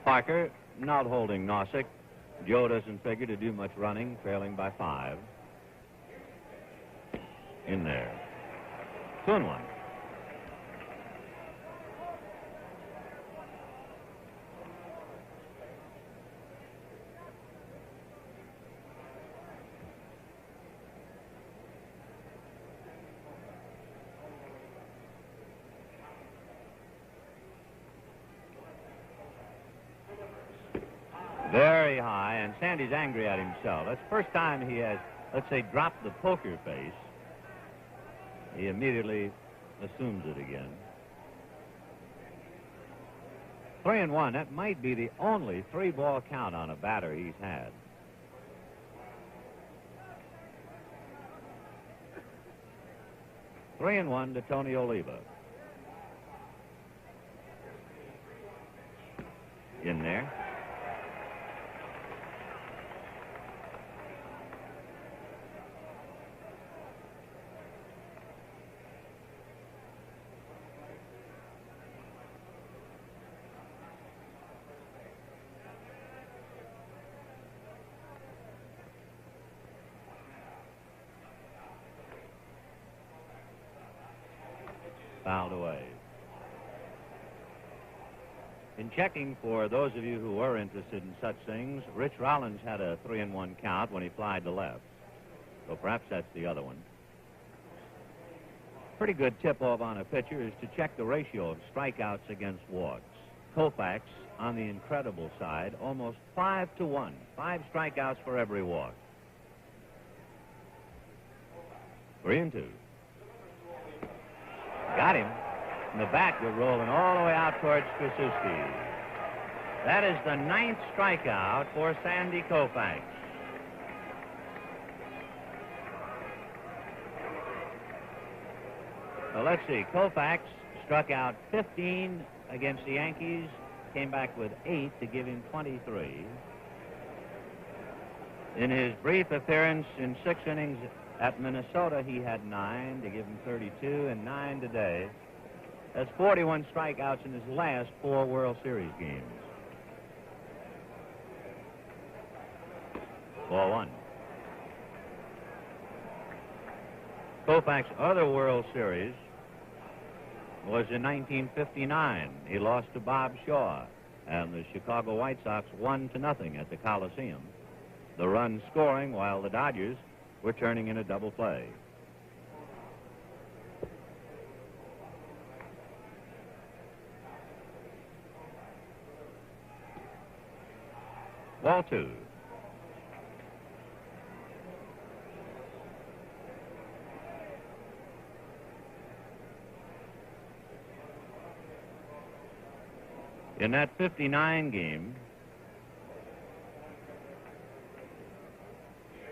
Parker not holding Nossick. Joe doesn't figure to do much running, trailing by 5. In there. 2-1. Very high, and Sandy's angry at himself. That's the first time he has, let's say, dropped the poker face. He immediately assumes it again. 3-1. That might be the only 3-ball count on a batter he's had. Three and 1 to Tony Oliva. In there. Fouled away. In checking for those of you who were interested in such things, Rich Rollins had a 3-1 count when he flied to left. So perhaps that's the other one. Pretty good tip-off on a pitcher is to check the ratio of strikeouts against walks. Koufax, on the incredible side, almost 5-to-1. 5 strikeouts for every walk. 3-2. Got him. And the bat was rolling all the way out towards Krasuski. That is the 9th strikeout for Sandy Koufax. So let's see. Koufax struck out 15 against the Yankees, came back with 8 to give him 23. In his brief appearance in 6 innings at Minnesota, he had 9 to give him 32 and 9 today. That's 41 strikeouts in his last 4 World Series games. 4-1. Koufax's other World Series was in 1959. He lost to Bob Shaw, and the Chicago White Sox won to nothing at the Coliseum. The run scoring while the Dodgers were turning in a double play. Ball 2. In that 59 game,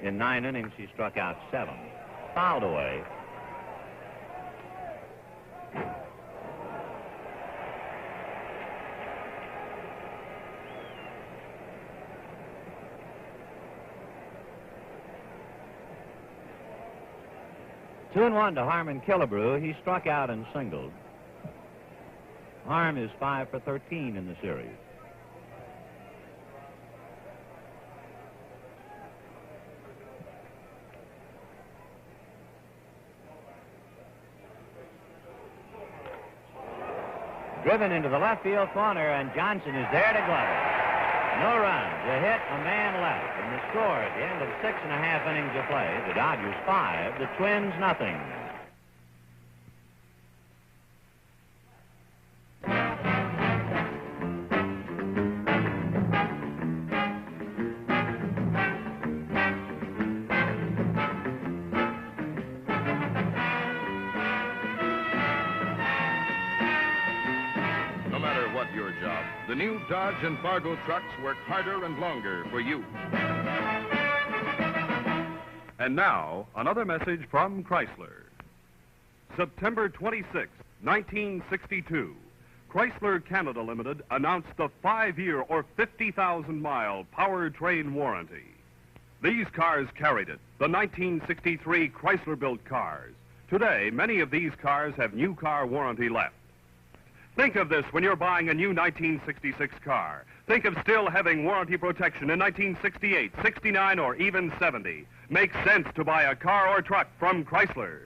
in 9 innings, he struck out 7. Fouled away. Two and 1 to Harmon Killebrew. He struck out and singled. Harm is 5 for 13 in the series. Driven into the left field corner, and Johnson is there to glove it. No runs, a hit, a man left. And the score at the end of 6.5 innings of play, the Dodgers 5, the Twins nothing. The new Dodge and Fargo trucks work harder and longer for you. And now, another message from Chrysler. September 26, 1962, Chrysler Canada Limited announced a 5-year or 50,000-mile powertrain warranty. These cars carried it, the 1963 Chrysler-built cars. Today, many of these cars have new car warranty left. Think of this when you're buying a new 1966 car. Think of still having warranty protection in 1968, 69, or even 70. Makes sense to buy a car or truck from Chrysler.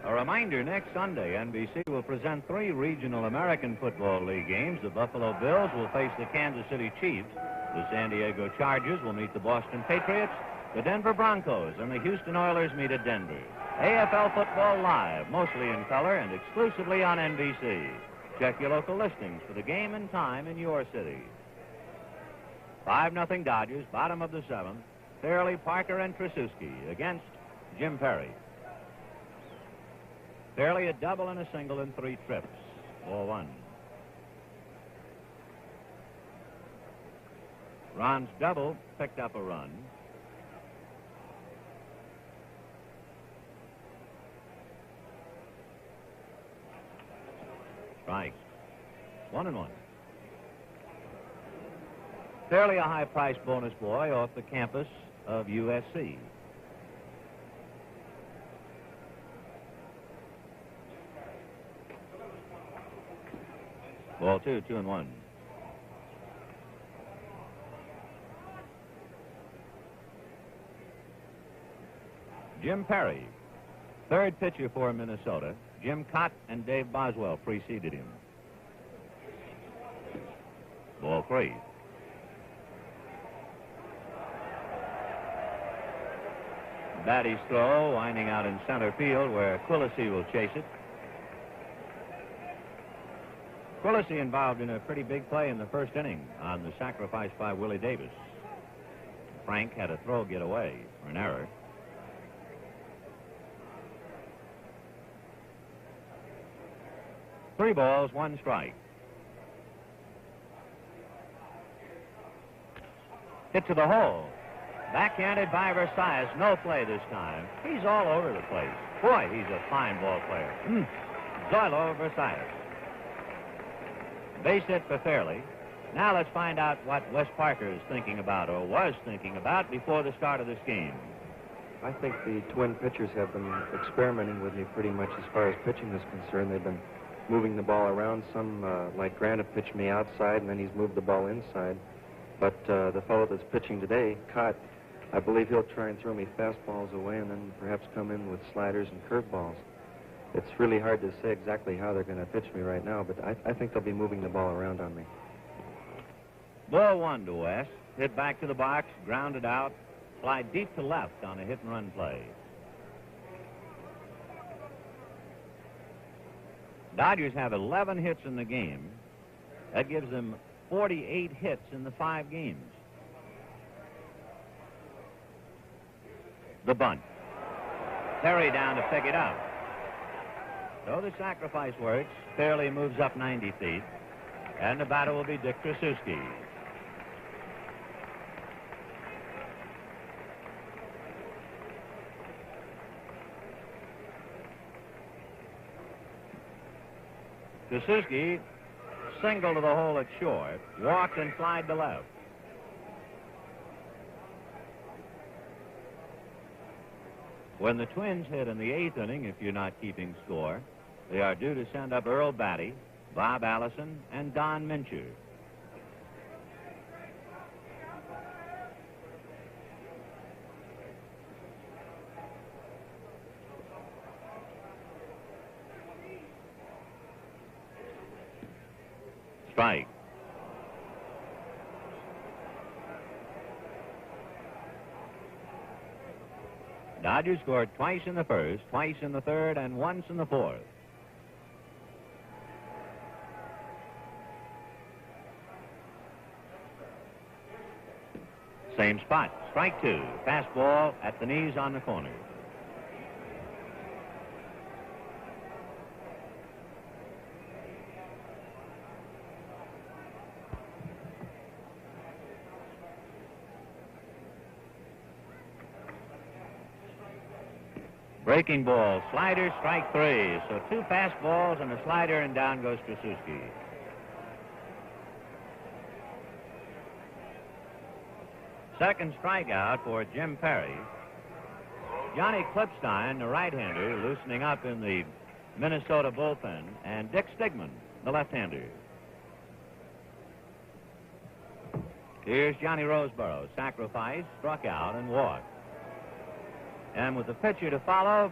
A reminder, next Sunday, NBC will present 3 regional American Football League games. The Buffalo Bills will face the Kansas City Chiefs. The San Diego Chargers will meet the Boston Patriots. The Denver Broncos and the Houston Oilers meet at Denver. AFL football live, mostly in color and exclusively on NBC. Check your local listings for the game and time in your city. 5-0 Dodgers, bottom of the 7th. Fairley, Parker, and Trasuski against Jim Perry. Fairley a double and a single in 3 trips. Ball 1. Ron's double picked up a run. Strikes. 1-1. Fairly a high-priced bonus boy off the campus of USC. Ball 2, 2-1. Jim Perry, third pitcher for Minnesota. Jim Cott and Dave Boswell preceded him. Ball 3. Batty's throw winding out in center field where Quillisi will chase it. Quillisi involved in a pretty big play in the first inning on the sacrifice by Willie Davis. Frank had a throw get away for an error. Three balls, 1 strike. Hit to the hole. Backhanded by Versailles. No play this time. He's all over the place. Boy, he's a fine ball player. Zoilo Versailles. Base hit for Fairley. Now let's find out what Wes Parker is thinking about, or was thinking about, before the start of this game. I think the twin pitchers have been experimenting with me pretty much as far as pitching is concerned. They've been moving the ball around. Some, like Grant, have pitched me outside, and then he's moved the ball inside. But the fellow that's pitching today, Cott, I believe he'll try and throw me fastballs away and then perhaps come in with sliders and curveballs. It's really hard to say exactly how they're going to pitch me right now, but I think they'll be moving the ball around on me. Ball 1 to West. Hit back to the box, grounded out, fly deep to left on a hit-and-run play. Dodgers have 11 hits in the game. That gives them 48 hits in the 5 games. The bunt. Terry down to pick it up. So the sacrifice works. Fairley moves up 90 feet. And the batter will be Dick Trasuski. Trasuski single to the hole at short, walked and flied to left. When the Twins hit in the 8th inning, if you're not keeping score, they are due to send up Earl Batty, Bob Allison, and Don Mincher. Strike. Dodgers scored twice in the first, twice in the third, and once in the fourth. Same spot. Strike 2. Fastball at the knees on the corner. Breaking ball, slider, strike 3. So 2 fastballs and a slider, and down goes Trasuski. Second strikeout for Jim Perry. Johnny Klipstein, the right-hander, loosening up in the Minnesota bullpen, and Dick Stigman, the left-hander. Here's Johnny Roseboro, sacrifice, struck out, and walked. And with the pitcher to follow,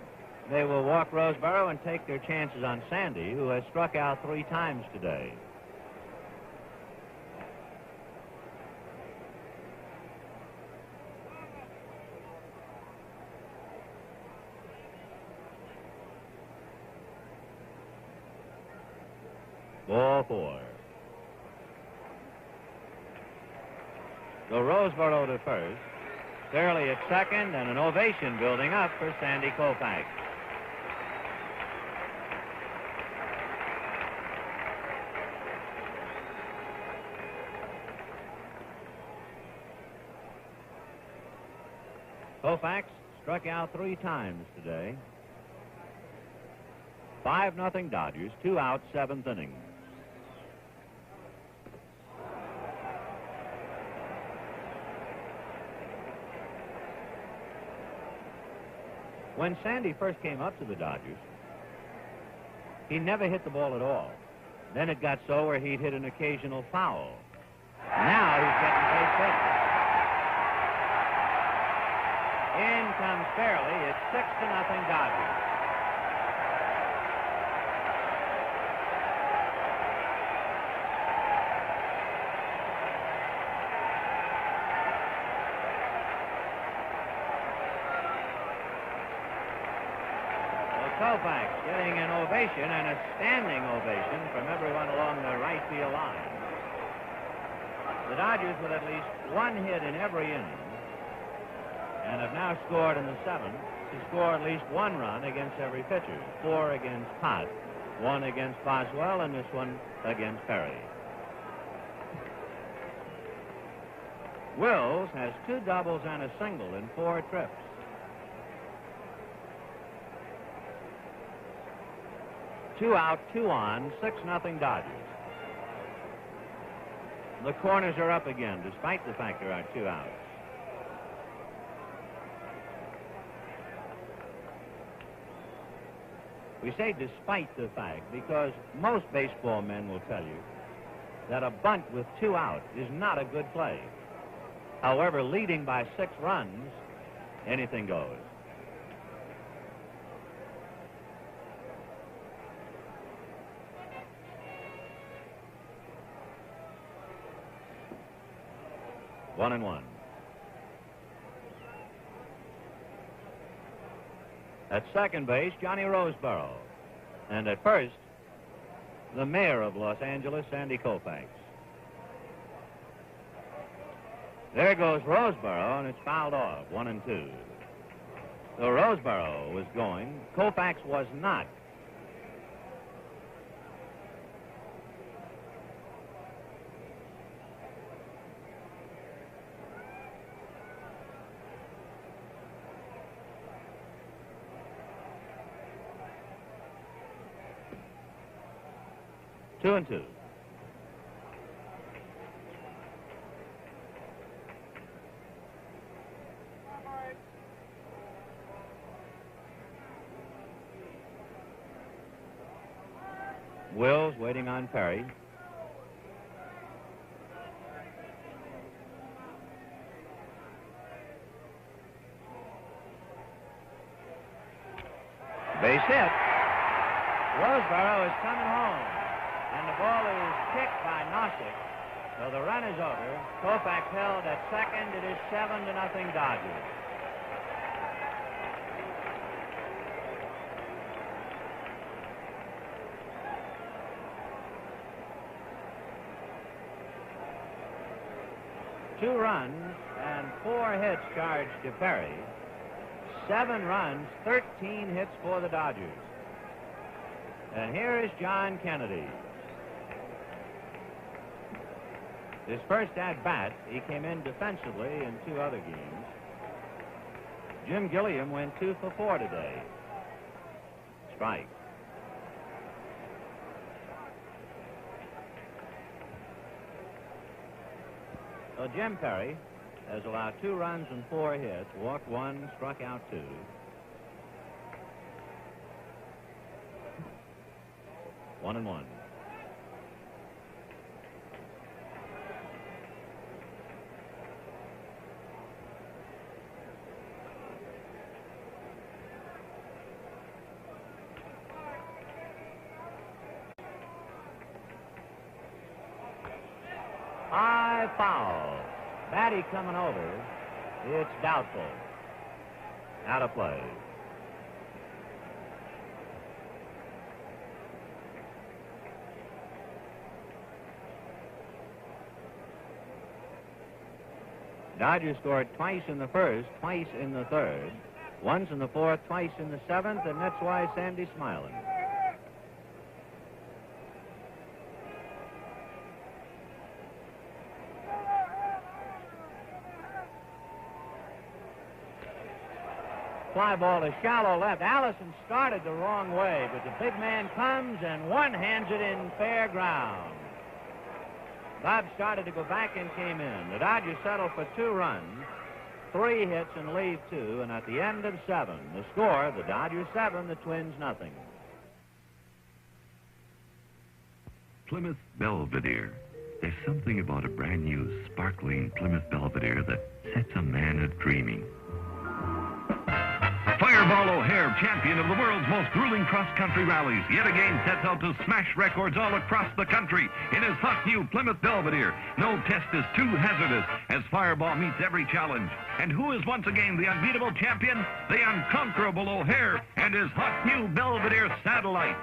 they will walk Roseboro and take their chances on Sandy, who has struck out 3 times today. Ball 4. So Roseboro to first. Fairley at second, and an ovation building up for Sandy Koufax. Koufax struck out 3 times today. 5-0 Dodgers, 2 outs, 7th inning. When Sandy first came up to the Dodgers, he never hit the ball at all. Then it got so where he'd hit an occasional foul. Now he's getting base hit. In comes Fairley. It's 6-0 Dodgers. Koufax getting an ovation, and a standing ovation from everyone along the right field line. The Dodgers with at least 1 hit in every inning, and have now scored in the 7th to score at least 1 run against every pitcher. 4 against Pott, 1 against Boswell, and this one against Perry. Wills has 2 doubles and a single in 4 trips. Two out, 2 on, 6-0 Dodgers. The corners are up again, despite the fact there are 2 outs. We say despite the fact because most baseball men will tell you that a bunt with 2 outs is not a good play. However, leading by 6 runs, anything goes. One and one. At second base, Johnny Roseboro. And at first, the mayor of Los Angeles, Sandy Koufax. There goes Roseboro, and it's fouled off. 1 and 2. So Roseboro was going. Koufax was not. Two and 2. Wills waiting on Perry. Base hit. Roseboro is coming home. And the ball is kicked by Nossick. So the run is over. Koufax held at second. It is 7-0 Dodgers. Two runs and 4 hits charged to Perry. 7 runs, 13 hits for the Dodgers. And here is John Kennedy. His first at-bat, he came in defensively in 2 other games. Jim Gilliam went 2 for 4 today. Strike. So Jim Perry has allowed 2 runs and 4 hits, walked 1, struck out 2. One and 1. High foul. Batty coming over. It's doubtful. Out of play. Dodgers scored twice in the first, twice in the third, once in the fourth, twice in the seventh, and that's why Sandy's smiling. Fly ball to shallow left. Allison started the wrong way, but the big man comes and one-hands it in fair ground. Bob started to go back and came in. The Dodgers settled for 2 runs, 3 hits and leave 2, and at the end of 7, the score, the Dodgers 7, the Twins nothing. Plymouth Belvedere. There's something about a brand new, sparkling Plymouth Belvedere that sets a man a-dreaming. Fireball O'Hare, champion of the world's most grueling cross-country rallies, yet again sets out to smash records all across the country in his hot new Plymouth Belvedere. No test is too hazardous as Fireball meets every challenge. And who is once again the unbeatable champion? The unconquerable O'Hare and his hot new Belvedere Satellite.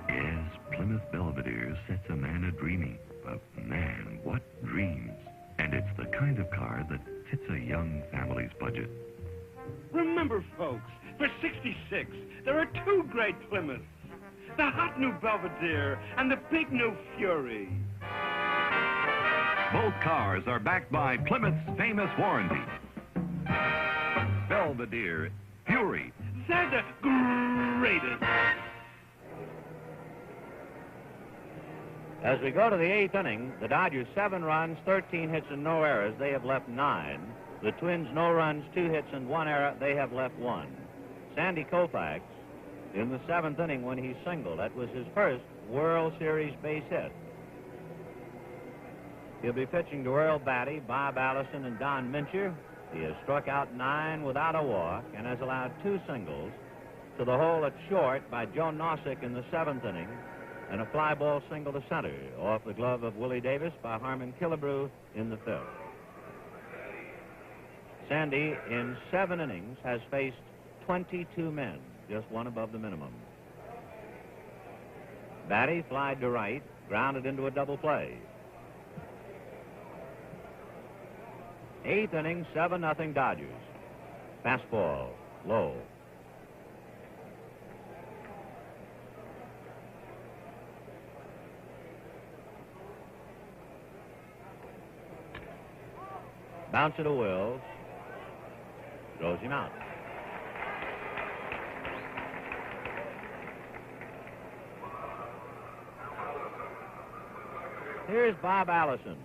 Yes, Plymouth Belvedere sets a man a-dreaming. But man, what dreams. And it's the kind of car that fits a young family's budget. Remember, folks, for 66, there are 2 great Plymouths. The hot new Belvedere and the big new Fury. Both cars are backed by Plymouth's famous warranty. Belvedere, Fury. They're the greatest. As we go to the 8th inning, the Dodgers 7 runs, 13 hits and no errors. They have left 9. The Twins no runs, 2 hits and 1 error. They have left 1. Sandy Koufax in the 7th inning when he singled. That was his first World Series base hit. He'll be pitching to Earl Batty, Bob Allison, and Don Mincher. He has struck out 9 without a walk and has allowed 2 singles to the hole at short by Joe Nossick in the 7th inning, and a fly ball single to center off the glove of Willie Davis by Harmon Killebrew in the 5th. Sandy, in 7 innings, has faced 22 men, just 1 above the minimum. Batty flied to right, grounded into a double play. 8th inning, 7-0 Dodgers. Fastball, low. Bounce it to Wills. Throws him out. Here's Bob Allison.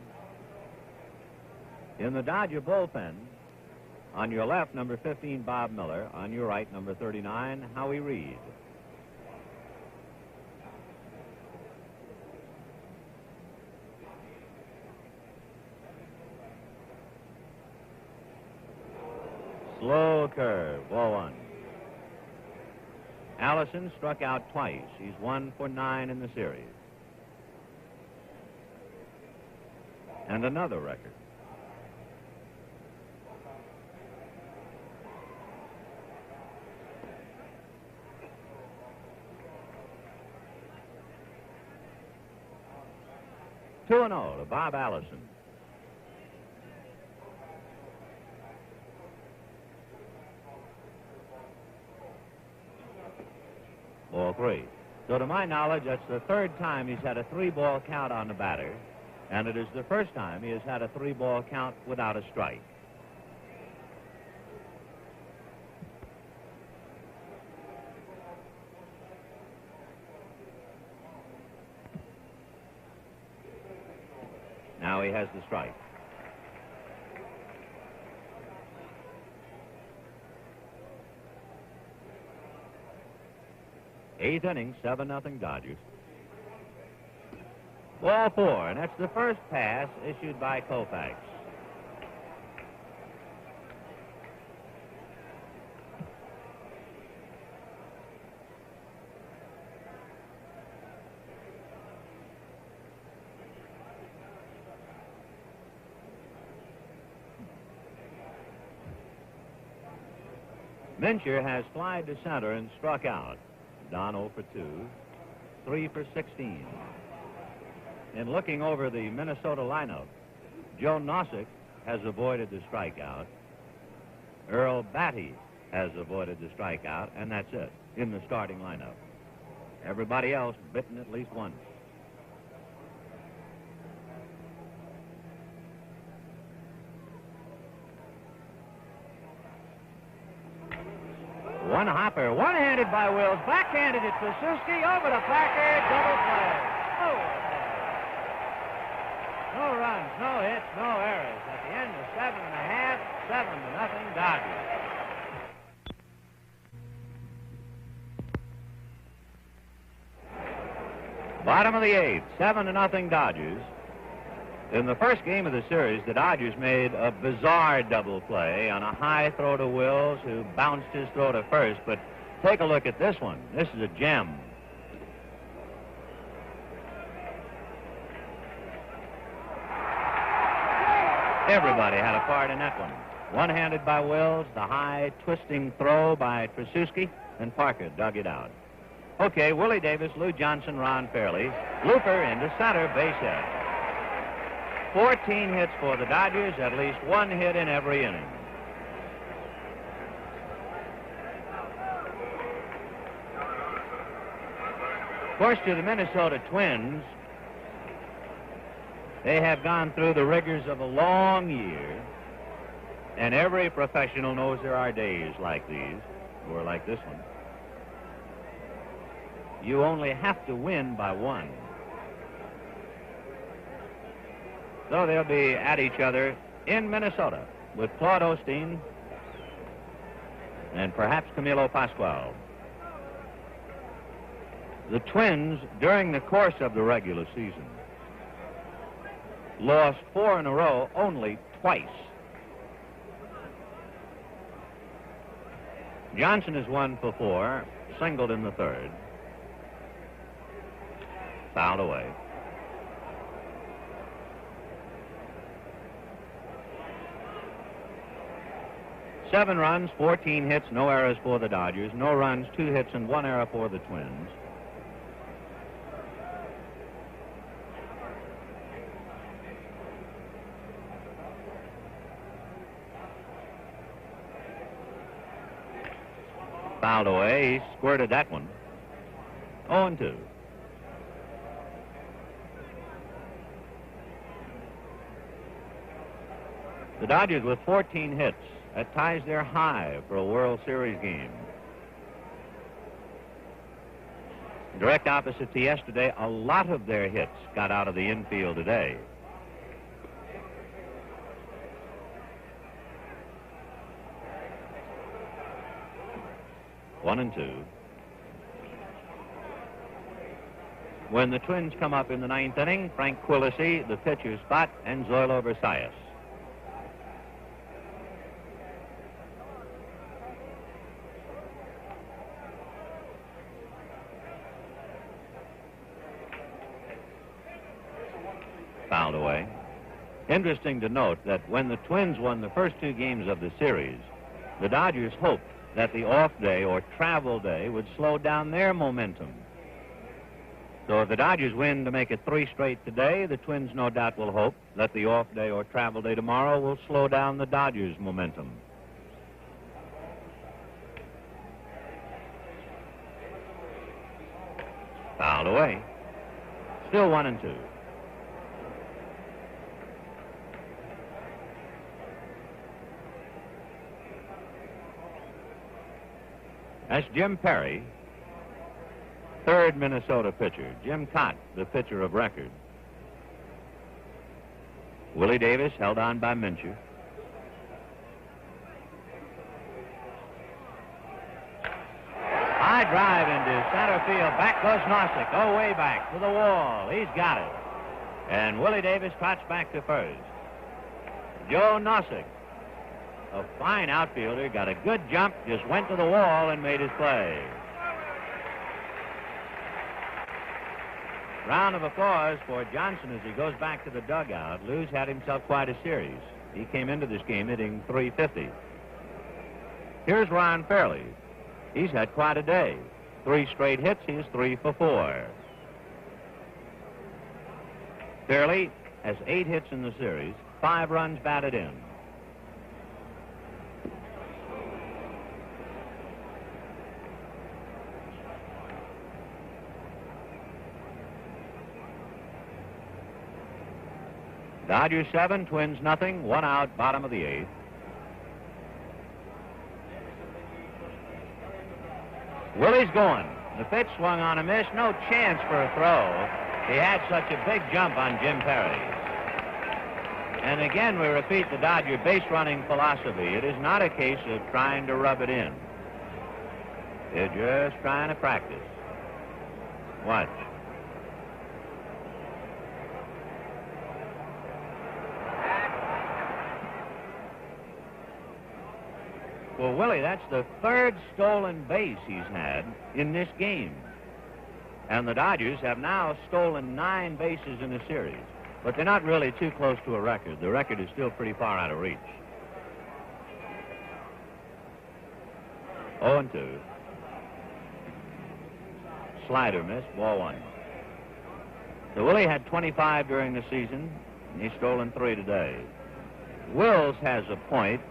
In the Dodger bullpen, on your left, number 15, Bob Miller. On your right, number 39, Howie Reed. Slow curve, ball 1. Allison struck out twice. He's 1 for 9 in the series. And another record. Two 2-0 to Bob Allison. Ball 3. So to my knowledge, that's the 3rd time he's had a 3-ball count on the batter, and it is the first time he has had a 3-ball count without a strike. Now he has the strike. Eighth inning, 7-0 Dodgers. Ball 4, and that's the first pass issued by Koufax. Mincher has flied to center and struck out. Don 0 for 2, 3 for 16. In looking over the Minnesota lineup, Joe Nossick has avoided the strikeout. Earl Batty has avoided the strikeout, and that's it in the starting lineup. Everybody else bitten at least once. One hopper, one-handed by Wills, backhanded it to Suski, over the placard, double play. Oh. No runs, no hits, no errors. At the end of 7.5, 7-0 Dodgers. Bottom of the 8th, 7-0 Dodgers. In the first game of the series, the Dodgers made a bizarre double play on a high throw to Wills, who bounced his throw to first. But take a look at this one. This is a gem. Everybody had a part in that one. One-handed by Wills, the high twisting throw by Tracewski, and Parker dug it out. Okay, Willie Davis, Lou Johnson, Ron Fairley. Looper into center, base hit. 14 hits for the Dodgers, at least one hit in every inning. Of course, to the Minnesota Twins, they have gone through the rigors of a long year, and every professional knows there are days like these, or like this one. You only have to win by one. So they'll be at each other in Minnesota with Claude Osteen and perhaps Camilo Pascual. The Twins, during the course of the regular season, lost 4 in a row only twice. Johnson is 1 for 4, singled in the third. Fouled away. Seven runs, 14 hits, no errors for the Dodgers. No runs, 2 hits, and 1 error for the Twins. Fouled away. He squirted that one. 0-2. The Dodgers with 14 hits. That ties their high for a World Series game. Direct opposite to yesterday, a lot of their hits got out of the infield today. One and two. When the Twins come up in the 9th inning, Frank Quillisi, the pitcher's spot, and Zoilo Versalles. Fouled away. Interesting to note that when the Twins won the first 2 games of the series, the Dodgers hoped that the off day or travel day would slow down their momentum. So if the Dodgers win to make it 3 straight today, the Twins no doubt will hope that the off day or travel day tomorrow will slow down the Dodgers' momentum. Fouled away. Still 1 and 2. That's Jim Perry, 3rd Minnesota pitcher. Jim Cott, the pitcher of record. Willie Davis held on by Mincher. High drive into center field. Back goes Nossick. Oh, way back to the wall. He's got it. And Willie Davis trots back to first. Joe Nossick, a fine outfielder, got a good jump, just went to the wall and made his play. Round of applause for Johnson as he goes back to the dugout. Lou's had himself quite a series. He came into this game hitting .350. Here's Ron Fairley. He's had quite a day. 3 straight hits. He's 3 for 4. Fairley has 8 hits in the series, 5 runs batted in. Dodgers 7, Twins nothing, 1 out, bottom of the 8th. Willie's going. The pitch swung on a miss, no chance for a throw. He had such a big jump on Jim Perry. And again, we repeat the Dodger base running philosophy. It is not a case of trying to rub it in. They're just trying to practice. Watch. Well, Willie, that's the 3rd stolen base he's had in this game. And the Dodgers have now stolen 9 bases in the series. But they're not really too close to a record. The record is still pretty far out of reach. 0-2. Slider missed, ball 1. So Willie had 25 during the season, and he's stolen 3 today. Wills has a point.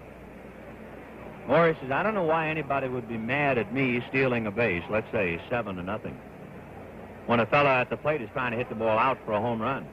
Morris says, I don't know why anybody would be mad at me stealing a base, let's say 7-0, when a fellow at the plate is trying to hit the ball out for a home run.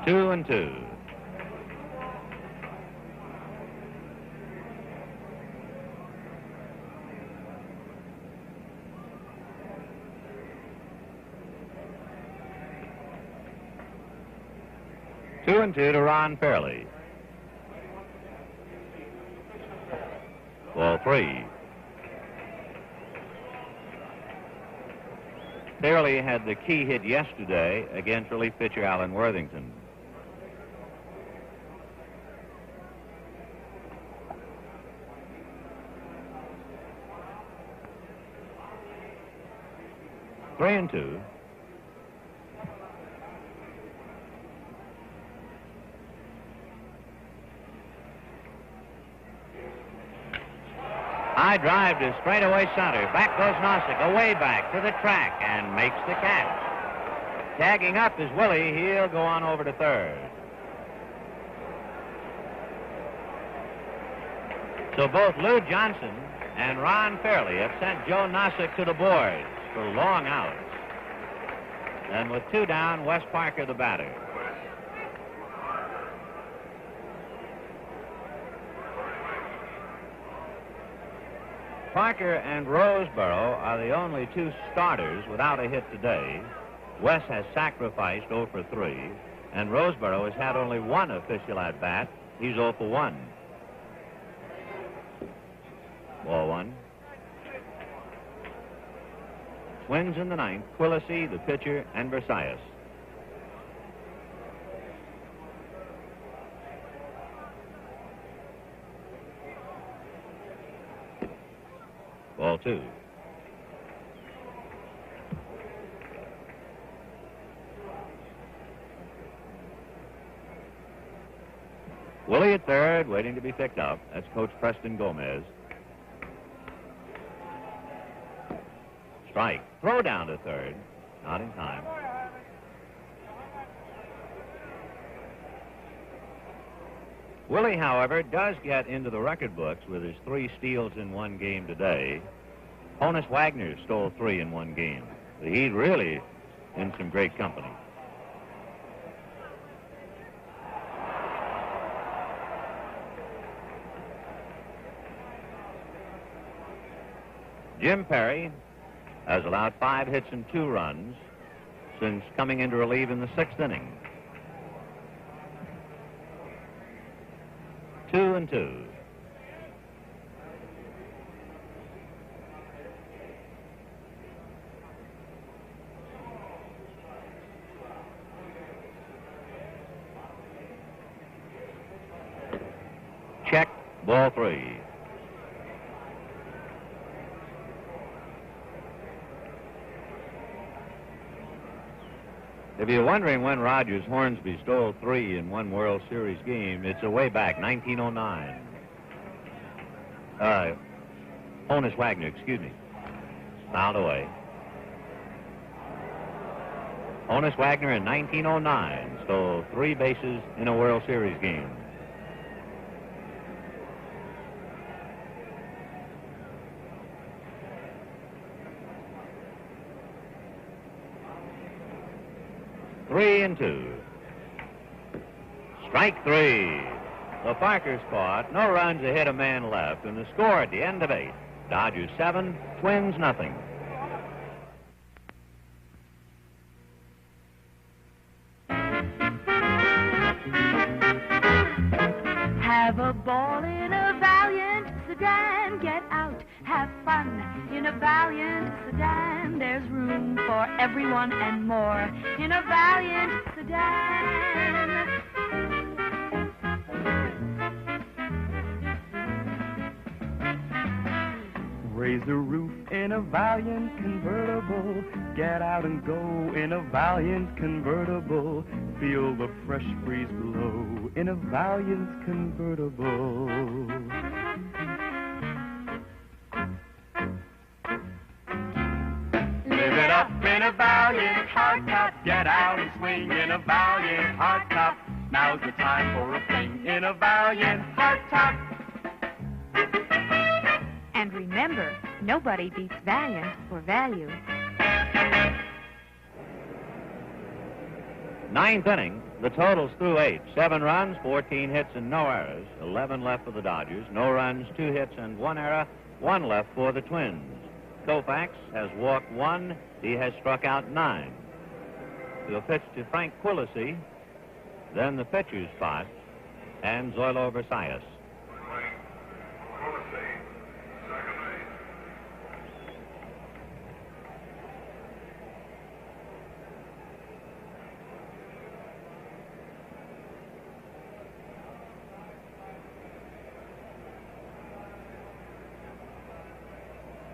Two and two. Two and two to Ron Fairley. Ball 3. Fairley had the key hit yesterday against relief pitcher Alan Worthington. Three and two. High drive to straightaway center. Back goes Nossick, away back to the track, and makes the catch. Tagging up is Willie. He'll go on over to third. So both Lou Johnson and Ron Fairley have sent Joe Nossick to the boards for long outs. And with 2 down, Wes Parker the batter. Parker and Roseboro are the only 2 starters without a hit today. Wes has sacrificed 0 for 3, and Roseboro has had only 1 official at bat. He's 0 for 1. Ball 1. Twins in the 9th, Quillisi, the pitcher, and Versailles. Ball 2. Willie at third, waiting to be picked up. That's Coach Preston Gomez. Strike. Throw down to third. Not in time. Willie, however, does get into the record books with his 3 steals in 1 game today. Honus Wagner stole 3 in 1 game. He's really in some great company. Jim Perry has allowed 5 hits and 2 runs since coming in to relieve in the 6th inning. 2 and 2. Check, ball 3. If you're wondering when Rogers Hornsby stole 3 in one World Series game, it's a way back, 1909. Honus Wagner, excuse me. Fouled away. Honus Wagner in 1909 stole 3 bases in a World Series game. Three and 2. Strike 3. The Parkers caught. No runs, a hit, a man left. And the score at the end of 8. Dodgers 7, Twins nothing. Have a ball in a Valiant sedan. Get out, have fun in a Valiant sedan. There's room for everyone and more in a Valiant sedan. Raise the roof in a Valiant convertible. Get out and go in a Valiant convertible. Feel the fresh breeze blow in a Valiant convertible. Live it up in a Valiant hardtop. Get out and swing in a Valiant hardtop. Now's the time for a fling in a Valiant hardtop. And remember, nobody beats Valiant for value. 9th inning, the totals through 8. 7 runs, 14 hits, and no errors. 11 left for the Dodgers. No runs, 2 hits, and 1 error. 1 left for the Twins. Koufax has walked 1. He has struck out 9. He'll pitch to Frank Quillisi, then the pitcher's spot, and Zoilo Versalles.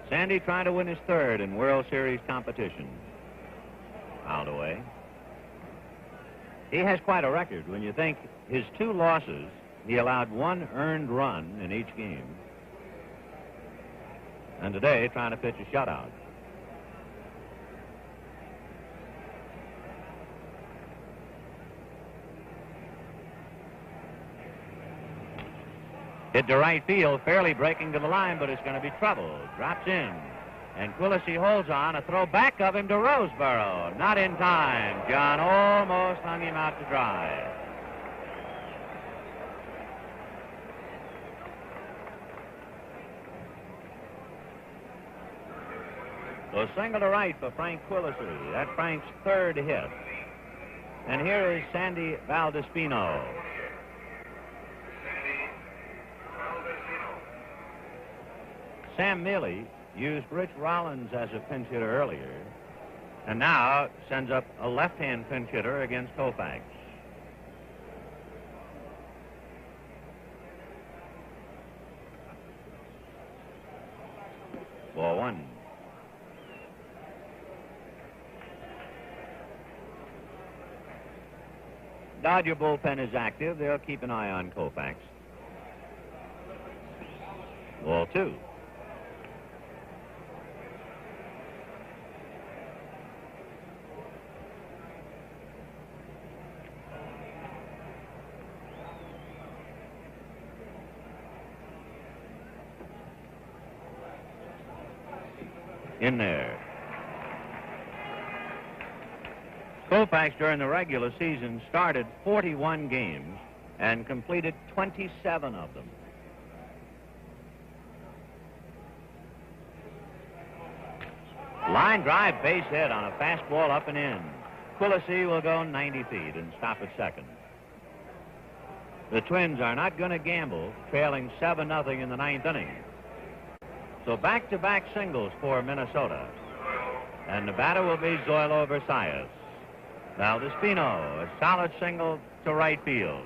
Sandy trying to win his 3rd in World Series competition. Fouled away. He has quite a record. When you think his 2 losses, he allowed 1 earned run in each game. And today, trying to pitch a shutout. Hit to right field, fairly breaking to the line, but it's going to be trouble. Drops in. And Quillisi holds on. A throw back of him to Roseboro. Not in time. John almost hung him out to dry. So single to right for Frank Quillisi. That's Frank's 3rd hit. And here is Sandy Valdespino. Sam Mealy used Rich Rollins as a pinch hitter earlier, and now sends up a left-hand pinch hitter against Koufax. Ball 1. Dodger bullpen is active. They'll keep an eye on Koufax. Ball 2. In there. Koufax during the regular season started 41 games and completed 27 of them. Line drive, base hit on a fastball up and in. Quillisi will go 90 feet and stop at second. The Twins are not going to gamble, trailing 7-0 in the 9th inning. So back-to-back singles for Minnesota. And the batter will be Zoilo Versalles. Valdespino, a solid single to right field.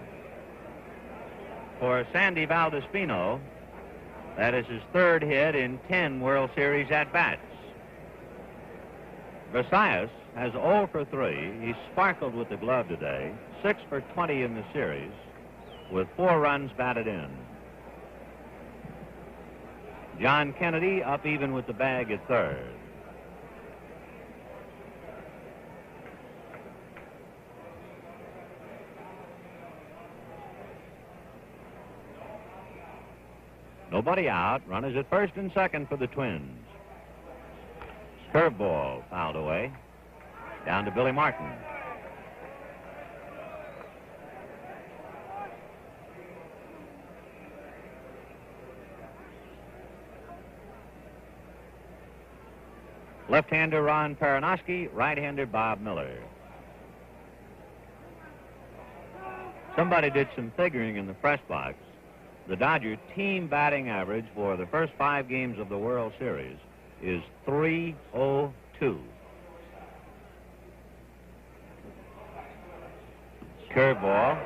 For Sandy Valdespino, that is his 3rd hit in 10 World Series at-bats. Versalles has 0 for 3. He sparkled with the glove today. 6 for 20 in the series with 4 runs batted in. John Kennedy up even with the bag at third. Nobody out. Runners at first and second for the Twins. Curveball fouled away. Down to Billy Martin. Left-hander Ron Peronowski, right-hander Bob Miller. Somebody did some figuring in the press box. The Dodger team batting average for the first 5 games of the World Series is .302. Curveball.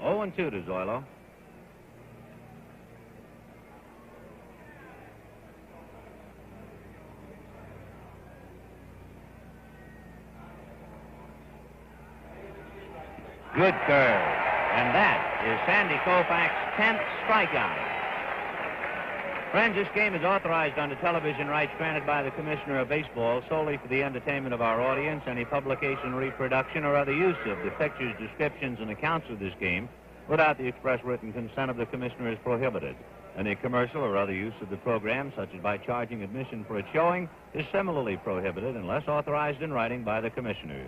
Oh, and 2 to Zoilo. Good curve. And that is Sandy Koufax's 10th strikeout. Friends, this game is authorized under television rights granted by the Commissioner of Baseball solely for the entertainment of our audience. Any publication, reproduction, or other use of the pictures, descriptions, and accounts of this game without the express written consent of the Commissioner is prohibited. Any commercial or other use of the program, such as by charging admission for its showing, is similarly prohibited unless authorized in writing by the Commissioner.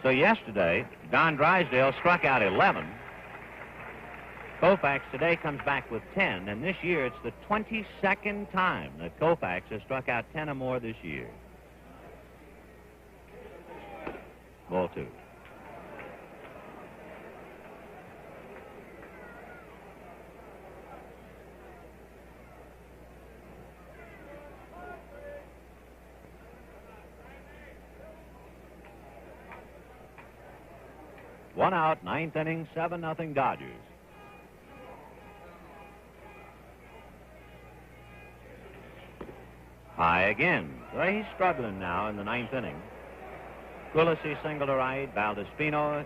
So yesterday, Don Drysdale struck out 11. Koufax today comes back with 10, and this year it's the 22nd time that Koufax has struck out 10 or more this year. Ball 2. One out, 9th inning, 7-0 Dodgers. High again. Well, he's struggling now in the 9th inning. Quillisi single to right. Valdespino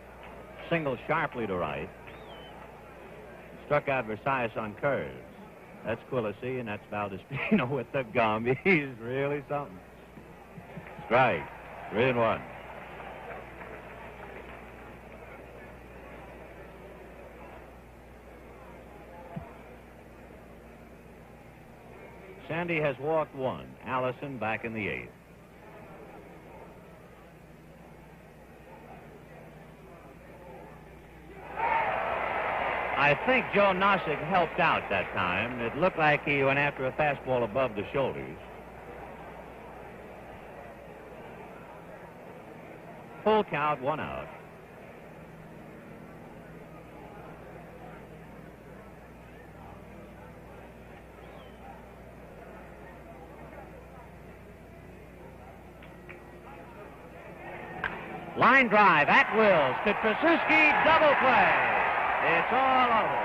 single sharply to right. Struck out Versailles on curves. That's Quillisi, and that's Valdespino with the gum. He's really something. Strike. 3-1. Sandy has walked 1. Allison back in the 8th. I think Joe Nossick helped out that time. It looked like he went after a fastball above the shoulders. Full count, 1 out. Line drive at Wills to Tracewski, double play. It's all over.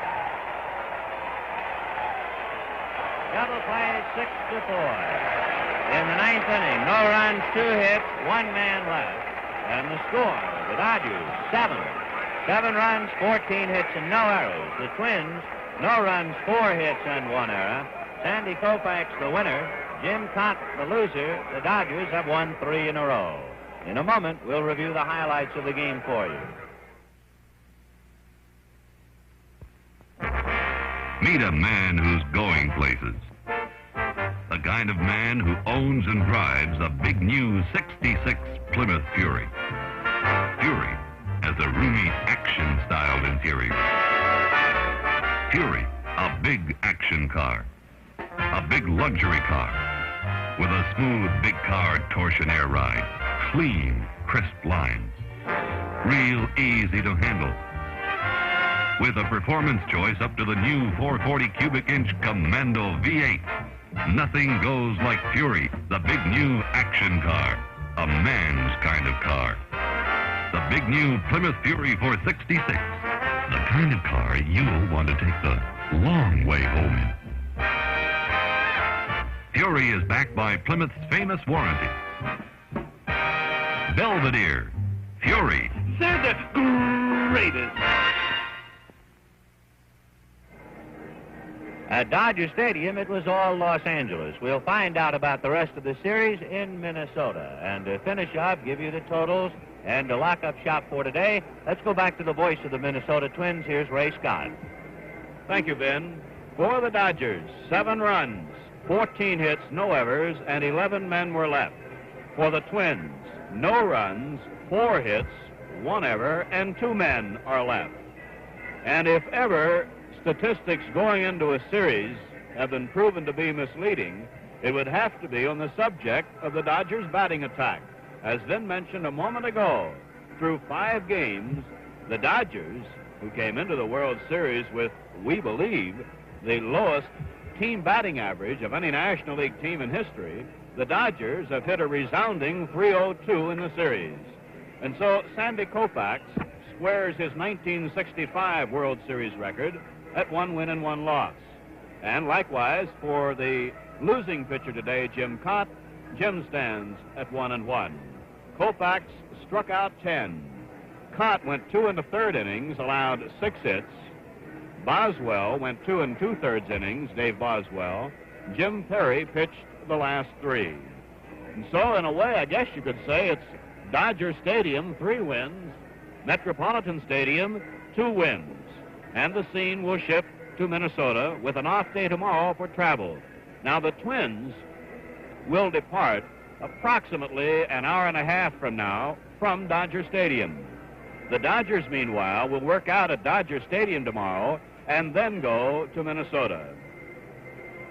Double play, 6-4. In the 9th inning, no runs, 2 hits, 1 man left. And the score, the Dodgers, 7. 7 runs, 14 hits, and no errors. The Twins, no runs, 4 hits, and 1 error. Sandy Koufax, the winner. Jim Cott, the loser. The Dodgers have won 3 in a row. In a moment, we'll review the highlights of the game for you. Meet a man who's going places. The kind of man who owns and drives a big new 66 Plymouth Fury. Fury has a roomy action-styled interior. Fury, a big action car. A big luxury car. with a smooth big car torsion air ride, clean, crisp lines, real easy to handle. With a performance choice up to the new 440 cubic inch Commando V8, nothing goes like Fury, the big new action car, a man's kind of car. The big new Plymouth Fury 466, the kind of car you'll want to take the long way home in. Fury is backed by Plymouth's famous warranty. Belvedere, Fury. They're the greatest. At Dodger Stadium, it was all Los Angeles. We'll find out about the rest of the series in Minnesota. And to finish up, give you the totals and to lock up shop for today, let's go back to the voice of the Minnesota Twins. Here's Ray Scott. Thank you, Ben. For the Dodgers, 7 runs, 14 hits, no errors, and 11 men were left. For the Twins, no runs, 4 hits, 1 error, and 2 men are left. And if ever statistics going into a series have been proven to be misleading, it would have to be on the subject of the Dodgers' batting attack. As Vin mentioned a moment ago, through 5 games, the Dodgers, who came into the World Series with, we believe, the lowest team batting average of any National League team in history, the Dodgers have hit a resounding .302 in the series. And so Sandy Koufax squares his 1965 World Series record at 1 win and 1 loss. And likewise, for the losing pitcher today, Jim Cott, Jim stands at 1 and 1. Koufax struck out 10. Cott went 2 1/3 innings, allowed 6 hits. Boswell went 2 2/3 innings, Dave Boswell. Jim Perry pitched the last 3. And so, in a way, I guess you could say it's Dodger Stadium, 3 wins, Metropolitan Stadium, 2 wins. And the scene will shift to Minnesota with an off day tomorrow for travel. Now, the Twins will depart approximately an hour and a half from now from Dodger Stadium. The Dodgers, meanwhile, will work out at Dodger Stadium tomorrow and then go to Minnesota.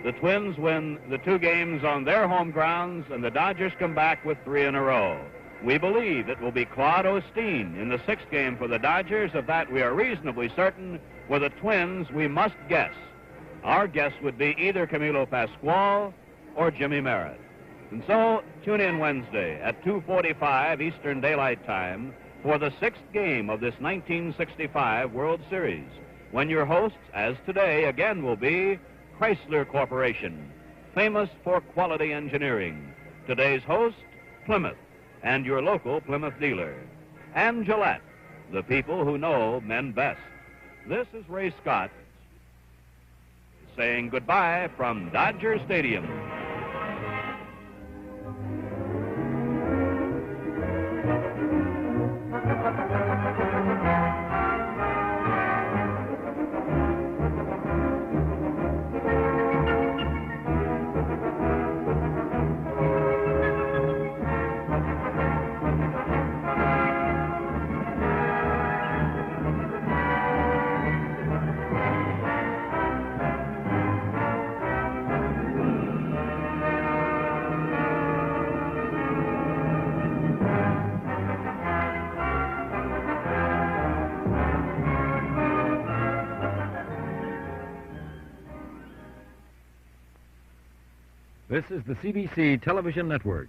The Twins win the 2 games on their home grounds, and the Dodgers come back with 3 in a row. We believe it will be Claude Osteen in the 6th game for the Dodgers. Of that, we are reasonably certain. With the Twins, we must guess. Our guess would be either Camilo Pascual or Jimmy Merritt. And so, tune in Wednesday at 2:45 Eastern Daylight Time for the 6th game of this 1965 World Series, when your hosts, as today, again will be Chrysler Corporation, famous for quality engineering. Today's host, Plymouth, and your local Plymouth dealer. And Gillette, the people who know men best. This is Ray Scott saying goodbye from Dodger Stadium. This is the CBC Television Network.